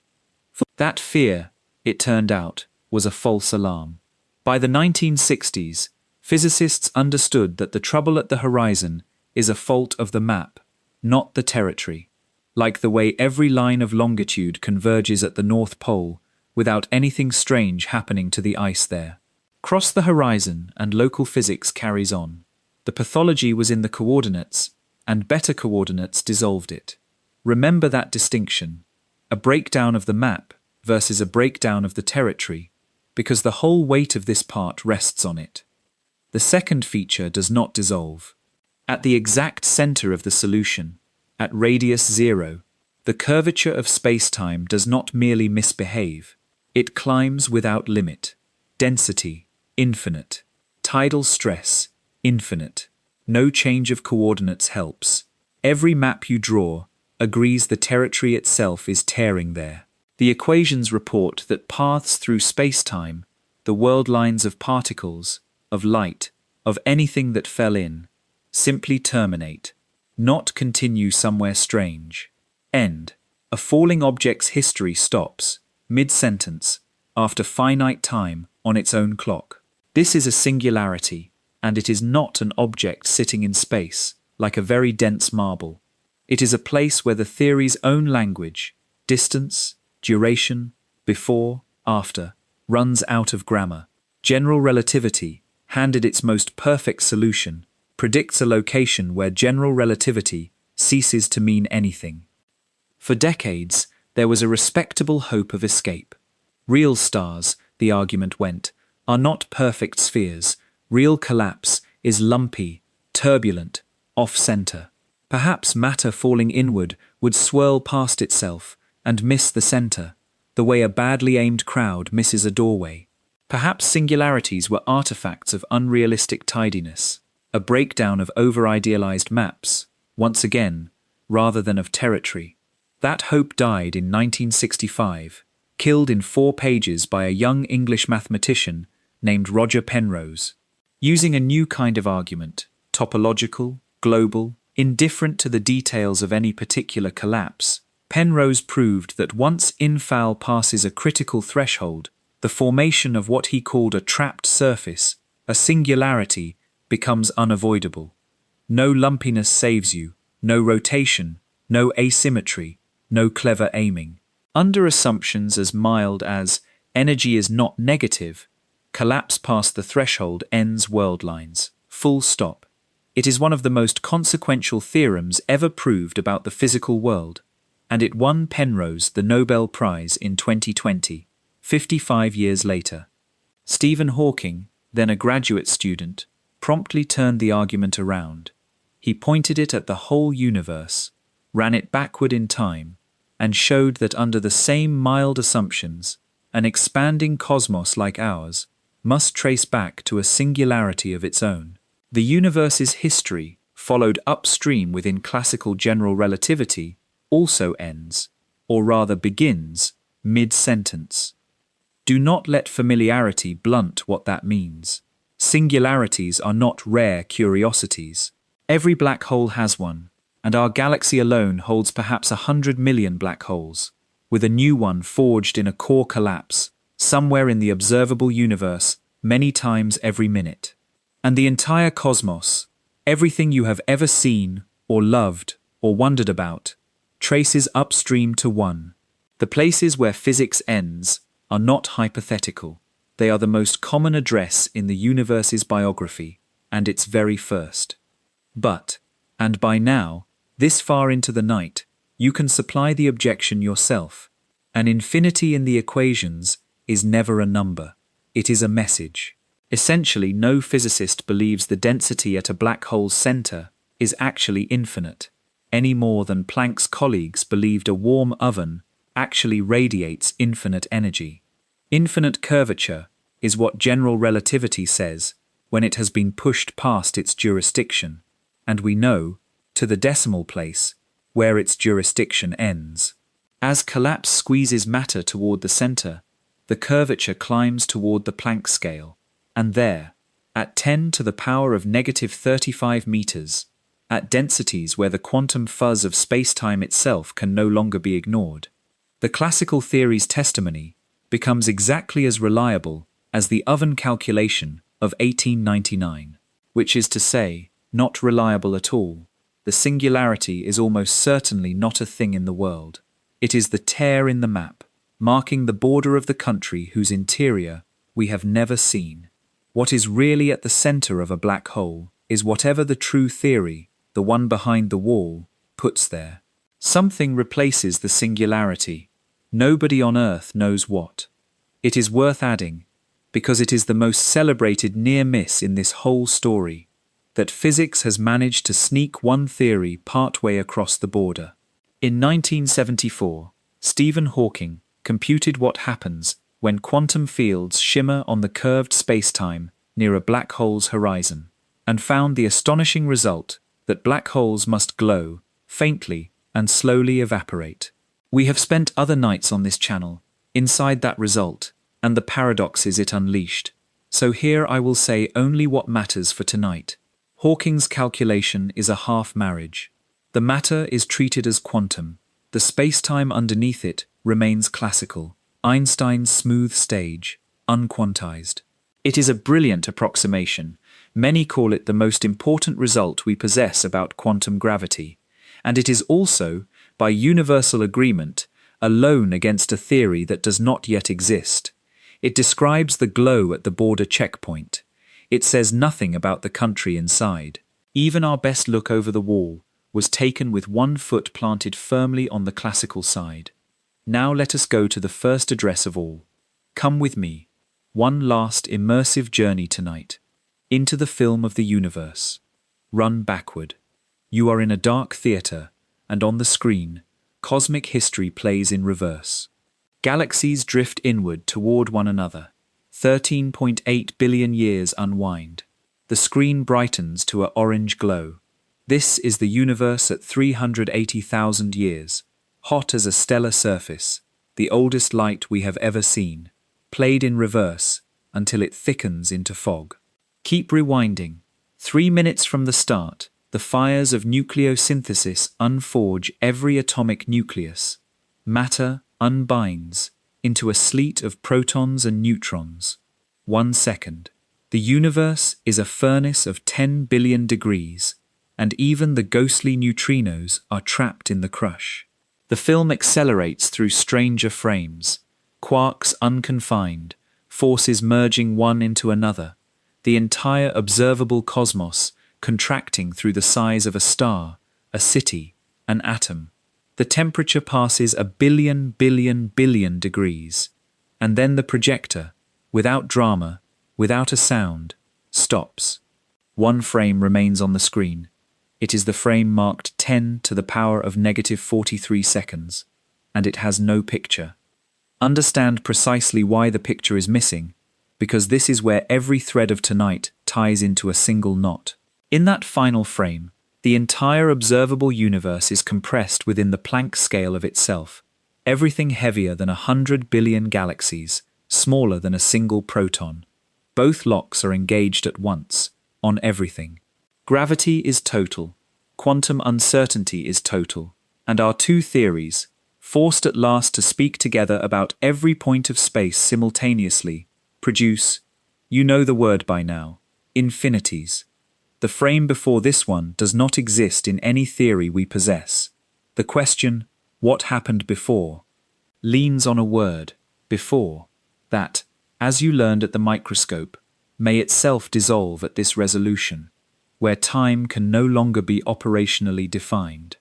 That fear, it turned out, was a false alarm. By the 1960s, physicists understood that the trouble at the horizon is a fault of the map, not the territory. Like the way every line of longitude converges at the North Pole without anything strange happening to the ice there. Cross the horizon and local physics carries on. The pathology was in the coordinates, and Bethe coordinates dissolved it. Remember that distinction, a breakdown of the map versus a breakdown of the territory, because the whole weight of this part rests on it. The second feature does not dissolve. At the exact center of the solution, at radius 0, the curvature of spacetime does not merely misbehave, it climbs without limit. Density, infinite. Tidal stress, infinite. No change of coordinates helps. Every map you draw agrees the territory itself is tearing there. The equations report that paths through spacetime, the world lines of particles, of light, of anything that fell in, simply terminate, not continue somewhere strange. End. A falling object's history stops, mid-sentence, after finite time on its own clock. This is a singularity, and it is not an object sitting in space, like a very dense marble. It is a place where the theory's own language, distance, duration, before, after, runs out of grammar. General relativity, handed its most perfect solution, predicts a location where general relativity ceases to mean anything. For decades, there was a respectable hope of escape. Real stars, the argument went, are not perfect spheres. Real collapse is lumpy, turbulent, off-center. Perhaps matter falling inward would swirl past itself and miss the center, the way a badly aimed crowd misses a doorway. Perhaps singularities were artifacts of unrealistic tidiness, a breakdown of over-idealized maps, once again, rather than of territory. That hope died in 1965, killed in 4 pages by a young English mathematician named Roger Penrose. Using a new kind of argument, topological, global, indifferent to the details of any particular collapse, Penrose proved that once infall passes a critical threshold, the formation of what he called a trapped surface, a singularity, becomes unavoidable. No lumpiness saves you, no rotation, no asymmetry, no clever aiming. Under assumptions as mild as energy is not negative, collapse past the threshold ends world lines. Full stop. It is one of the most consequential theorems ever proved about the physical world, and it won Penrose the Nobel Prize in 2020, 55 years later. Stephen Hawking, then a graduate student, promptly turned the argument around. He pointed it at the whole universe, ran it backward in time, and showed that under the same mild assumptions, an expanding cosmos like ours must trace back to a singularity of its own. The universe's history, followed upstream within classical general relativity, also ends, or rather begins, mid-sentence. Do not let familiarity blunt what that means. Singularities are not rare curiosities. Every black hole has one, and our galaxy alone holds perhaps 100 million black holes, with a new one forged in a core collapse, somewhere in the observable universe, many times every minute. And the entire cosmos, everything you have ever seen, or loved, or wondered about, traces upstream to one. The places where physics ends are not hypothetical. They are the most common address in the universe's biography, and its very first. But, and by now, this far into the night, you can supply the objection yourself. An infinity in the equations is never a number. It is a message. Essentially, no physicist believes the density at a black hole's center is actually infinite, any more than Planck's colleagues believed a warm oven actually radiates infinite energy. Infinite curvature is what general relativity says when it has been pushed past its jurisdiction, and we know, to the decimal place, where its jurisdiction ends. As collapse squeezes matter toward the center, the curvature climbs toward the Planck scale, and there, at 10 to the power of negative 35 meters, at densities where the quantum fuzz of spacetime itself can no longer be ignored, the classical theory's testimony becomes exactly as reliable as the oven calculation of 1899, which is to say, not reliable at all. The singularity is almost certainly not a thing in the world. It is the tear in the map, marking the border of the country whose interior we have never seen. What is really at the center of a black hole is whatever the true theory, the one behind the wall, puts there. Something replaces the singularity. Nobody on Earth knows what. It is worth adding, because it is the most celebrated near miss in this whole story, that physics has managed to sneak one theory partway across the border. In 1974, Stephen Hawking computed what happens when quantum fields shimmer on the curved spacetime near a black hole's horizon, and found the astonishing result that black holes must glow, faintly, and slowly evaporate. We have spent other nights on this channel, inside that result, and the paradoxes it unleashed, so here I will say only what matters for tonight. Hawking's calculation is a half-marriage. The matter is treated as quantum. The spacetime underneath it remains classical, Einstein's smooth stage, unquantized. It is a brilliant approximation. Many call it the most important result we possess about quantum gravity, and it is also, by universal agreement, alone against a theory that does not yet exist. It describes the glow at the border checkpoint. It says nothing about the country inside. Even our best look over the wall was taken with one foot planted firmly on the classical side. Now let us go to the first address of all. Come with me. One last immersive journey tonight. Into the film of the universe. Run backward. You are in a dark theater, and on the screen, cosmic history plays in reverse. Galaxies drift inward toward one another. 13.8 billion years unwind. The screen brightens to an orange glow. This is the universe at 380,000 years, hot as a stellar surface, the oldest light we have ever seen, played in reverse until it thickens into fog. Keep rewinding. 3 minutes from the start, the fires of nucleosynthesis unforge every atomic nucleus. Matter unbinds into a sleet of protons and neutrons. 1 second. The universe is a furnace of 10 billion degrees, and even the ghostly neutrinos are trapped in the crush. The film accelerates through stranger frames, quarks unconfined, forces merging one into another, the entire observable cosmos contracting through the size of a star, a city, an atom. The temperature passes a billion degrees, and then the projector, without drama, without a sound, stops. One frame remains on the screen. It is the frame marked 10 to the power of negative 43 seconds, and it has no picture. Understand precisely why the picture is missing, because this is where every thread of tonight ties into a single knot. In that final frame, the entire observable universe is compressed within the Planck scale of itself, everything heavier than 100 billion galaxies, smaller than a single proton. Both locks are engaged at once, on everything. Gravity is total, quantum uncertainty is total, and our two theories, forced at last to speak together about every point of space simultaneously, produce, you know the word by now, infinities. The frame before this one does not exist in any theory we possess. The question, what happened before, leans on a word, before, that, as you learned at the microscope, may itself dissolve at this resolution, where time can no longer be operationally defined.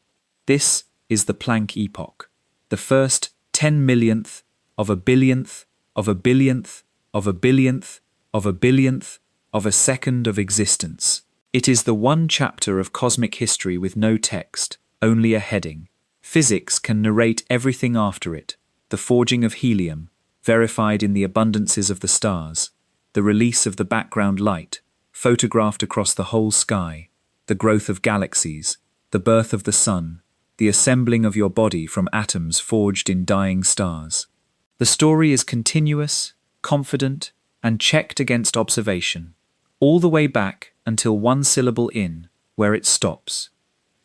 This is the Planck epoch, the first 10 millionth of a billionth of a billionth of a billionth of a billionth of a second of existence. It is the one chapter of cosmic history with no text, only a heading. Physics can narrate everything after it, the forging of helium, verified in the abundances of the stars, the release of the background light, photographed across the whole sky, the growth of galaxies, the birth of the sun, the assembling of your body from atoms forged in dying stars. The story is continuous, confident, and checked against observation, all the way back until one syllable in, where it stops.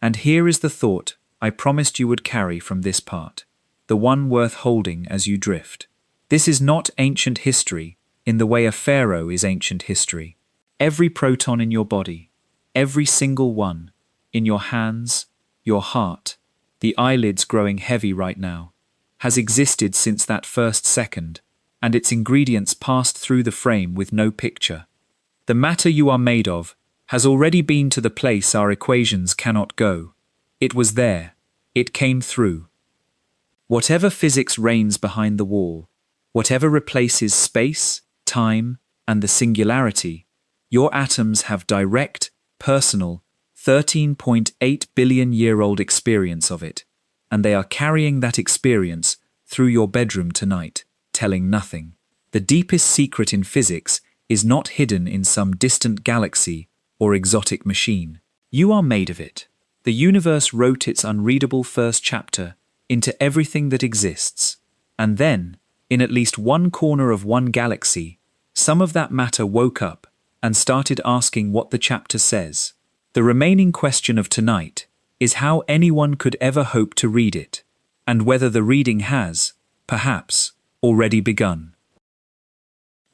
And here is the thought I promised you would carry from this part, the one worth holding as you drift. This is not ancient history in the way a pharaoh is ancient history. Every proton in your body, every single one, in your hands, your heart, the eyelids growing heavy right now, has existed since that first second, and its ingredients passed through the frame with no picture. The matter you are made of has already been to the place our equations cannot go. It was there. It came through. Whatever physics reigns behind the wall, whatever replaces space, time, and the singularity, your atoms have direct, personal, 13.8 billion-year-old experience of it, and they are carrying that experience through your bedroom tonight, telling nothing. The deepest secret in physics is not hidden in some distant galaxy or exotic machine. You are made of it. The universe wrote its unreadable first chapter into everything that exists, and then, in at least one corner of one galaxy, some of that matter woke up and started asking what the chapter says. The remaining question of tonight is how anyone could ever hope to read it, and whether the reading has, perhaps, already begun.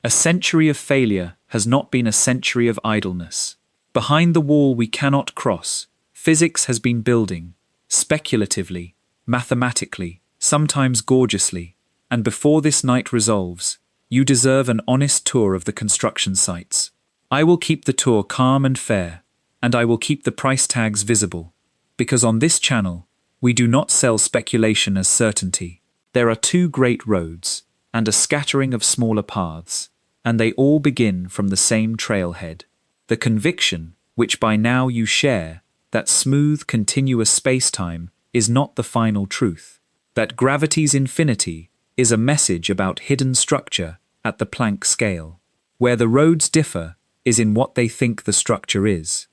A century of failure has not been a century of idleness. Behind the wall we cannot cross, physics has been building, speculatively, mathematically, sometimes gorgeously, and before this night resolves, you deserve an honest tour of the construction sites. I will keep the tour calm and fair, and I will keep the price tags visible, because on this channel, we do not sell speculation as certainty. There are two great roads, and a scattering of smaller paths, and they all begin from the same trailhead. The conviction, which by now you share, that smooth, continuous space-time is not the final truth, that gravity's infinity is a message about hidden structure at the Planck scale. Where the roads differ is in what they think the structure is.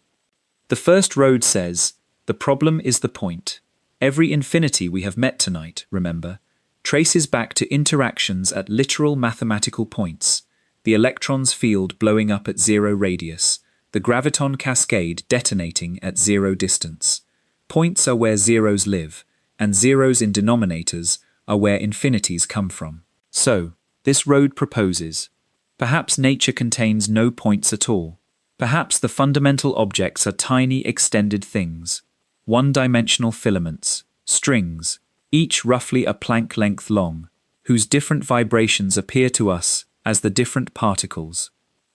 The first road says, the problem is the point. Every infinity we have met tonight, remember, traces back to interactions at literal mathematical points, the electron's field blowing up at zero radius, the graviton cascade detonating at zero distance. Points are where zeros live, and zeros in denominators are where infinities come from. So, this road proposes, perhaps nature contains no points at all. Perhaps the fundamental objects are tiny extended things, one-dimensional filaments, strings, each roughly a Planck length long, whose different vibrations appear to us as the different particles,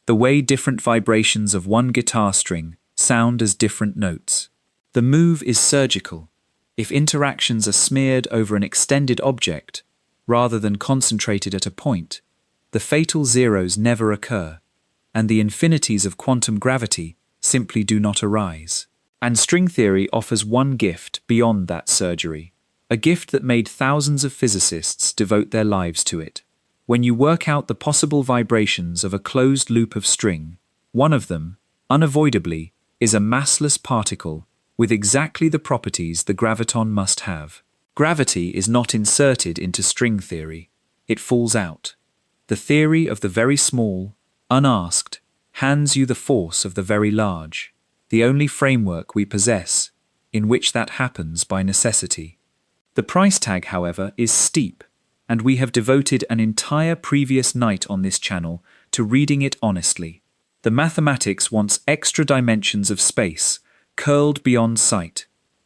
the way different vibrations of one guitar string sound as different notes. The move is surgical. If interactions are smeared over an extended object, rather than concentrated at a point, the fatal zeros never occur, and the infinities of quantum gravity simply do not arise. And string theory offers one gift beyond that surgery, a gift that made thousands of physicists devote their lives to it. When you work out the possible vibrations of a closed loop of string, one of them, unavoidably, is a massless particle with exactly the properties the graviton must have. Gravity is not inserted into string theory, it falls out. The theory of the very small, unasked, hands you the force of the very large, the only framework we possess in which that happens by necessity. The price tag, however, is steep, and we have devoted an entire previous night on this channel to reading it honestly. The mathematics wants extra dimensions of space, curled beyond sight.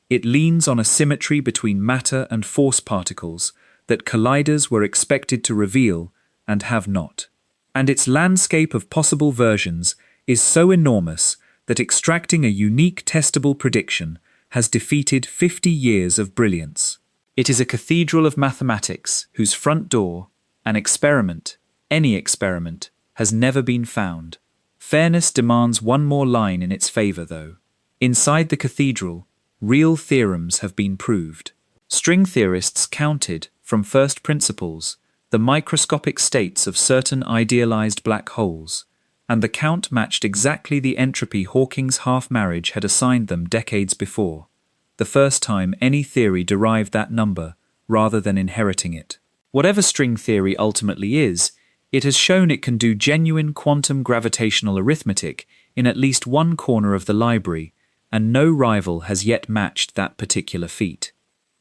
It leans on a symmetry between matter and force particles that colliders were expected to reveal and have not. And its landscape of possible versions is so enormous that extracting a unique testable prediction has defeated 50 years of brilliance. It is a cathedral of mathematics whose front door, an experiment, any experiment, has never been found. Fairness demands one more line in its favor, though. Inside the cathedral, real theorems have been proved. String theorists counted, from first principles, the microscopic states of certain idealized black holes, and the count matched exactly the entropy Hawking's half-marriage had assigned them decades before, the first time any theory derived that number rather than inheriting it. Whatever string theory ultimately is, it has shown it can do genuine quantum gravitational arithmetic in at least one corner of the library, and no rival has yet matched that particular feat.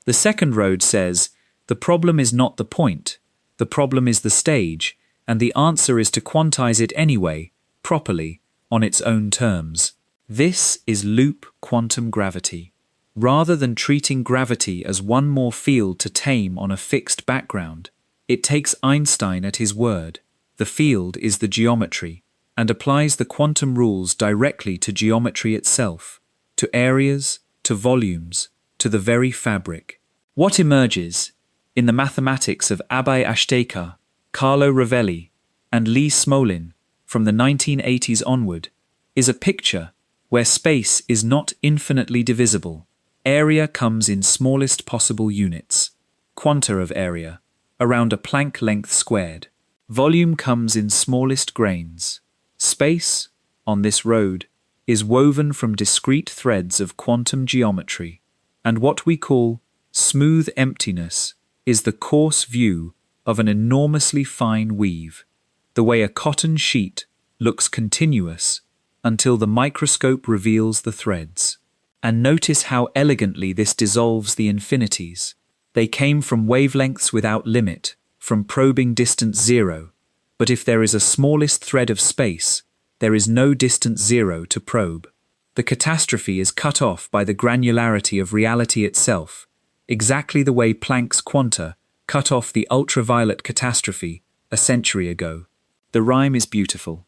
The second road says, the problem is not the point, the problem is the stage, and the answer is to quantize it anyway, properly, on its own terms. This is loop quantum gravity. Rather than treating gravity as one more field to tame on a fixed background, it takes Einstein at his word. The field is the geometry, and applies the quantum rules directly to geometry itself, to areas, to volumes, to the very fabric. What emerges, in the mathematics of Abhay Ashtekar, Carlo Rovelli, and Lee Smolin, from the 1980s onward, is a picture where space is not infinitely divisible. Area comes in smallest possible units, quanta of area, around a Planck length squared. Volume comes in smallest grains. Space, on this road, is woven from discrete threads of quantum geometry, and what we call smooth emptiness is the coarse view of an enormously fine weave, the way a cotton sheet looks continuous until the microscope reveals the threads. And notice how elegantly this dissolves the infinities. They came from wavelengths without limit, from probing distance zero, but if there is a smallest thread of space, there is no distance zero to probe. The catastrophe is cut off by the granularity of reality itself, exactly the way Planck's quanta cut off the ultraviolet catastrophe a century ago. The rhyme is beautiful.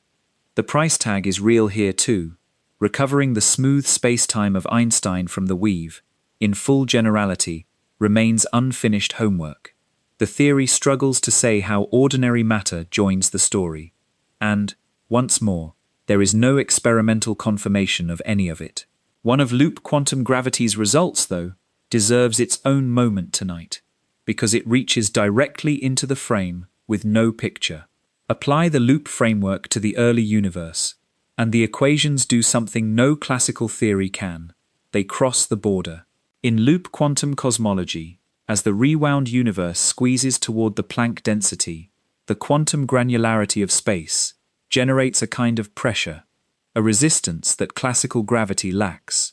The price tag is real here too. Recovering the smooth space-time of Einstein from the weave, in full generality, remains unfinished homework. The theory struggles to say how ordinary matter joins the story. And, once more, there is no experimental confirmation of any of it. One of loop quantum gravity's results, though, deserves its own moment tonight, because it reaches directly into the frame with no picture. Apply the loop framework to the early universe, and the equations do something no classical theory can. They cross the border. In loop quantum cosmology, as the rewound universe squeezes toward the Planck density, the quantum granularity of space generates a kind of pressure, a resistance that classical gravity lacks.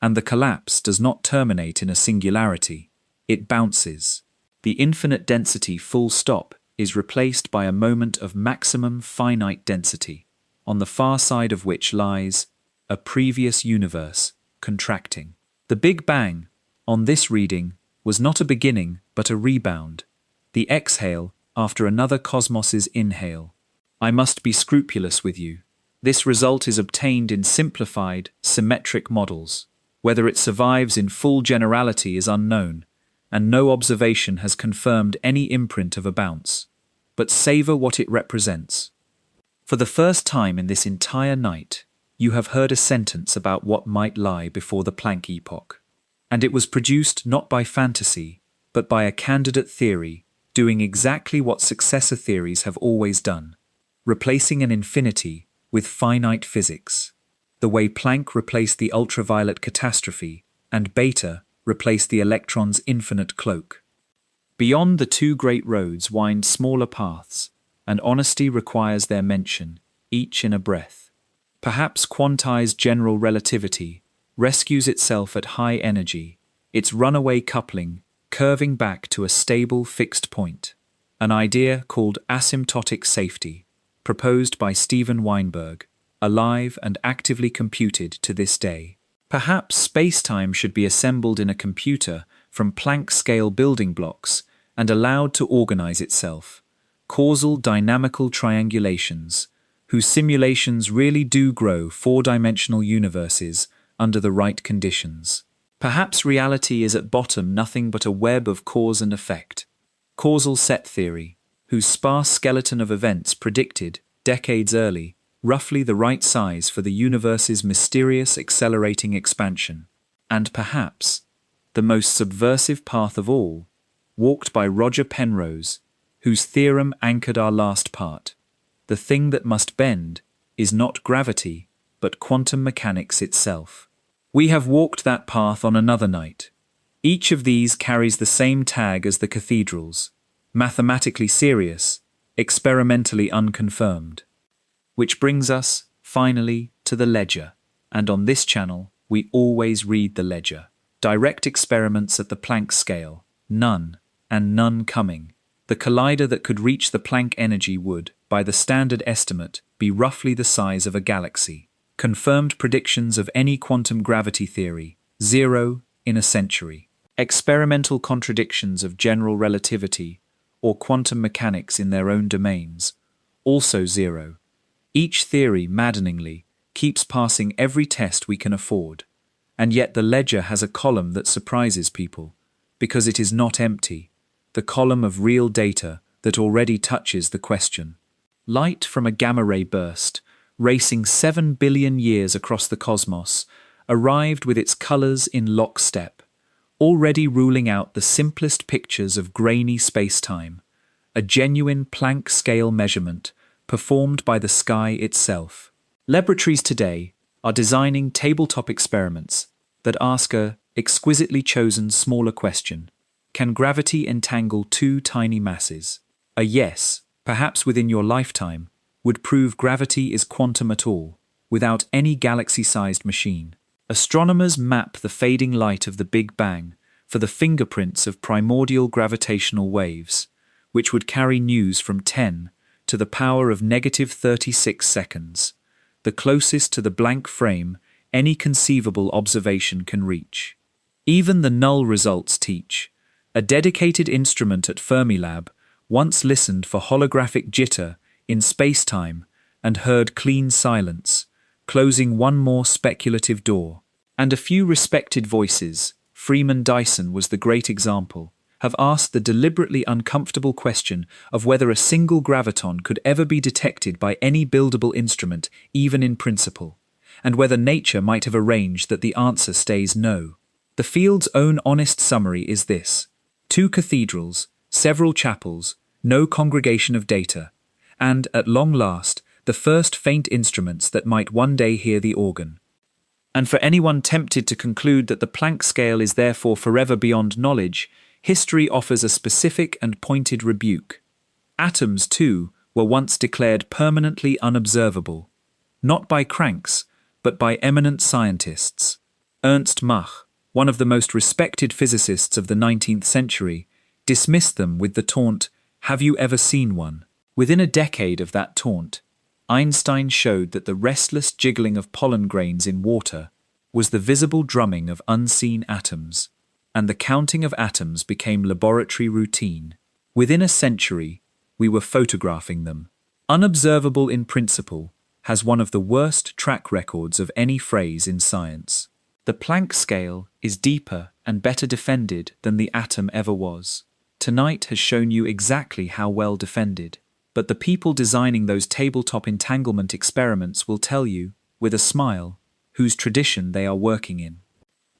And the collapse does not terminate in a singularity. It bounces. The infinite density full stop is replaced by a moment of maximum finite density, on the far side of which lies a previous universe contracting. The Big Bang, on this reading, was not a beginning but a rebound, the exhale after another cosmos's inhale. I must be scrupulous with you. This result is obtained in simplified, symmetric models. Whether it survives in full generality is unknown, and no observation has confirmed any imprint of a bounce. But savor what it represents. For the first time in this entire night, you have heard a sentence about what might lie before the Planck epoch. And it was produced not by fantasy, but by a candidate theory doing exactly what successor theories have always done, replacing an infinity with finite physics, the way Planck replaced the ultraviolet catastrophe and Bethe replaced the electron's infinite cloak. Beyond the two great roads wind smaller paths, and honesty requires their mention, each in a breath. Perhaps quantized general relativity rescues itself at high energy, its runaway coupling curving back to a stable fixed point, an idea called asymptotic safety, proposed by Steven Weinberg, alive and actively computed to this day. Perhaps space-time should be assembled in a computer from Planck-scale building blocks and allowed to organize itself, causal dynamical triangulations, whose simulations really do grow four-dimensional universes under the right conditions. Perhaps reality is at bottom nothing but a web of cause and effect. Causal set theory, whose sparse skeleton of events predicted, decades early, roughly the right size for the universe's mysterious accelerating expansion. And perhaps, the most subversive path of all, walked by Roger Penrose, whose theorem anchored our last part. The thing that must bend is not gravity, but quantum mechanics itself. We have walked that path on another night. Each of these carries the same tag as the cathedrals, mathematically serious, experimentally unconfirmed. Which brings us, finally, to the ledger, and on this channel, we always read the ledger. Direct experiments at the Planck scale, none, and none coming. The collider that could reach the Planck energy would, by the standard estimate, be roughly the size of a galaxy. Confirmed predictions of any quantum gravity theory, 0 in a century. Experimental contradictions of general relativity, or quantum mechanics in their own domains, also 0. Each theory, maddeningly, keeps passing every test we can afford, and yet the ledger has a column that surprises people, because it is not empty, the column of real data that already touches the question. Light from a gamma-ray burst, racing 7 billion years across the cosmos, arrived with its colors in lockstep, already ruling out the simplest pictures of grainy space-time, a genuine Planck-scale measurement performed by the sky itself. Laboratories today are designing tabletop experiments that ask a exquisitely chosen smaller question: can gravity entangle two tiny masses? A yes, perhaps within your lifetime, would prove gravity is quantum at all, without any galaxy-sized machine. Astronomers map the fading light of the Big Bang for the fingerprints of primordial gravitational waves, which would carry news from 10 to the power of -36 seconds, the closest to the blank frame any conceivable observation can reach. Even the null results teach. A dedicated instrument at Fermilab once listened for holographic jitter in space-time and heard clean silence, closing one more speculative door. And a few respected voices, Freeman Dyson was the great example, have asked the deliberately uncomfortable question of whether a single graviton could ever be detected by any buildable instrument, even in principle, and whether nature might have arranged that the answer stays no. The field's own honest summary is this: 2 cathedrals, several chapels, no congregation of data, and, at long last, the first faint instruments that might one day hear the organ. And for anyone tempted to conclude that the Planck scale is therefore forever beyond knowledge, history offers a specific and pointed rebuke. Atoms, too, were once declared permanently unobservable, not by cranks, but by eminent scientists. Ernst Mach, one of the most respected physicists of the 19th century, dismissed them with the taunt, "Have you ever seen one?" Within a decade of that taunt, Einstein showed that the restless jiggling of pollen grains in water was the visible drumming of unseen atoms, and the counting of atoms became laboratory routine. Within a century, we were photographing them. Unobservable in principle has one of the worst track records of any phrase in science. The Planck scale is deeper and better defended than the atom ever was. Tonight has shown you exactly how well defended. But the people designing those tabletop entanglement experiments will tell you, with a smile, whose tradition they are working in.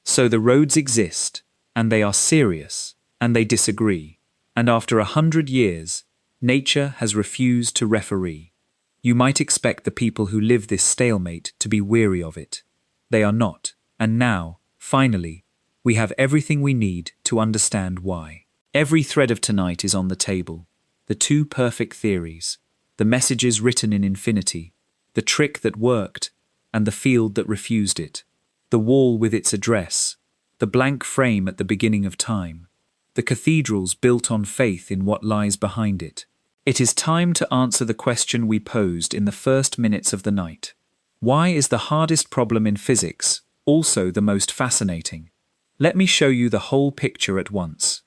So the roads exist, and they are serious, and they disagree, and after 100 years, nature has refused to referee. You might expect the people who live this stalemate to be weary of it. They are not, and now, finally, we have everything we need to understand why. Every thread of tonight is on the table. The 2 perfect theories, the messages written in infinity, the trick that worked, and the field that refused it, the wall with its address, the blank frame at the beginning of time, the cathedrals built on faith in what lies behind it. It is time to answer the question we posed in the first minutes of the night. Why is the hardest problem in physics also the most fascinating? Let me show you the whole picture at once.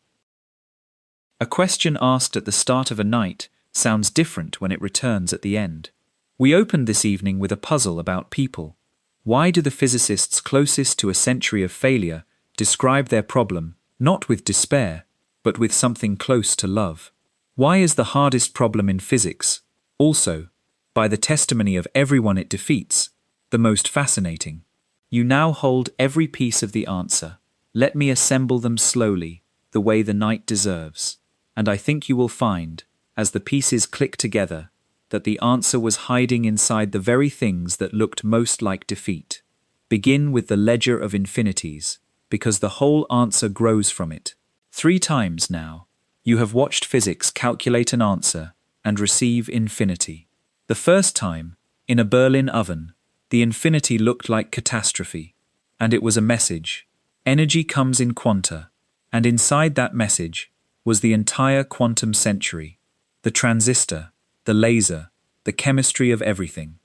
A question asked at the start of a night sounds different when it returns at the end. We opened this evening with a puzzle about people. Why do the physicists closest to a century of failure describe their problem not with despair, but with something close to love? Why is the hardest problem in physics also, by the testimony of everyone it defeats, the most fascinating? You now hold every piece of the answer. Let me assemble them slowly, the way the night deserves. And I think you will find, as the pieces click together, that the answer was hiding inside the very things that looked most like defeat. Begin with the ledger of infinities, because the whole answer grows from it. 3 times now, you have watched physics calculate an answer and receive infinity. The first time, in a Berlin oven, the infinity looked like catastrophe, and it was a message. Energy comes in quanta, and inside that message was the entire quantum century, the transistor, the laser, the chemistry of everything.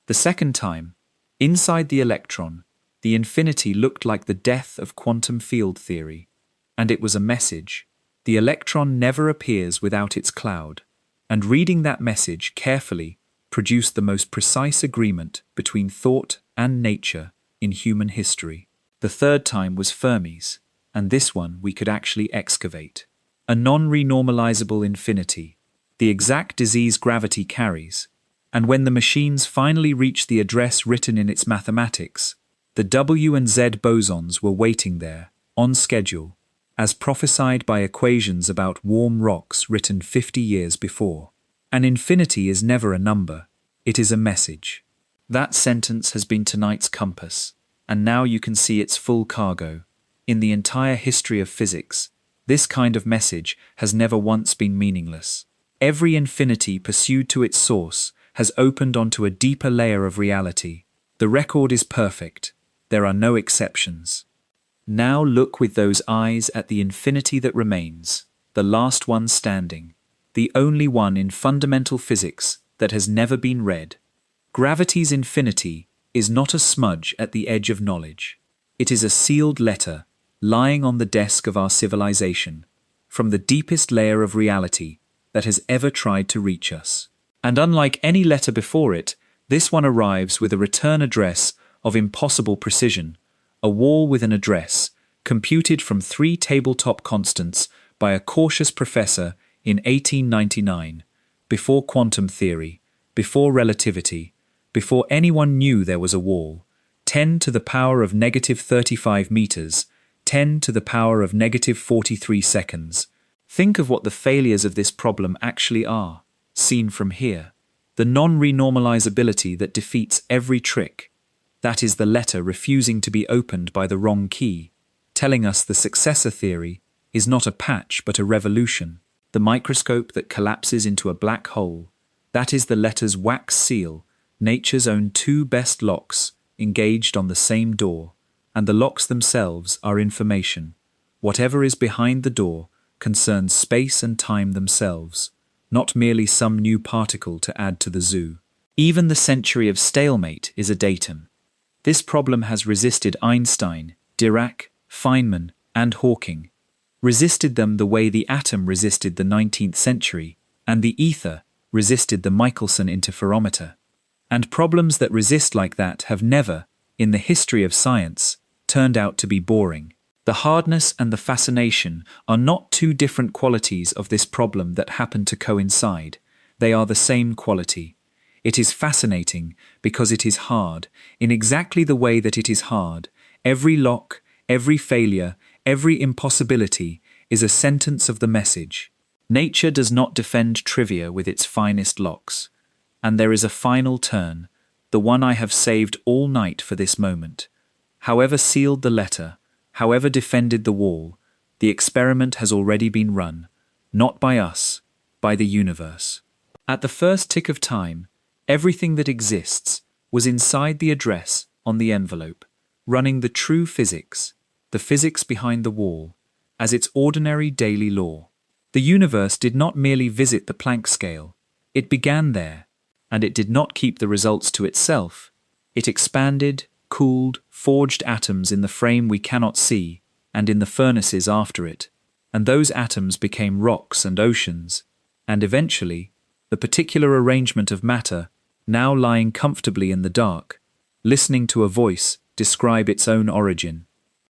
The second time, inside the electron, the infinity looked like the death of quantum field theory, and it was a message. The electron never appears without its cloud, and reading that message carefully produced the most precise agreement between thought and nature in human history. The third time was Fermi's, and this one we could actually excavate. A non-renormalizable infinity, the exact disease gravity carries, and when the machines finally reached the address written in its mathematics, the W and Z bosons were waiting there, on schedule, as prophesied by equations about warm rocks written 50 years before. An infinity is never a number, it is a message. That sentence has been tonight's compass, and now you can see its full cargo. In the entire history of physics, this kind of message has never once been meaningless. Every infinity pursued to its source has opened onto a deeper layer of reality. The record is perfect. There are no exceptions. Now look with those eyes at the infinity that remains, the last one standing, the only one in fundamental physics that has never been read. Gravity's infinity is not a smudge at the edge of knowledge. It is a sealed letter lying on the desk of our civilization, from the deepest layer of reality that has ever tried to reach us. And unlike any letter before it, this one arrives with a return address of impossible precision, a wall with an address, computed from 3 tabletop constants by a cautious professor in 1899, before quantum theory, before relativity, before anyone knew there was a wall. 10 to the power of negative 35 meters, 10 to the power of negative 43 seconds. Think of what the failures of this problem actually are, seen from here. The non-renormalizability that defeats every trick. That is the letter refusing to be opened by the wrong key, telling us the successor theory is not a patch but a revolution. The microscope that collapses into a black hole. That is the letter's wax seal, nature's own 2 best locks, engaged on the same door. And the locks themselves are information. Whatever is behind the door concerns space and time themselves, not merely some new particle to add to the zoo. Even the century of stalemate is a datum. This problem has resisted Einstein, Dirac, Feynman, and Hawking. Resisted them the way the atom resisted the 19th century, and the ether resisted the Michelson interferometer. And problems that resist like that have never, in the history of science, turned out to be boring. The hardness and the fascination are not 2 different qualities of this problem that happen to coincide. They are the same quality. It is fascinating because it is hard, in exactly the way that it is hard. Every lock, every failure, every impossibility is a sentence of the message. Nature does not defend trivia with its finest locks. And there is a final turn, the one I have saved all night for this moment. However sealed the letter, however defended the wall, the experiment has already been run, not by us, by the universe. At the first tick of time, everything that exists was inside the address on the envelope, running the true physics, the physics behind the wall, as its ordinary daily law. The universe did not merely visit the Planck scale, it began there, and it did not keep the results to itself. It expanded, cooled, forged atoms in the frame we cannot see, and in the furnaces after it, and those atoms became rocks and oceans, and eventually, the particular arrangement of matter, now lying comfortably in the dark, listening to a voice describe its own origin.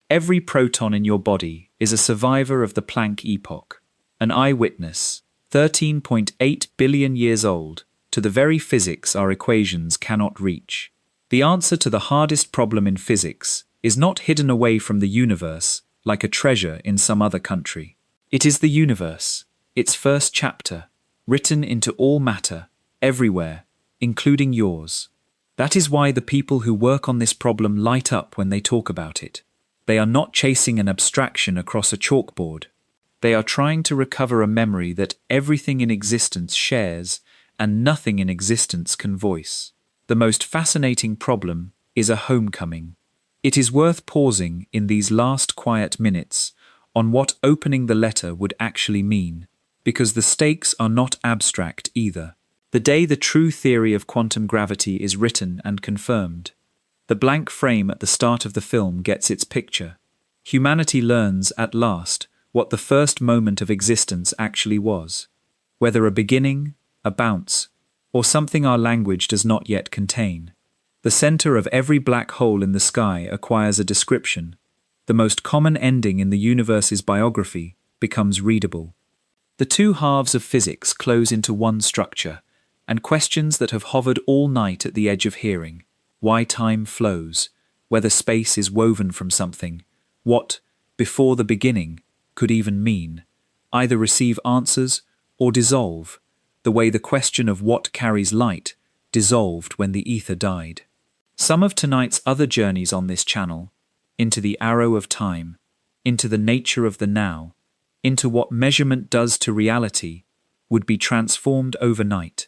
Every proton in your body is a survivor of the Planck epoch, an eyewitness, 13.8 billion years old, to the very physics our equations cannot reach. The answer to the hardest problem in physics is not hidden away from the universe like a treasure in some other country. It is the universe, its first chapter, written into all matter, everywhere, including yours. That is why the people who work on this problem light up when they talk about it. They are not chasing an abstraction across a chalkboard. They are trying to recover a memory that everything in existence shares and nothing in existence can voice. The most fascinating problem is a homecoming. It is worth pausing in these last quiet minutes on what opening the letter would actually mean, because the stakes are not abstract either. The day the true theory of quantum gravity is written and confirmed, the blank frame at the start of the film gets its picture. Humanity learns, at last, what the first moment of existence actually was, whether a beginning, a bounce, or something our language does not yet contain. The center of every black hole in the sky acquires a description. The most common ending in the universe's biography becomes readable. The two halves of physics close into one structure, and questions that have hovered all night at the edge of hearing, why time flows, whether space is woven from something, what, before the beginning, could even mean, either receive answers or dissolve, the way the question of what carries light dissolved when the ether died. Some of tonight's other journeys on this channel, into the arrow of time, into the nature of the now, into what measurement does to reality, would be transformed overnight,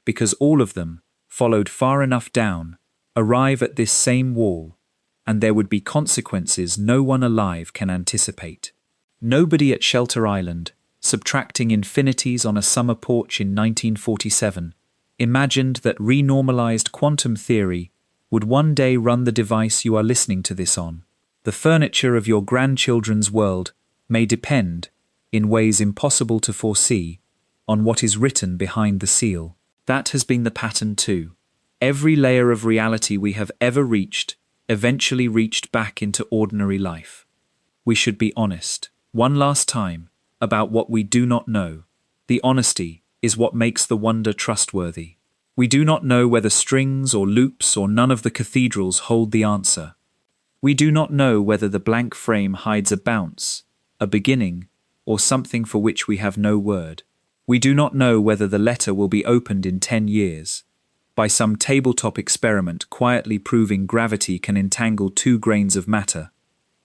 because all of them, followed far enough down, arrive at this same wall, and there would be consequences no one alive can anticipate. Nobody at Shelter Island, subtracting infinities on a summer porch in 1947, imagined that renormalized quantum theory would one day run the device you are listening to this on. The furniture of your grandchildren's world may depend, in ways impossible to foresee, on what is written behind the seal. That has been the pattern too. Every layer of reality we have ever reached eventually reached back into ordinary life. We should be honest, one last time, about what we do not know. The honesty is what makes the wonder trustworthy. We do not know whether strings or loops or none of the cathedrals hold the answer. We do not know whether the blank frame hides a bounce, a beginning, or something for which we have no word. We do not know whether the letter will be opened in 10 years, by some tabletop experiment quietly proving gravity can entangle 2 grains of matter,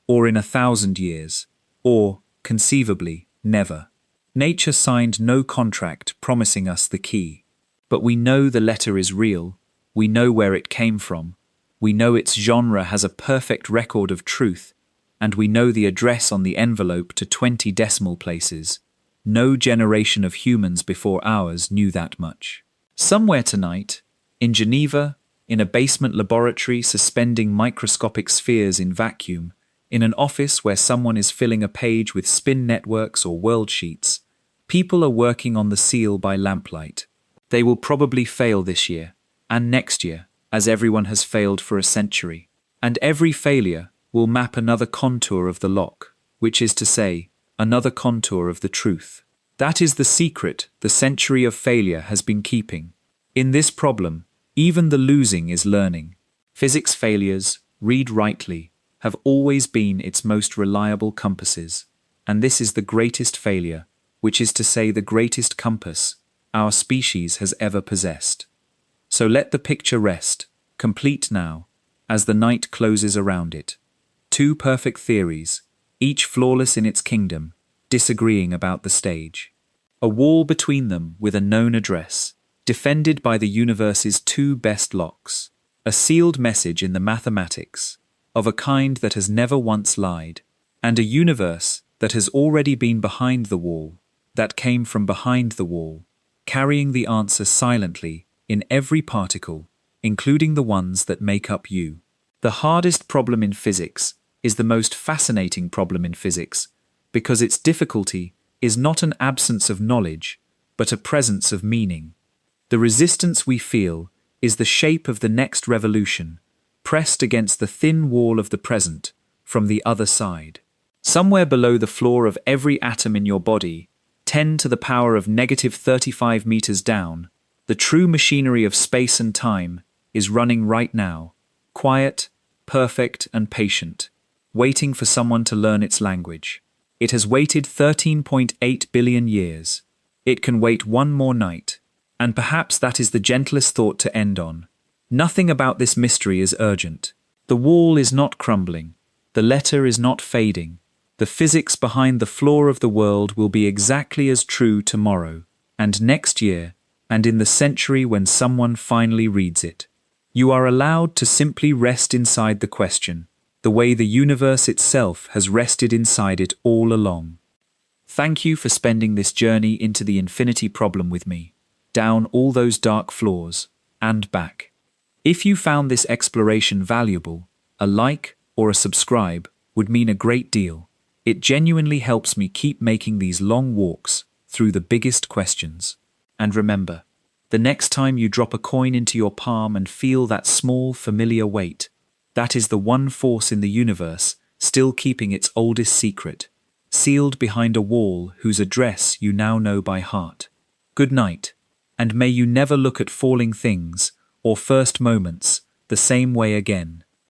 or in 1,000 years, or, conceivably, never. Nature signed no contract promising us the key, but we know the letter is real, we know where it came from, we know its genre has a perfect record of truth, and we know the address on the envelope to 20 decimal places. No generation of humans before ours knew that much. Somewhere tonight, in Geneva, in a basement laboratory suspending microscopic spheres in vacuum, in an office where someone is filling a page with spin networks or world sheets, people are working on the seal by lamplight. They will probably fail this year, and next year, as everyone has failed for a century. And every failure will map another contour of the lock, which is to say, another contour of the truth. That is the secret the century of failure has been keeping. In this problem, even the losing is learning. Physics failures, read rightly, have always been its most reliable compasses, and this is the greatest failure, which is to say the greatest compass, our species has ever possessed. So let the picture rest, complete now, as the night closes around it. 2 perfect theories, each flawless in its kingdom, disagreeing about the stage. A wall between them with a known address, defended by the universe's two best locks, a sealed message in the mathematics, of a kind that has never once lied, and a universe that has already been behind the wall, that came from behind the wall, carrying the answer silently in every particle, including the ones that make up you. The hardest problem in physics is the most fascinating problem in physics, because its difficulty is not an absence of knowledge, but a presence of meaning. The resistance we feel is the shape of the next revolution, pressed against the thin wall of the present from the other side. Somewhere below the floor of every atom in your body, 10 to the power of negative 35 meters down, the true machinery of space and time is running right now, quiet, perfect and patient, waiting for someone to learn its language. It has waited 13.8 billion years. It can wait one more night, and perhaps that is the gentlest thought to end on. Nothing about this mystery is urgent. The wall is not crumbling. The letter is not fading. The physics behind the floor of the world will be exactly as true tomorrow, and next year, and in the century when someone finally reads it. You are allowed to simply rest inside the question, the way the universe itself has rested inside it all along. Thank you for spending this journey into the infinity problem with me, down all those dark floors, and back. If you found this exploration valuable, a like or a subscribe would mean a great deal. It genuinely helps me keep making these long walks through the biggest questions. And remember, the next time you drop a coin into your palm and feel that small, familiar weight, that is the one force in the universe still keeping its oldest secret, sealed behind a wall whose address you now know by heart. Good night, and may you never look at falling things or first moments the same way again.